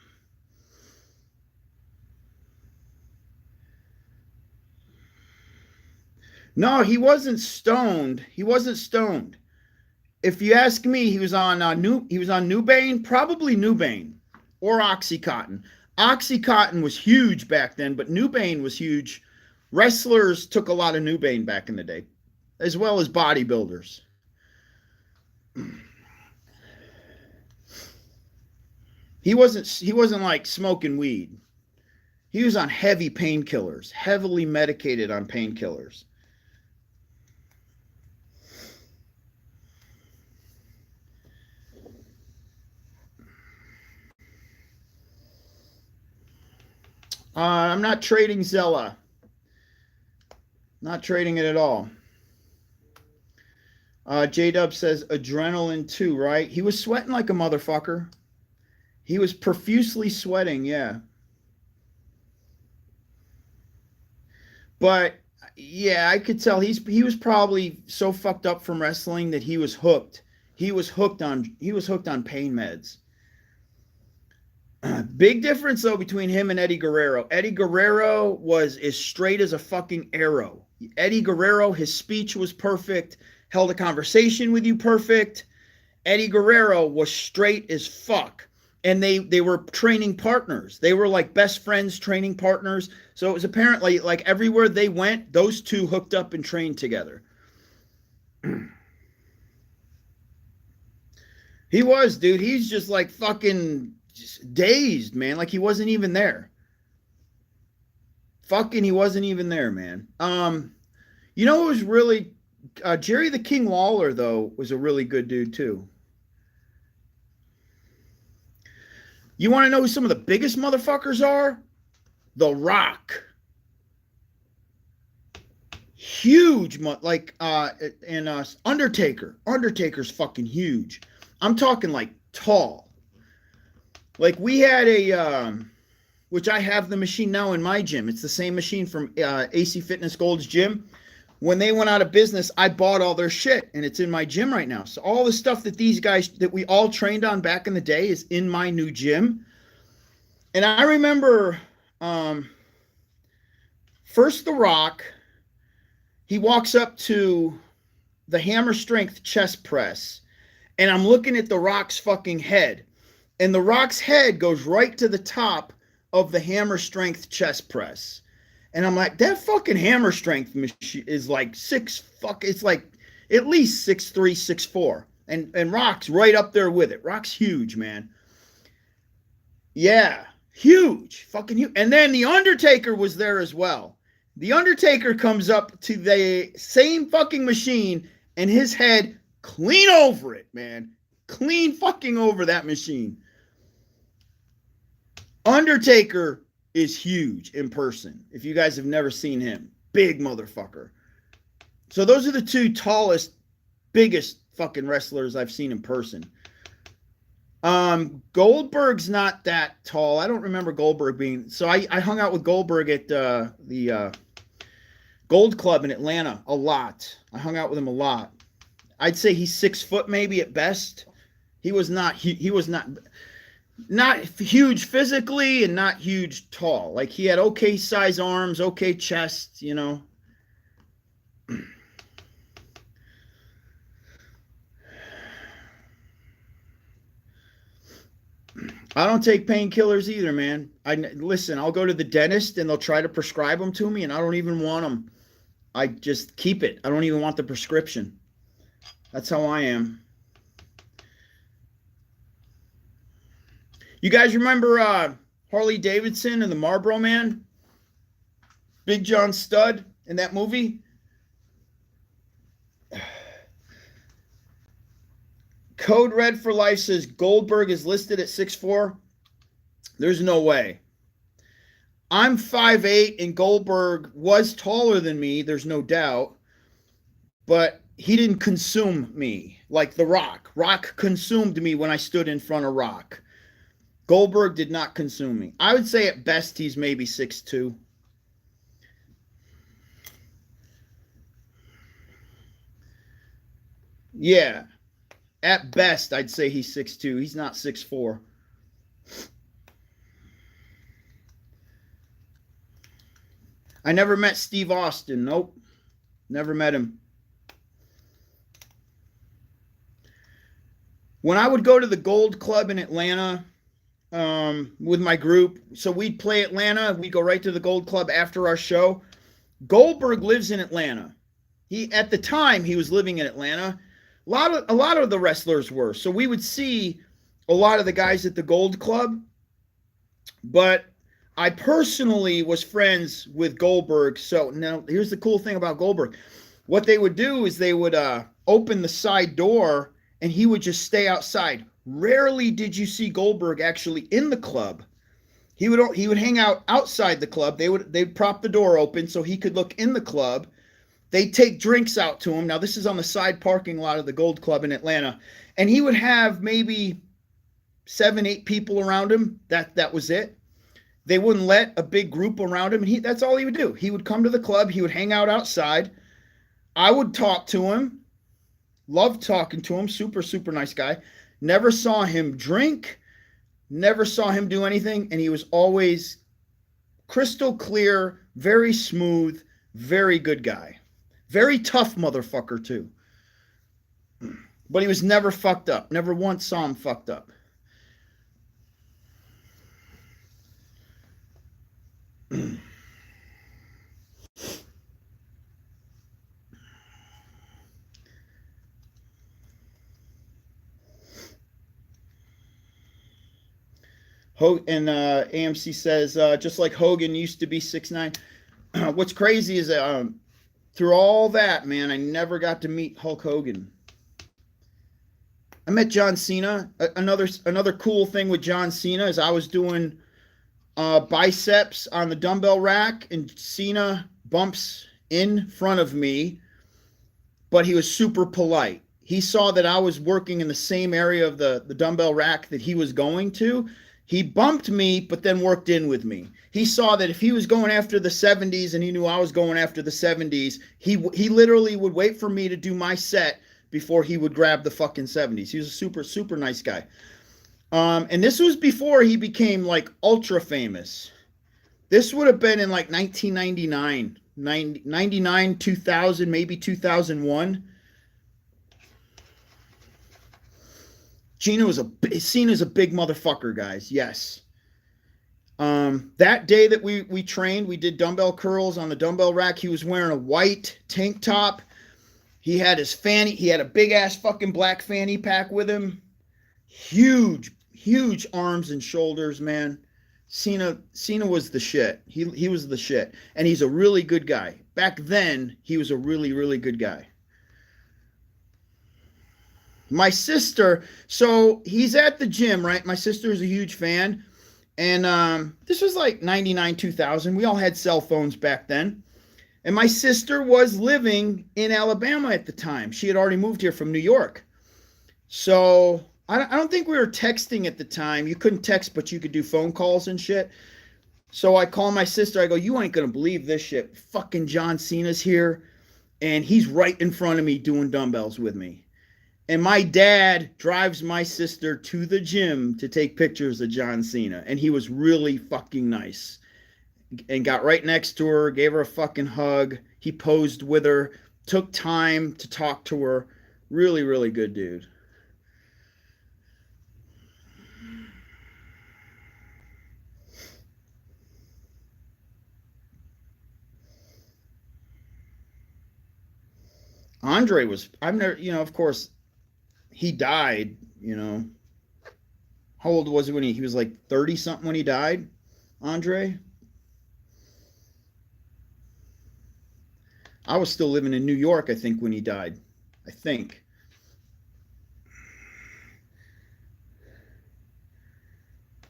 No, he wasn't stoned. He wasn't stoned. If you ask me, he was on Nubane, probably Nubane or Oxycontin. Oxycontin was huge back then, but Nubane was huge. Wrestlers took a lot of Nubane back in the day, as well as bodybuilders. He wasn't like smoking weed. He was on heavy painkillers, heavily medicated on painkillers. I'm not trading Zella. Not trading it at all. J-Dub says adrenaline too, right? He was sweating like a motherfucker. He was profusely sweating, yeah. But yeah, I could tell he was probably so fucked up from wrestling that he was hooked. He was hooked on pain meds. Big difference though between him and Eddie Guerrero. Eddie Guerrero was as straight as a fucking arrow. Eddie Guerrero, his speech was perfect, held a conversation with you perfect. Eddie Guerrero was straight as fuck. And they were training partners. They were like best friends, training partners. So it was apparently like everywhere they went, those two hooked up and trained together. He was, dude. He's just like fucking just dazed, man. Like he wasn't even there. Fucking, he wasn't even there, man. You know, it was really Jerry the King Lawler though was a really good dude too. You want to know who some of the biggest motherfuckers are? The Rock. Huge, like and Undertaker. Undertaker's fucking huge. I'm talking like tall. Like we had a which I have the machine now in my gym. It's the same machine from AC Fitness Gold's gym. When they went out of business, I bought all their shit and it's in my gym right now. So all the stuff that these guys that we all trained on back in the day is in my new gym. And I remember first The Rock, he walks up to the hammer strength chest press and I'm looking at The Rock's fucking head. And The Rock's head goes right to the top of the hammer strength chest press. And I'm like, that fucking hammer strength machine is like it's like at least 6'3", 6'4". And Rock's right up there with it. Rock's huge, man. Yeah, huge. Fucking huge. And then The Undertaker was there as well. The Undertaker comes up to the same fucking machine and his head clean over it, man. Clean fucking over that machine. Undertaker is huge in person. If you guys have never seen him, big motherfucker. So those are the two tallest, biggest fucking wrestlers I've seen in person. Goldberg's not that tall. I don't remember Goldberg being. So I hung out with Goldberg at the Gold Club in Atlanta a lot. I hung out with him a lot. I'd say he's 6 foot maybe at best. He was not. He was not huge physically and not huge tall. Like he had okay size arms, okay chest, you know. I don't take painkillers either, man. Listen, I'll go to the dentist and they'll try to prescribe them to me and I don't even want them. I just keep it. I don't even want the prescription. That's how I am. You guys remember Harley Davidson and the Marlboro Man? Big John Studd in that movie? Code Red for Life says Goldberg is listed at 6'4". There's no way. I'm 5'8", and Goldberg was taller than me, there's no doubt. But he didn't consume me like The Rock. Rock consumed me when I stood in front of Rock. Goldberg did not consume me. I would say at best he's maybe 6'2". Yeah. At best, I'd say he's 6'2". He's not 6'4". I never met Steve Austin. Nope. Never met him. When I would go to the Gold Club in Atlanta with my group, so we'd play Atlanta. We'd go right to the Gold Club after our show. Goldberg lives in Atlanta. At the time, he was living in Atlanta. A lot of the wrestlers were. So we would see a lot of the guys at the Gold Club. But I personally was friends with Goldberg. So now here's the cool thing about Goldberg. What they would do is they would open the side door and he would just stay outside. Rarely did you see Goldberg actually in the club. He would hang out outside the club. They'd prop the door open so he could look in the club. They'd take drinks out to him. Now this is on the side parking lot of the Gold Club in Atlanta, and he would have maybe 7, 8 people around him. That was it. They wouldn't let a big group around him. And that's all he would do. He would come to the club. He would hang out outside. I would talk to him. Loved talking to him. Super, super nice guy. Never saw him drink. Never saw him do anything. And he was always crystal clear, very smooth, very good guy. Very tough motherfucker, too. But he was never fucked up. Never once saw him fucked up. And AMC says, just like Hogan used to be 6'9". What's crazy is that through all that, man, I never got to meet Hulk Hogan. I met John Cena. Another cool thing with John Cena is I was doing biceps on the dumbbell rack, and Cena bumps in front of me, but he was super polite. He saw that I was working in the same area of the dumbbell rack that he was going to. He bumped me, but then worked in with me. He saw that if he was going after the 70s and he knew I was going after the 70s, he literally would wait for me to do my set before he would grab the fucking 70s. He was a super, super nice guy. And this was before he became like ultra famous. This would have been in like 1999, 99, 2000, maybe 2001. Cena's a big motherfucker, guys. Yes. That day that we trained, we did dumbbell curls on the dumbbell rack. He was wearing a white tank top. He had his fanny. He had a big ass fucking black fanny pack with him. Huge arms and shoulders, man. Cena was the shit. He was the shit, and he's a really good guy. Back then, he was a really, really good guy. My sister, so he's at the gym, right? My sister's a huge fan. And this was like 99, 2000. We all had cell phones back then. And my sister was living in Alabama at the time. She had already moved here from New York. So I don't think we were texting at the time. You couldn't text, but you could do phone calls and shit. So I call my sister. I go, you ain't going to believe this shit. Fucking John Cena's here. And he's right in front of me doing dumbbells with me. And my dad drives my sister to the gym to take pictures of John Cena. And he was really fucking nice. And got right next to her, gave her a fucking hug. He posed with her, took time to talk to her. Really, really good dude. Andre was, I've never, of course, he died, How old was he when he was like 30 something when he died? Andre? I was still living in New York, I think, when he died. I think.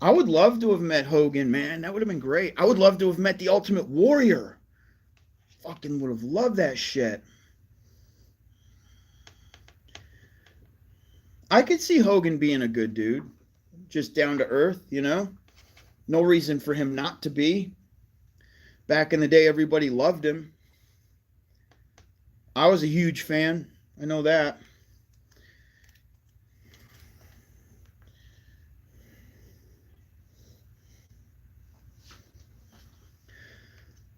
I would love to have met Hogan, man. That would have been great. I would love to have met the Ultimate Warrior. Fucking would have loved that shit. I could see Hogan being a good dude. Just down to earth, No reason for him not to be. Back in the day, everybody loved him. I was a huge fan. I know that.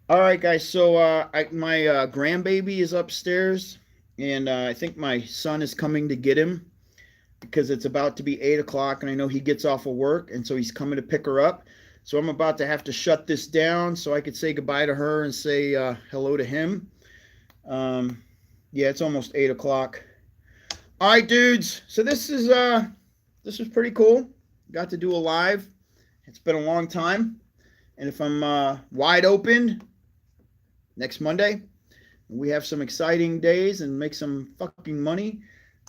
All right, guys. So my grandbaby is upstairs, and I think my son is coming to get him because it's about to be 8 o'clock, and I know he gets off of work, and so he's coming to pick her up. So I'm about to have to shut this down so I could say goodbye to her and say hello to him. Yeah, it's almost 8 o'clock. All right, dudes. So this is pretty cool. Got to do a live. It's been a long time. And if I'm wide open next Monday, we have some exciting days and make some fucking money,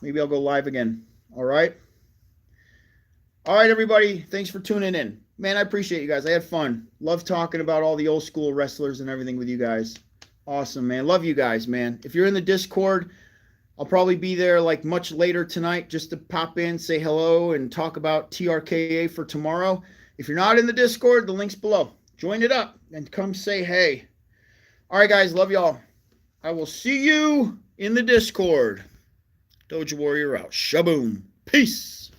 maybe I'll go live again. All right. All right, everybody. Thanks for tuning in. Man, I appreciate you guys. I had fun. Love talking about all the old school wrestlers and everything with you guys. Awesome, man. Love you guys, man. If you're in the Discord, I'll probably be there like much later tonight just to pop in, say hello, and talk about TRKA for tomorrow. If you're not in the Discord, the link's below. Join it up and come say hey. All right, guys. Love y'all. I will see you in the Discord. Doja Warrior out. Shaboom. Peace.